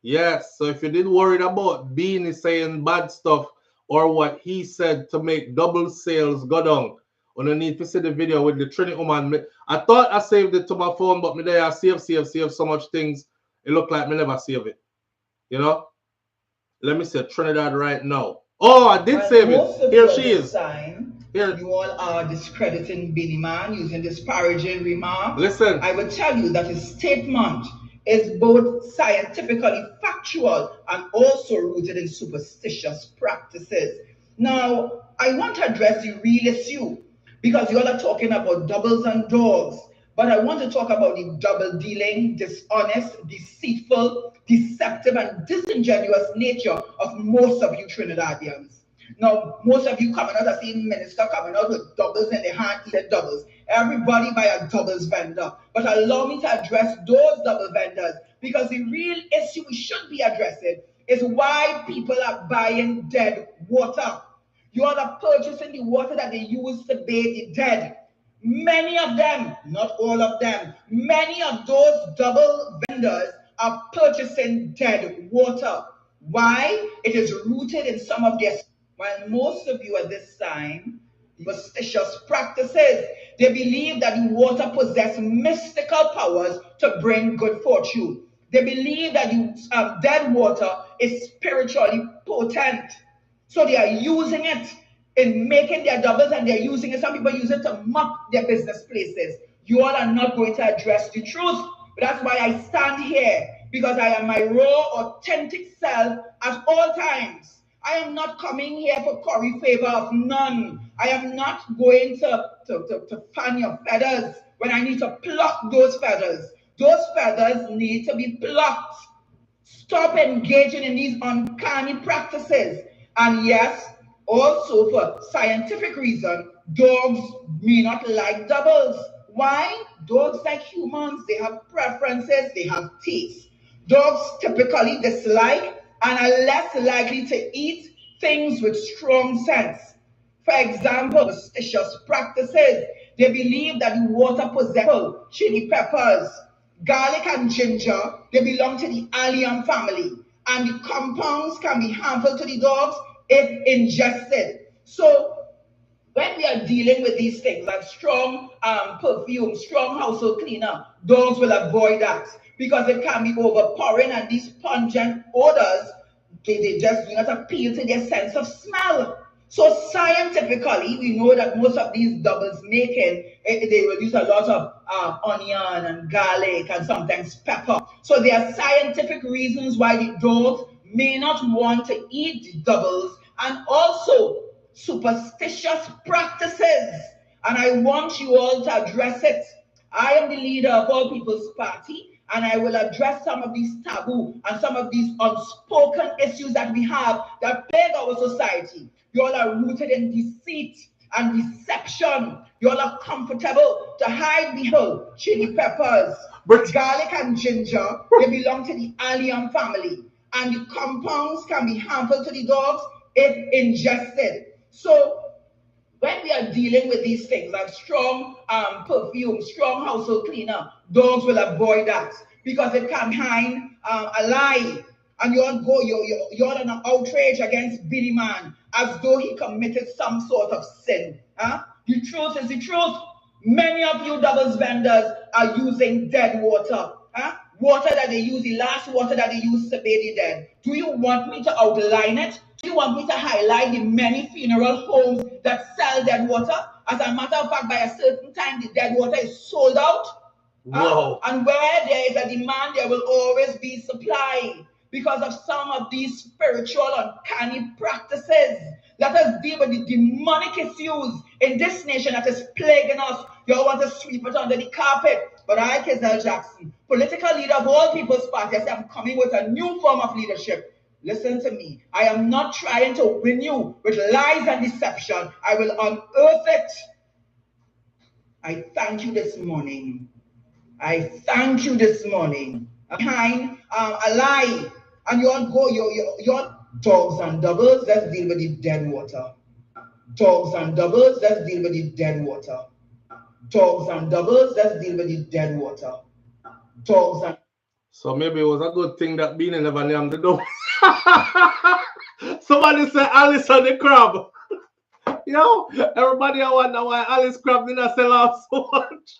Yes, so if you did worry about Beenie saying bad stuff or what he said to make double sales go down, you don't need to see the video with the Trini woman. I thought I saved it to my phone, but me there I save so much things. It looked like me never save it. You know? Let me see Trinidad right now. Oh, I did save it. Here she is. Here. You all are discrediting Beenie Man using disparaging remarks. Listen. I will tell you that his statement is both scientifically factual and also rooted in superstitious practices. Now, I want to address the real issue because you all are talking about doubles and dogs, but I want to talk about the double dealing, dishonest, deceitful, deceptive, and disingenuous nature of most of you Trinidadians. Now, most of you coming out, I see minister coming out with doubles in their hand, eating doubles. Everybody buy a doubles vendor. But allow me to address those double vendors because the real issue we should be addressing is why people are buying dead water. You are purchasing the water that they use to bathe the dead. Many of them, not all of them, many of those double vendors are purchasing dead water. Why? It is rooted in some of their, while most of you at this time, superstitious practices, they believe that the water possesses mystical powers to bring good fortune. They believe that the dead water is spiritually potent. So they are using it in making their doubles, and they're using it. Some people use it to mock their business places. You all are not going to address the truth. But that's why I stand here, because I am my raw, authentic self at all times. I am not coming here for curry favor of none. I am not going to fan your feathers when I need to pluck those feathers. Those feathers need to be plucked. Stop engaging in these uncanny practices. And yes, also for scientific reason, dogs may not like doubles. Why? Dogs, like humans, they have preferences, they have tastes. Dogs typically dislike and are less likely to eat things with strong scents. For example, superstitious practices. They believe that the water possesses chili peppers, garlic and ginger. They belong to the allium family, and the compounds can be harmful to the dogs if ingested. So when we are dealing with these things, like strong perfume, strong household cleaner, dogs will avoid that because it can be overpowering, and these pungent odors, they just do not appeal to their sense of smell. So scientifically, we know that most of these doubles making, they will use a lot of onion and garlic and sometimes pepper. So there are scientific reasons why the dogs may not want to eat the doubles, and also superstitious practices. And I want you all to address it. I am the leader of All People's Party, and I will address some of these taboo and some of these unspoken issues that we have that plague our society. You all are rooted in deceit and deception. You all are comfortable to hide behind chili peppers, garlic and ginger. They belong to the allium family, and the compounds can be harmful to the dogs if ingested. So when we are dealing with these things like strong perfume, strong household cleaner, dogs will avoid that because it can hide a lie. And you're on an outrage against Beenie Man as though he committed some sort of sin. Huh? The truth is the truth. Many of you doubles vendors are using dead water. Huh? Water that they use, the last water that they use to bathe the dead. Do you want me to outline it? Do you want me to highlight the many funeral homes that sell dead water? As a matter of fact, by a certain time, the dead water is sold out. And where there is a demand, there will always be supply because of some of these spiritual uncanny practices. Let us deal with the demonic issues in this nation that is plaguing us. You all want to sweep it under the carpet. But I, Kizelle Jackson, political leader of All People's Party, I say I'm coming with a new form of leadership. Listen to me. I am not trying to win you with lies and deception. I will unearth it. I thank you this morning. I thank you this morning. Behind a lie. And you're dogs and doubles, let's deal with the dead water. Dogs and doubles, let's deal with the dead water. Dogs and doubles, let's deal with the dead water. Dogs and... So maybe it was a good thing that Beenie never named the dog. Somebody said Alice on the crab. Yo, everybody I wonder why Alice crab didn't sell out so much.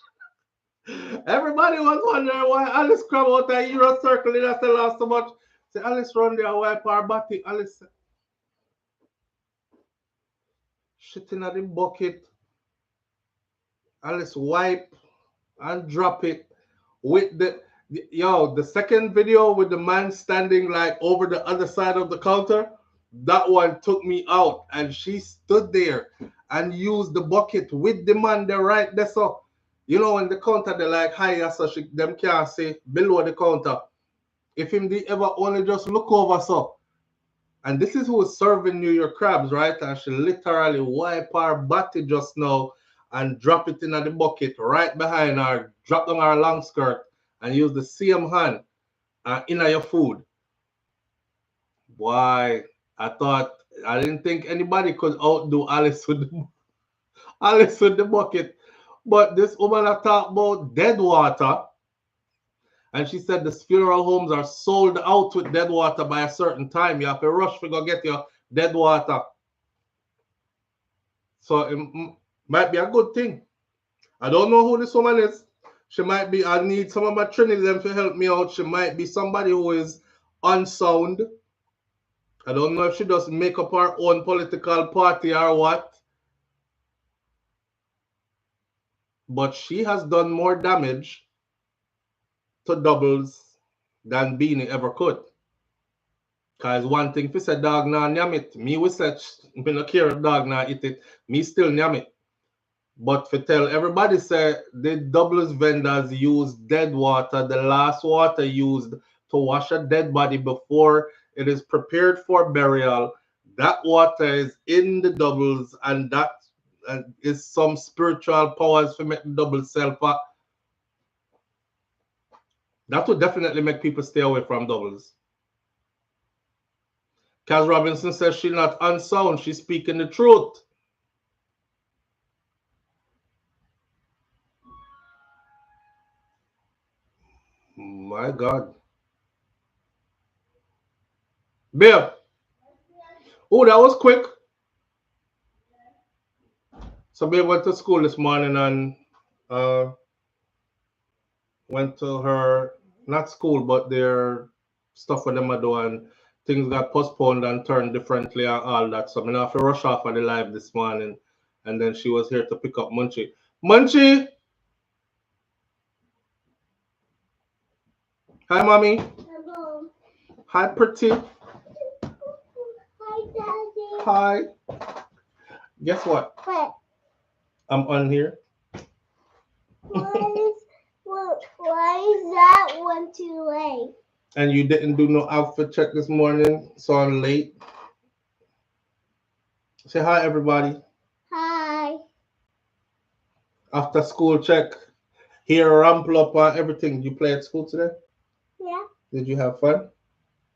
Everybody was wondering why Alice crab out of Euro Circle didn't sell out so much. Say Alice run there, wipe her body. Alice shit in the bucket. Alice wipe and drop it with the second video with the man standing like over the other side of the counter. That one took me out, and she stood there and used the bucket with the man there right there. So you know when the counter they like higher, so them can't say below the counter. If him they ever only just look over so. And this is who is serving New York crabs, right? And she literally wipe her body just now and drop it in the bucket right behind her, drop down her long skirt and use the same hand in your food. Boy, I didn't think anybody could outdo Alice with the bucket. But this woman I talked about dead water. And she said the funeral homes are sold out with dead water by a certain time. You have to rush to go get your dead water. So it might be a good thing. I don't know who this woman is. She might be, I need some of my Trinidad to help me out. She might be somebody who is unsound I don't know if she does make up her own political party or what, but she has done more damage to doubles than Beanie ever could. Cause one thing if you say dog nah nyam it, me we say me no care if dog nah eat it, me still nyam it. But for tell everybody say the doubles vendors use dead water, the last water used to wash a dead body before it is prepared for burial. That water is in the doubles, and that is some spiritual powers for make the double self up. That would definitely make people stay away from doubles. Kaz Robinson says she's not unsound, she's speaking the truth. My God. Babe. Oh, that was quick. So babe went to school this morning and went to her, not school, but their stuff for them are doing. Things got postponed and turned differently and all that. So I'm gonna have to rush off of the live this morning. And then she was here to pick up Munchie. Munchie! Hi, mommy. Hello. Hi, pretty. Hi, Daddy. Hi. Guess what? What? I'm on here. Why is that one too late? And you didn't do no outfit check this morning, so I'm late. Say hi, everybody. Hi. After school check. Here, rample up on everything. Did you play at school today? Yeah. Did you have fun?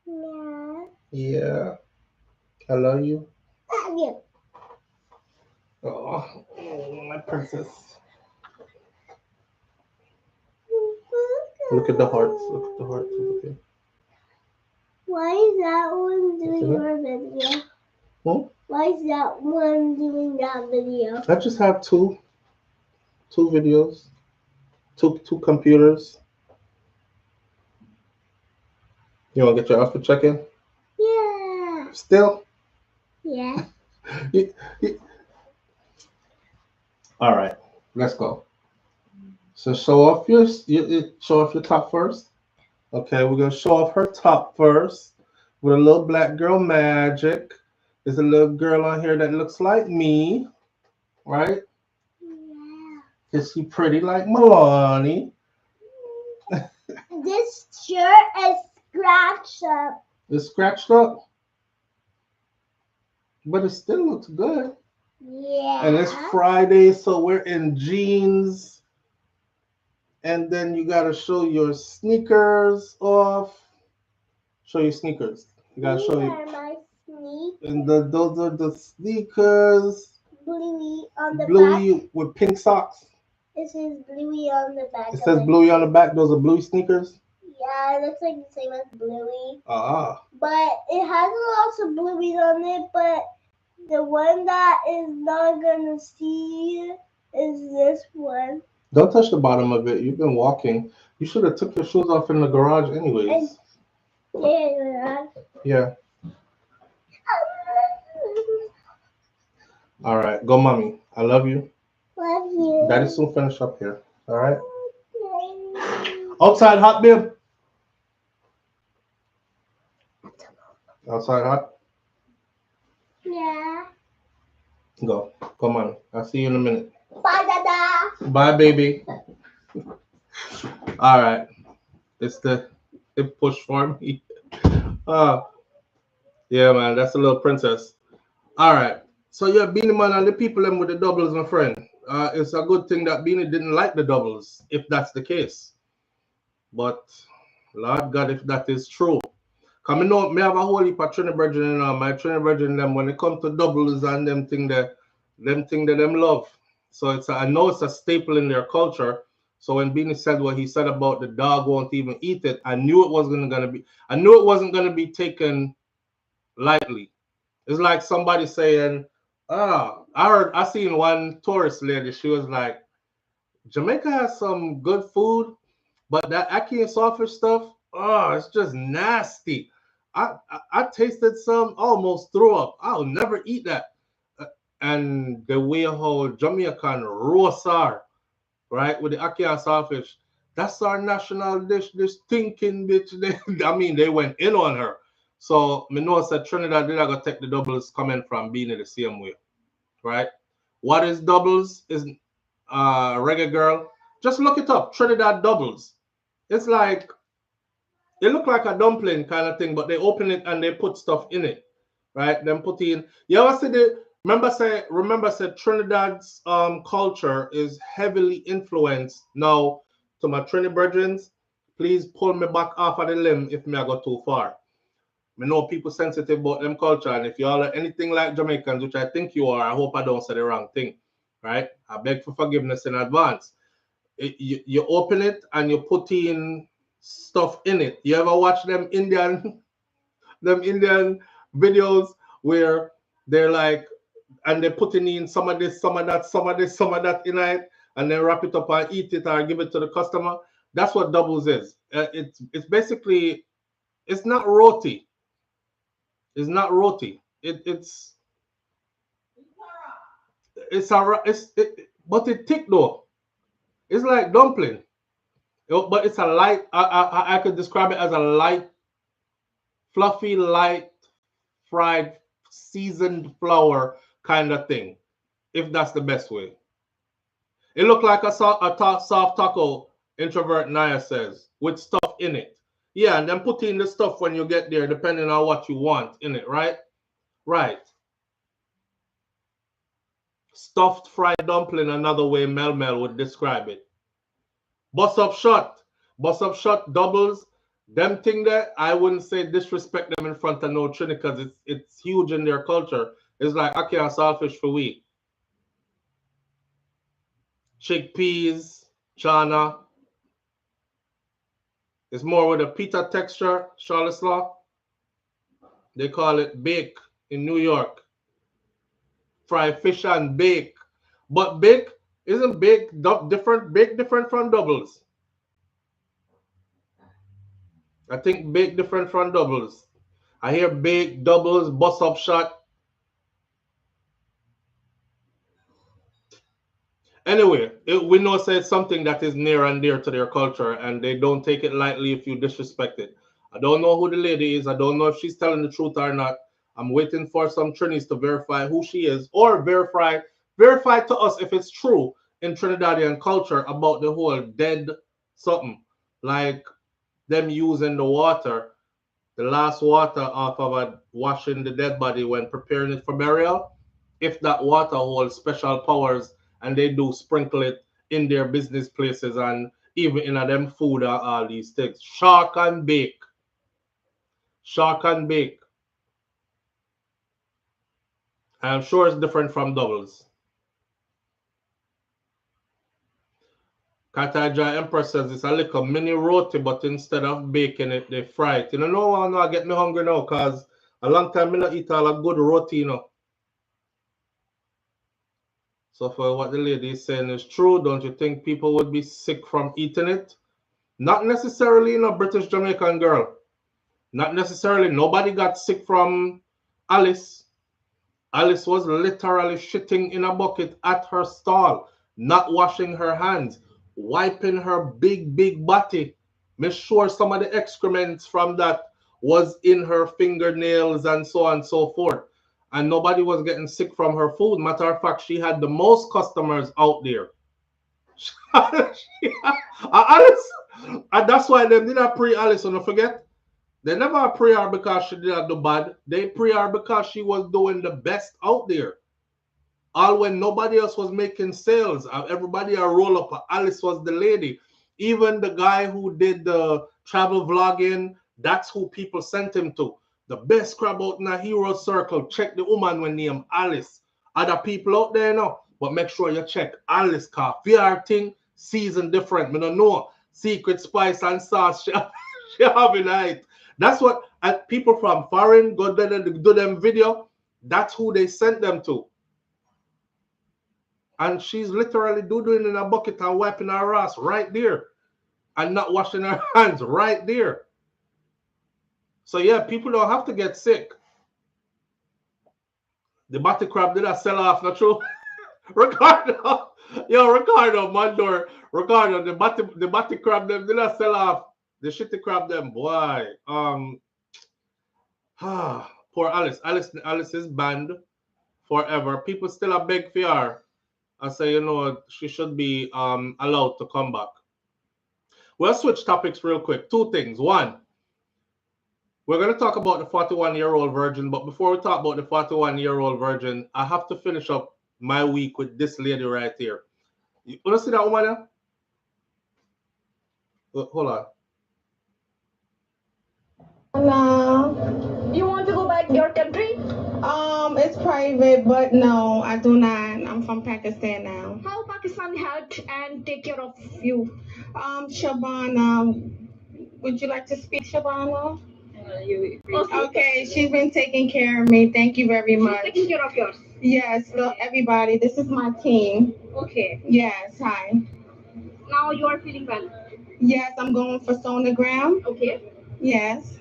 Yeah. Yeah. I love you. Love you. Oh, my princess. Look at the hearts. Look at the hearts. Okay. Why is that one doing your video? Hmm? Why is that one doing that video? I just have two videos, two computers. You want to get your outfit check in? Yeah. Still? Yeah. All right, let's go. So show off your top first. Okay, we're gonna show off her top first with a little black girl magic. There's a little girl on here that looks like me, right? Yeah. Is she pretty like Milani? This shirt is scratched up. It's scratched up, but it still looks good. Yeah. And it's Friday, so we're in jeans. And then you gotta show your sneakers off. Show your sneakers. You gotta show you. My sneakers. And those are the sneakers. Bluey on the Bluey back. with pink socks. It says Bluey on the back. It says Bluey on the back. Those are Bluey sneakers. Yeah, it looks like the same as Bluey. Ah. But it has lots of Blueys on it, but the one that is not gonna see is this one. Don't touch the bottom of it. You've been walking. You should have took your shoes off in the garage anyways. Yeah. All right. Go, mommy. I love you. Love you. Daddy soon finish up here. All right. Outside hot, babe. Outside hot. Yeah. Go. Come on. I'll see you in a minute. Bye, Dada. Bye, baby. All right. It pushed for me. Yeah, man. That's a little princess. All right. So yeah, Beenie Man and the people them with the doubles, my friend. It's a good thing that Beenie didn't like the doubles, if that's the case. But Lord God, if that is true. Cause me know me have a whole heap of Trinidad brethren, my Trinidad brethren them when it comes to doubles and them thing that them love. So I know it's a staple in their culture. So when Beenie said what he said about the dog won't even eat it, I knew it wasn't gonna be taken lightly. It's like somebody saying, I seen one tourist lady, she was like, Jamaica has some good food, but that ackee and saltfish stuff, it's just nasty. I I tasted some, almost threw up. I'll never eat that. And the way how Jamaican roast are, right, with the ackee and saltfish, that's our national dish. This thinking bitch, they went in on her. So me know said Trinidad did I go take the doubles coming from Beenie the same way, right? What is doubles? Is reggae girl? Just look it up. Trinidad doubles. It's like it look like a dumpling kind of thing, but they open it and they put stuff in it, right? Then put in. You ever see the? Remember say Trinidad's culture is heavily influenced now. To my Trini brethren, please pull me back off of the limb if me I go too far. I know people sensitive about them culture, and if y'all are anything like Jamaicans, which I think you are, I hope I don't say the wrong thing, right? I beg for forgiveness in advance. You open it and you put in stuff in it. You ever watch them Indian videos where they're like, and they're putting in some of this, some of that, some of this, some of that in it, and then wrap it up and eat it or give it to the customer? That's what doubles is. It's basically, it's not roti. It's not roti. It's but it's thick though. It's like dumpling, but it's a light. I could describe it as a light, fluffy, light, fried, seasoned flour kind of thing, if that's the best way. It looked like a soft taco. Introvert Naya says, with stuff in it. Yeah, and then put in the stuff when you get there, depending on what you want in it, right? Right. Stuffed fried dumpling, another way Mel would describe it. Bust up shot doubles. Them thing there, I wouldn't say disrespect them in front of no Trini because it's huge in their culture. It's like ackee and saltfish for we. Chickpeas, chana. It's more with a pita texture, Charlotte slaw. They call it bake in New York. Fry fish and bake. But bake, isn't bake different from doubles? I think bake different from doubles. I hear bake, doubles, bust up shot. Anyway, we know say it's something that is near and dear to their culture, and they don't take it lightly if you disrespect it. I don't know who the lady is. I don't know if she's telling the truth or not. I'm waiting for some Trinis to verify who she is, or verify to us if it's true in Trinidadian culture about the whole dead something, like them using the water, the last water off of washing the dead body when preparing it for burial. If that water holds special powers, and they do sprinkle it in their business places and even in them food and all these things. Shark and bake. Shark and bake. I'm sure it's different from doubles. Kataja Empress says it's a little mini roti, but instead of baking it, they fry it. You know, no one I get me hungry now because a long time I don't eat all a good roti, you know. So for what the lady is saying is true, don't you think people would be sick from eating it? Not necessarily, you know, British Jamaican girl. Not necessarily. Nobody got sick from Alice. Alice was literally shitting in a bucket at her stall, not washing her hands, wiping her big body. Make sure some of the excrements from that was in her fingernails and so on and so forth. And nobody was getting sick from her food. Matter of fact, she had the most customers out there. Alice, and that's why they did not pre-Alice, don't forget. They never pre her because she did not do bad. They pre her because she was doing the best out there. All when nobody else was making sales. Everybody a roll up. Alice was the lady. Even the guy who did the travel vlogging, that's who people sent him to. The best crab out in a hero circle. Check the woman when named Alice. Other people out there now, but make sure you check Alice car. VR thing, season different. Me don't know. Secret spice and sauce she having it. That's what people from foreign go there and do them video. That's who they sent them to. And she's literally doing in a bucket and wiping her ass right there. And not washing her hands right there. So yeah, people don't have to get sick. The batty crab did not sell off, not true? Ricardo, yo, Ricardo, Mandor, Ricardo, the batty crab them did not sell off. The shitty crab them, boy. Poor Alice. Alice is banned forever. People still are beg for her. I say, you know, she should be allowed to come back. We'll switch topics real quick. Two things. One, we're going to talk about the 41-year-old virgin, but before we talk about the 41-year-old virgin, I have to finish up my week with this lady right here. You want to see that woman there? Hold on. You want to go back to your country? It's private, but no, I do not. I'm from Pakistan now. How Pakistan helped and take care of you? Shabana, would you like to speak, Shabana? Okay, she's been taking care of me. Thank you very much. She's taking care of yours? Yes, look, everybody, this is my team. Okay. Yes, hi. Now you are feeling well? Yes, I'm going for sonogram. Okay. Yes.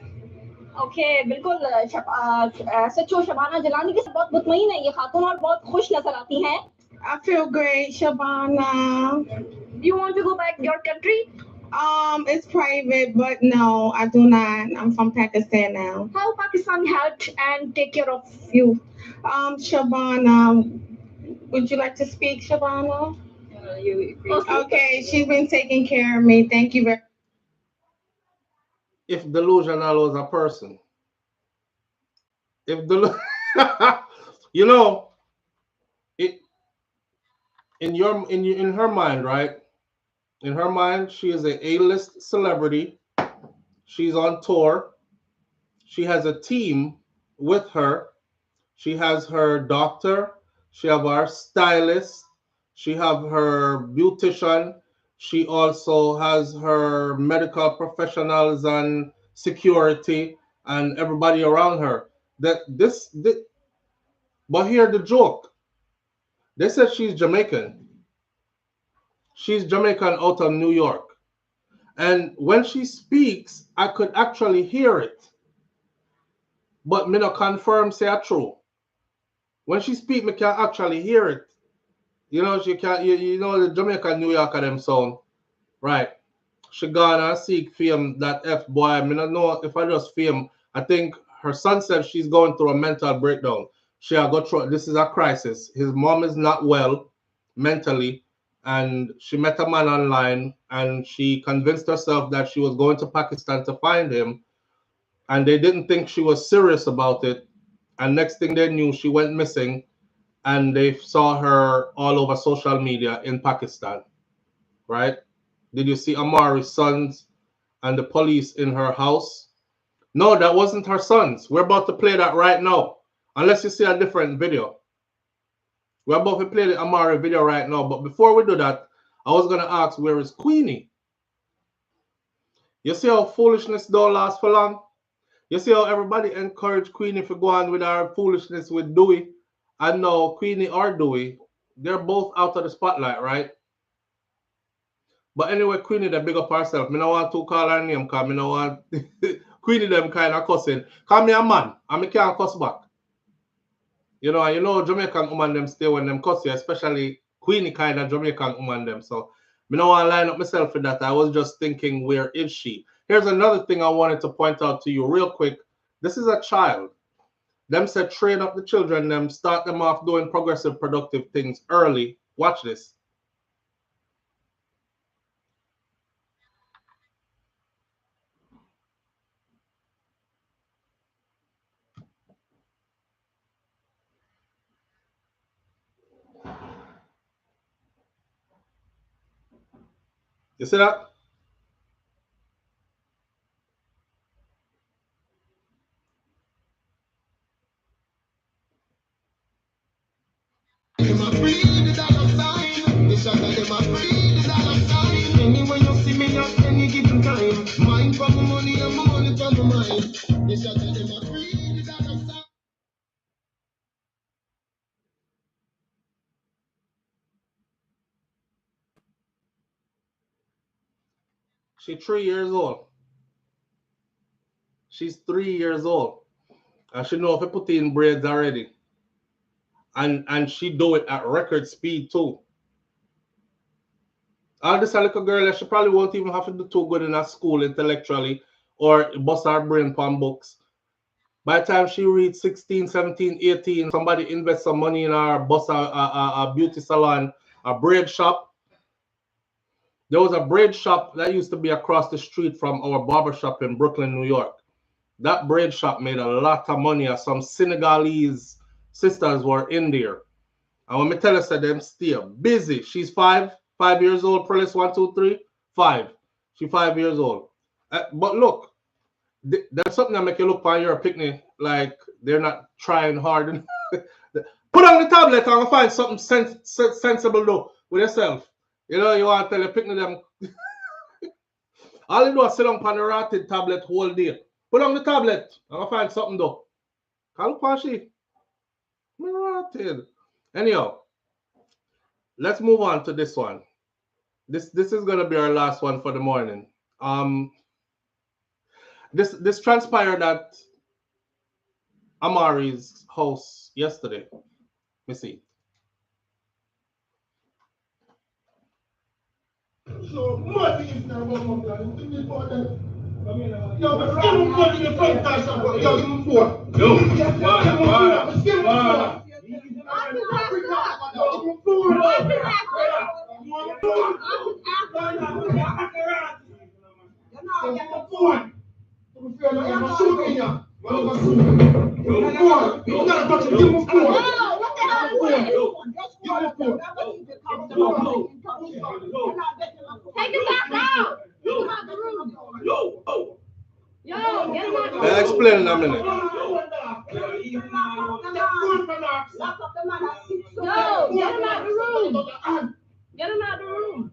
Okay बिल्कुल सच्चो शबाना जलानी के बहुत मुतमईन है ये खातून और बहुत खुश नजर आती हैं. I feel great, Shabana. Do you want to go back to your country? It's private, but no, I do not. I'm from Pakistan now. How Pakistan helped and take care of you? Shabana, would you like to speak, Shabana? Okay, she's been taking care of me. Thank you very much. If delusional was a person, if you know, it in her mind, right? In her mind, she is a A-list celebrity. She's on tour. She has a team with her. She has her doctor. She have her stylist. She have her beautician. She also has her medical professionals and security and everybody around her. But here the joke. They said she's Jamaican. She's Jamaican out of New York. And when she speaks, I could actually hear it. But me not confirm say it true. When she speak, me can actually hear it. You know, she can you know the Jamaican New Yorker them sound. Right. She gonna seek fame that F boy. Me not know if I just fame. I think her son said she's going through a mental breakdown. She got through this is a crisis. His mom is not well mentally. And she met a man online and she convinced herself that she was going to Pakistan to find him. And they didn't think she was serious about it. And next thing they knew, she went missing. And they saw her all over social media in Pakistan. Right? Did you see Amari's sons and the police in her house? No, that wasn't her sons. We're about to play that right now. Unless you see a different video. We're about to play the Amari video right now. But before we do that, I was going to ask, where is Queenie? You see how foolishness don't last for long? You see how everybody encouraged Queenie to go on with our foolishness with Dewey? And now Queenie or Dewey, they're both out of the spotlight, right? But anyway, Queenie, they big up herself. I don't want to call her name because I don't want Queenie them kind of cussing. Call me a man and I can't cuss back. You know Jamaican woman them stay when them cuss you, especially Queenie kind of Jamaican woman them. So I don't want to line up myself for that. I was just thinking, where is she? Here's another thing I wanted to point out to you real quick. This is a child. Them said train up the children, them start them off doing progressive, productive things early. Watch this. You see that? She's 3 years old. She's 3 years old. And she know if I put in braids already. And she do it at record speed too. All this little girl, she probably won't even have to do too good in her school intellectually or bust her brain from books. By the time she reads 16, 17, 18, somebody invests some money in her, bust a beauty salon, a braid shop. There was a braid shop that used to be across the street from our barber shop in Brooklyn, New York. That braid shop made a lot of money as some Senegalese sisters were in there. And when me tell her, said them stay busy. She's 5 years old. Prellis 1, 2, 3, 5. She's 5 years old. But look, there's something that make you look for your picnic like they're not trying hard. Put on the tablet and find something sensible though with yourself. You know, you want to tell your picnic them. All you do is sit down on the rotted tablet whole day. Put on the tablet and find something though. Can't look she. Rotted. Anyhow, let's move on to this one. This is gonna be our last one for the morning. This transpired at Amari's house yesterday. Let me see. So what is now important? Yo, but give him four in the front dash up. Yo, give him four. Yo, give him four. I'll explain in a minute. Get him out the room. Get him out the room.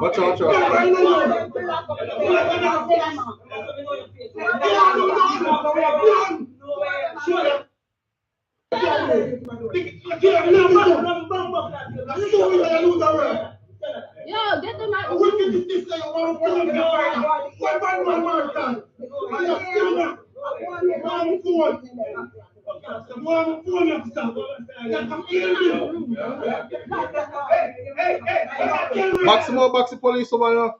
Watch out, Yo, get them out the room. Box the police over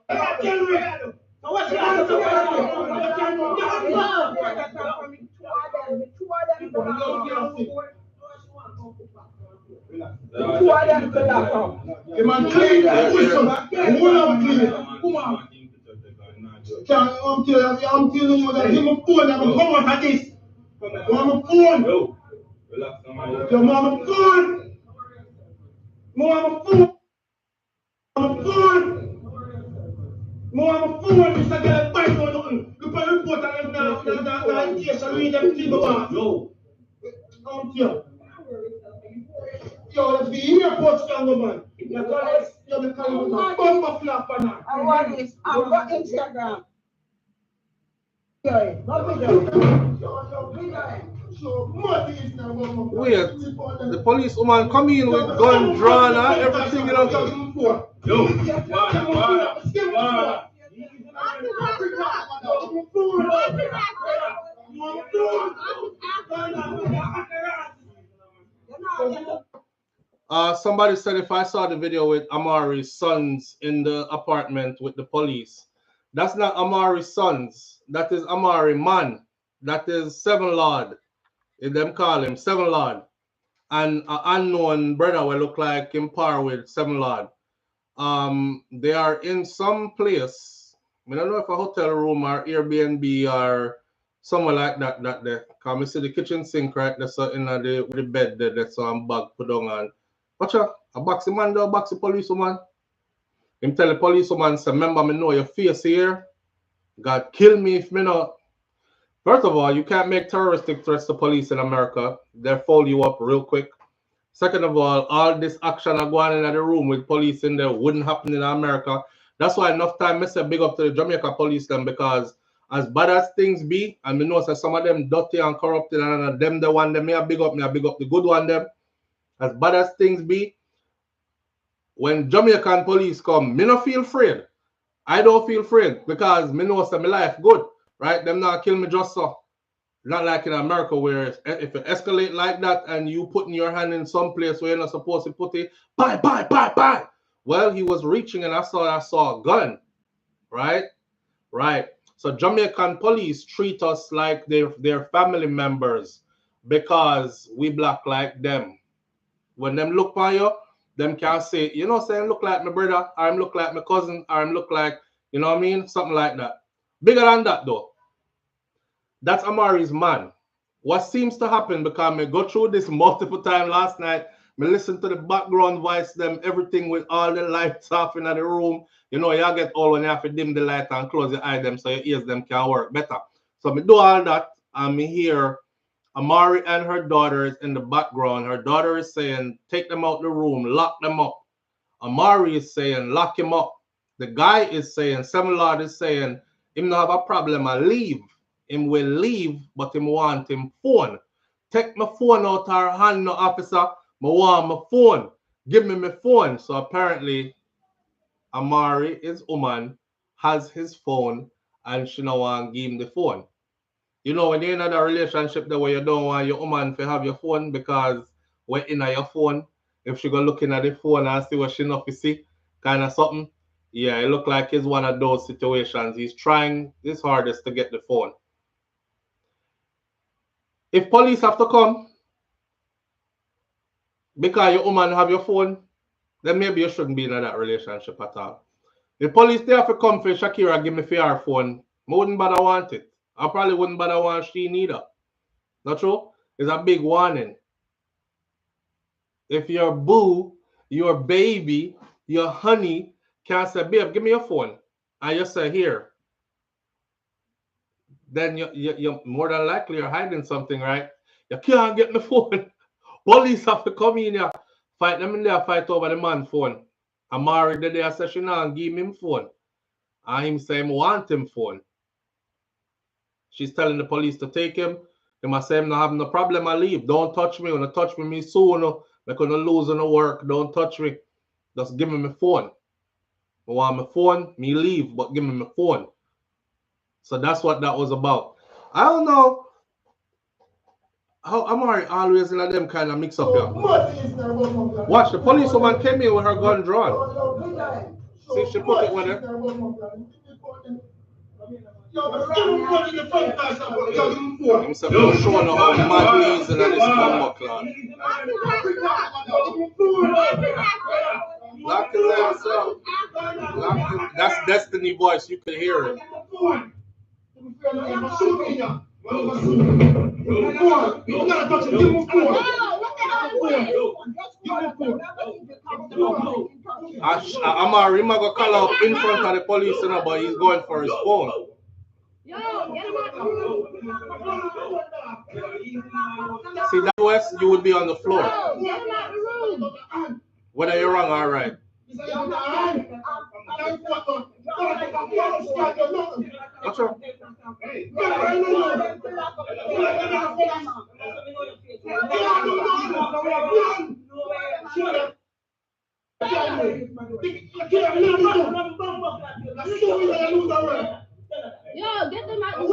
I'm telling you that him a phone, I'm coming at this. Mama phone. Your mama phone. Mama phone. Mama phone. Mama phone. This a girl fight on nothing. You put report on them now in case I read them thing about. Yo. I'm here. Yo, let's be here report stronger man. You're the kind of bumper flap on that. I want this. I want Instagram. Weird. The police woman come in with gun drawn and everything, you know. Yo. Somebody said if I saw the video with Amari's sons in the apartment with the police, that's not Amari's sons. That is Amari Man. That is Seven Lord. If them call him Seven Lord. And an unknown brother will look like in par with Seven Lord. They are in some place. I don't know if a hotel room or Airbnb or somewhere like that. Because I see the kitchen sink right there, so in the bed there, there's some bag put on. And watch out, a boxy man there, a boxy police woman. Him tell the police woman, say, remember me know your face here. God kill me if me not. First of all, you can't make terroristic threats to police in America. They'll fold you up real quick. Second of all this action are going in the room with police in there wouldn't happen in America. That's why enough time I say big up to the Jamaica police them, because as bad as things be, and we know that some of them dirty and corrupted, and them the one them me I big up the good one them. As bad as things be, when Jamaican police come, me no feel afraid. I don't feel afraid because me know that my life good, right? Them not kill me just so. Not like in America where if it escalate like that and you putting your hand in some place where you're not supposed to put it, bye, bye, bye, bye. Well, he was reaching and I saw a gun, right? Right. So Jamaican police treat us like they're family members because we black like them. When them look on you, them can't say, you know, saying look like my brother, or I'm look like my cousin, or I'm look like, you know what I mean? Something like that. Bigger than that though. That's Amari's man. What seems to happen, because I go through this multiple times last night, I listen to the background voice, them, everything with all the lights off in the room. You know, you get all when you have to dim the light and close your eye them so your ears them can work better. So me do all that and me hear Amari and her daughter is in the background. Her daughter is saying, take them out the room, lock them up. Amari is saying, lock him up. The guy is saying, SouFLoTV is saying, him not have a problem, I leave. Him will leave, but him want him phone. Take my phone out her hand, no officer. I want my phone. Give me my phone. So apparently, Amari, his woman, has his phone and she no want to give him the phone. You know, when you're in a relationship that way you don't want your woman to have your phone because we're in your phone. If she go looking at the phone and see what she not see, kind of something. Yeah, it look like it's one of those situations. He's trying his hardest to get the phone. If police have to come because your woman have your phone, then maybe you shouldn't be in that relationship at all. If police they have to come for Shakira give me for her phone, I wouldn't bother want it. I probably wouldn't bother want she neither. Not true? It's a big warning. If your boo, your baby, your honey can't say, babe, give me your phone, and you say here, then you're more than likely you're hiding something, right? You can't get my phone. Police have to come in here, fight them in there, fight over the man's phone. Amari the day I said she now give him phone. And him say him want him phone. She's telling the police to take him. They must say him not having no problem, I leave. Don't touch me. When you touch me soon, I'm gonna lose on the work. Don't touch me. Just give me my phone. I want my phone, me leave, but give me my phone. So that's what that was about. I don't know how Amari always in them kind of mix up here. Watch, the policewoman came in with her gun drawn. See, she put it with her. I'm saying, don't show no how mad he is in this bumper clan. Lock his ass up. That's Destiny voice, you can hear it. Amari might go call out in front of the police, you know, but he's going for his phone. See, that West, you would be on the floor. Whether you're wrong or right. What's wrong? Yo, get them out.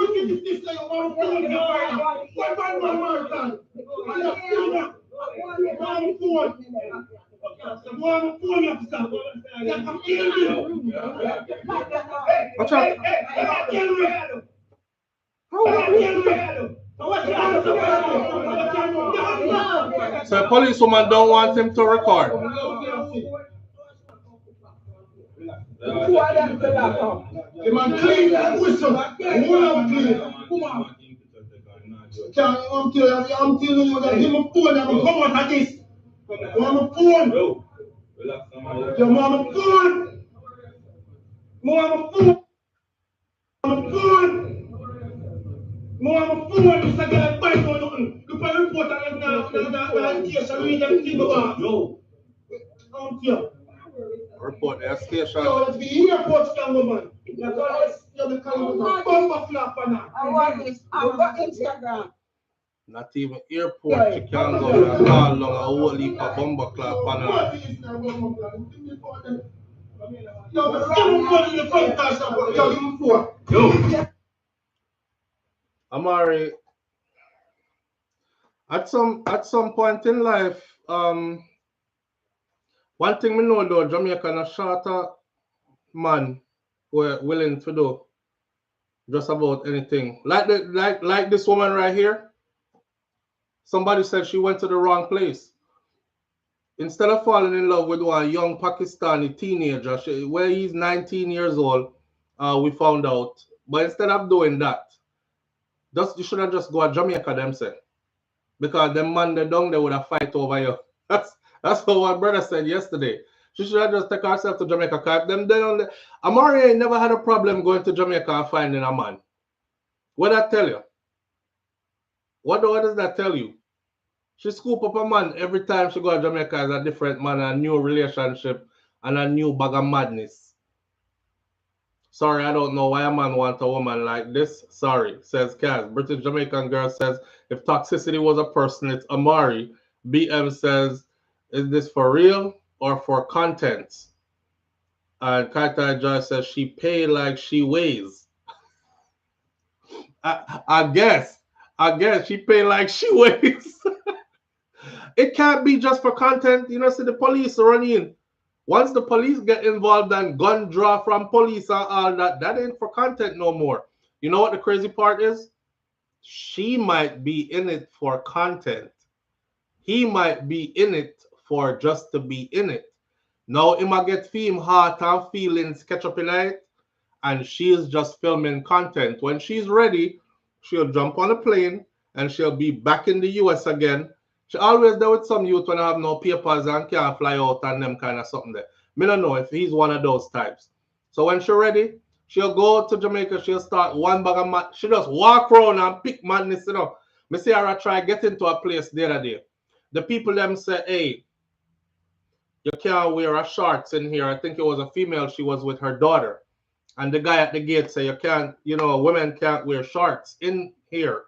What's up? So a policewoman don't want him to record. The man clean that whistle. I'm telling you that him a phone that will come out of this. You want a phone? You want a phone? You want a phone? More of a phone, this guy fight on nothing. You can report on the case and read everything about. Yo. Report the station. So let's be airport stand woman. You're the kind of bumper flap on that. I want this. I want Instagram. Not even airport, you can't go and call long a whole heap of bomber clap on her. Amari, at some point in life, one thing we know though, Jamaican a shorter man were willing to do just about anything. Like this woman right here. Somebody said she went to the wrong place. Instead of falling in love with one young Pakistani teenager, where he's 19 years old, we found out. But instead of doing that, you should have just go to Jamaica themselves. Because them man they down there would have fight over you. That's what my brother said yesterday. She should have just take herself to Jamaica. Cause them down there. Amari ain't never had a problem going to Jamaica and finding a man. What that tell you? What does that tell you? She scoop up a man every time she go to Jamaica as a different man, a new relationship, and a new bag of madness. Sorry, I don't know why a man wants a woman like this. Sorry, says Kaz. British Jamaican girl says, if toxicity was a person, it's Amari. BM says, is this for real or for content? And Kaita Joy says, she pay like she weighs. I guess she pay like she weighs. It can't be just for content. You know, see the police run in. Once the police get involved and gun draw from police and all that, that ain't for content no more. You know what the crazy part is? She might be in it for content. He might be in it for just to be in it. Now, he might get film heart and feelings catch up in it, and she's just filming content. When she's ready, she'll jump on a plane and she'll be back in the US again. She always there with some youth when I have no papers and can't fly out and them kind of something there. Me don't know if he's one of those types. So when she's ready, she'll go to Jamaica, she'll start one bag of mad. She just walk around and pick madness, you know. Me see her try get into a place the other day. The people them say, hey, you can't wear a shorts in here. I think it was a female, she was with her daughter. And the guy at the gate say, you can't, you know, women can't wear shorts in here,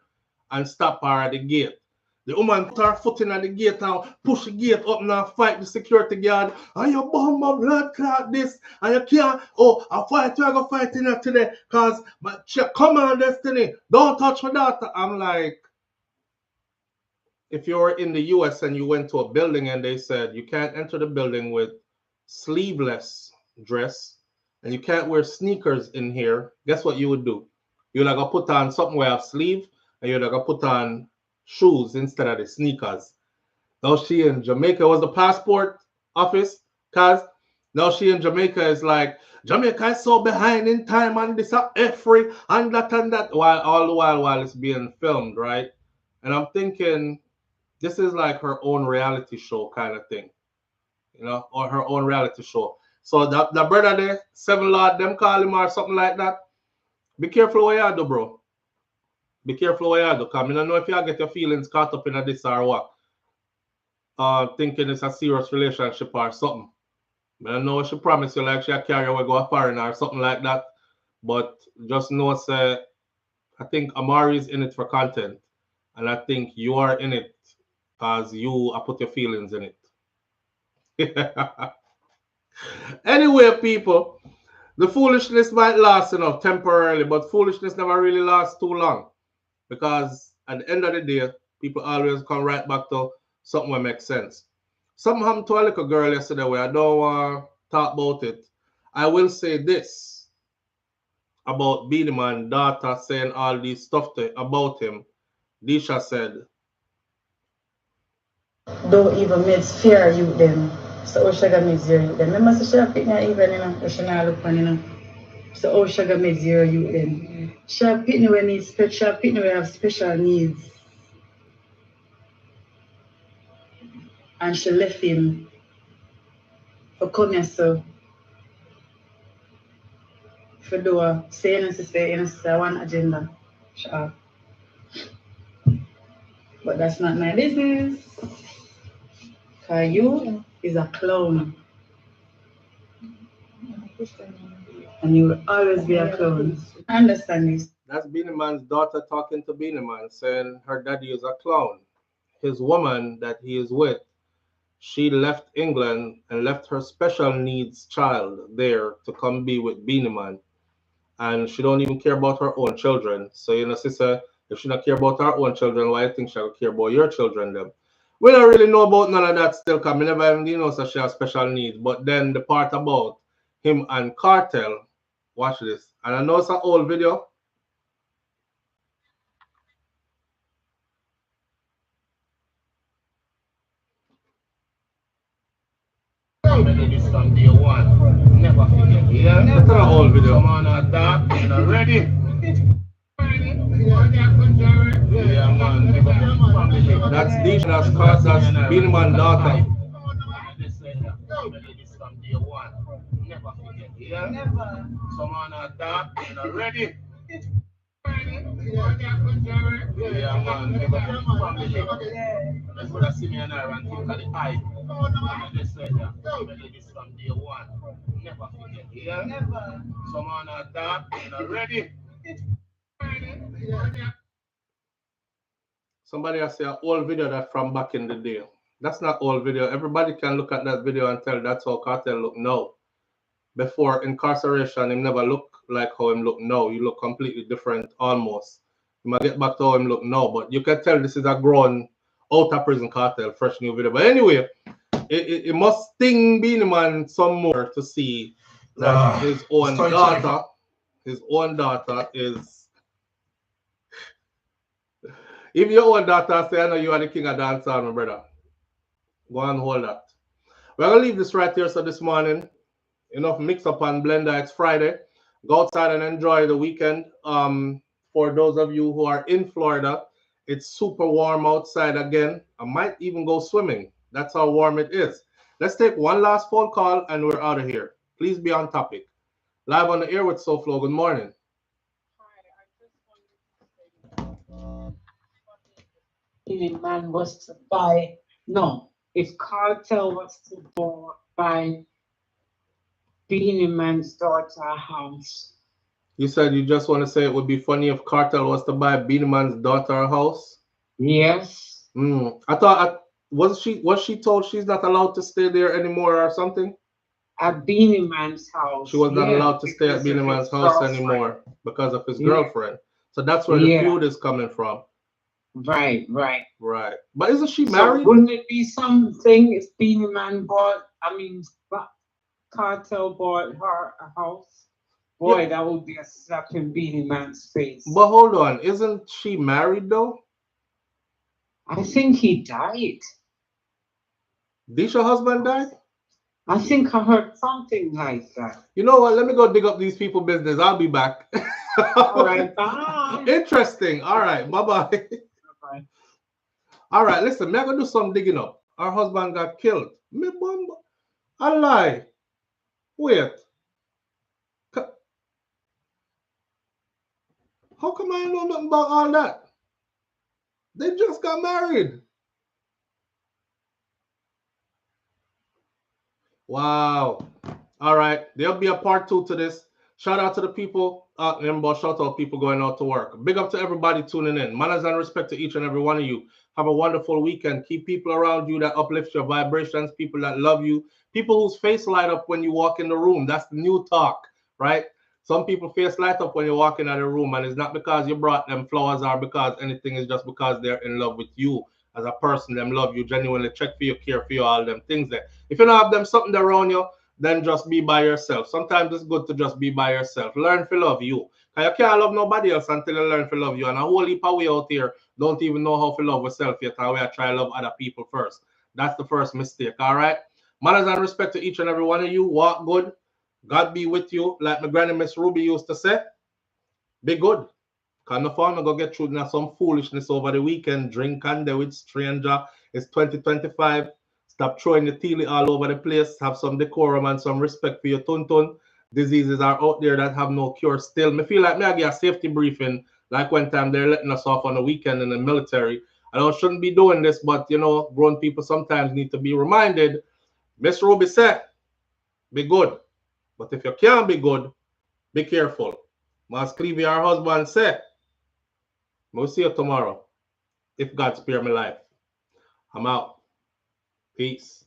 and stop her at the gate. The woman put her foot in at the gate and push the gate up and fight the security guard. And you bomb blood clot this. And you can't, oh, I fight you, I go fight in here today. Because, come on, Destiny, don't touch my daughter. I'm like, if you were in the US and you went to a building and they said you can't enter the building with sleeveless dress and you can't wear sneakers in here, guess what you would do? You'd like to put on something where you have sleeve and you'd like to put on shoes instead of the sneakers. Now she in Jamaica was the passport office, cause now she in Jamaica is like, Jamaica is so behind in time and this free and that while all the while it's being filmed, right? And I'm thinking this is like her own reality show kind of thing, you know, or her own reality show. So the brother there, 7 Lord, them call him or something like that. Be careful what you do, bro. Be careful what you do, because I don't know if you get your feelings caught up in this or what. Thinking it's a serious relationship or something. I don't know if she promised you like she'll carry away go a foreign or something like that. But just know, say, I think Amari's in it for content. And I think you are in it because you put your feelings in it. Anyway, people, the foolishness might last enough temporarily, but foolishness never really lasts too long. Because at the end of the day, people always come right back to something that makes sense. Something happened to a little girl yesterday where I don't want to talk about it. I will say this about Beenie Man daughter saying all this stuff about him. Disha said, don't even make fear you them. So Oshaga make zero you them. Remember so she pick me even, you know, she not look on, you know. So Oshaga make zero you them. She pick me when he's special, pick me when have special needs. And she left him for come here, so for do a say and say one agenda. Sure. But that's not my business. Cause you is a clown. And you will always be a clown. I understand this. That's Beenie Man's daughter talking to Beenie Man, saying her daddy is a clown. His woman that he is with, she left England and left her special needs child there to come be with Beenie Man. And she don't even care about her own children. So, you know, sister, if she don't care about her own children, why you think she'll care about your children then? We don't really know about none of that still, because we never even know so she has special needs. But then the part about him and Cartel, watch this. And I know it's an old video. This from day one. Never forget. Yeah, that's an old video. Come on, dark, you know, ready? Yeah, man. That's deep. That's Beenie Man's daughter. This from day one. Never forget. Yeah, never. Come on, dark, you know, ready? Yeah, man. That's what I see me and I run think of the eye. This from day one. Never forget. Yeah, never. Come on, dark, you know, ready? Somebody has say an old video that from back in the day. That's not old video. Everybody can look at that video and tell that's how Cartel look now. Before incarceration, him never look like how him look now. You look completely different almost. You might get back to how him look now, but you can tell this is a grown out of prison Cartel, fresh new video. But anyway, it must sting Beenie Man some more to see that his own daughter is. If your own daughter say, I know you are the king of dancehall, my brother, go and hold that. We're going to leave this right here. So this morning, enough mix up and blender. It's Friday. Go outside and enjoy the weekend. For those of you who are in Florida, it's super warm outside again. I might even go swimming. That's how warm it is. Let's take one last phone call and we're out of here. Please be on topic. Live on the air with SouFLo. Good morning. Beenie Man was to buy, no, if Cartel was to buy Beenie Man's daughter a house. You said you just want to say it would be funny if Cartel was to buy Beenie Man's daughter a house? Yes. I thought, was she told she's not allowed to stay there anymore or something? At Beenie Man's house. She was not allowed to stay at Beenie Man's house anymore because of his girlfriend. So that's where the feud is coming from. Right. But isn't she married? So wouldn't it be something if Beenie Man Cartel bought her a house? Boy, that would be a slap in Beenie Man's face. But hold on, isn't she married though? I think he died. Did your husband die? I think I heard something like that. You know what? Let me go dig up these people business. I'll be back. All right, bye. Interesting. All right, bye-bye. All right, listen, me gonna do some digging up. Her husband got killed. Me bomb. I lie. Wait. How come I know nothing about all that? They just got married. Wow. All right, there'll be a part 2 to this. Shout out to the people. Remember, shout out people going out to work. Big up to everybody tuning in. Manners and respect to each and every one of you. Have a wonderful weekend. Keep people around you that uplift your vibrations, people that love you, people whose face light up when you walk in the room. That's the new talk, right? Some people face light up when you walk in the room, and it's not because you brought them flowers or because anything, is just because they're in love with you as a person. Them love you genuinely, check for you, care for you, all them things there. If you don't have them something around you, then just be by yourself. Sometimes it's good to just be by yourself. Learn to love you. You can't love nobody else until you learn to love you. And a whole heap of way out here don't even know how to love yourself yet. How we try to love other people first. That's the first mistake. All right. Manners and respect to each and every one of you. Walk good. God be with you. Like my granny Miss Ruby used to say, be good. Can the farmer go get through some foolishness over the weekend? Drink and with stranger. It's 2025. Stop throwing the teely all over the place. Have some decorum and some respect for your tuntun. Diseases are out there that have no cure still. Me feel like me I get a safety briefing like one time they're letting us off on the weekend in the military. I shouldn't be doing this, but you know, grown people sometimes need to be reminded. Miss Ruby said, be good. But if you can't be good, be careful. Mas Clevie, our husband, said, we'll see you tomorrow. If God spare my life. I'm out. Peace.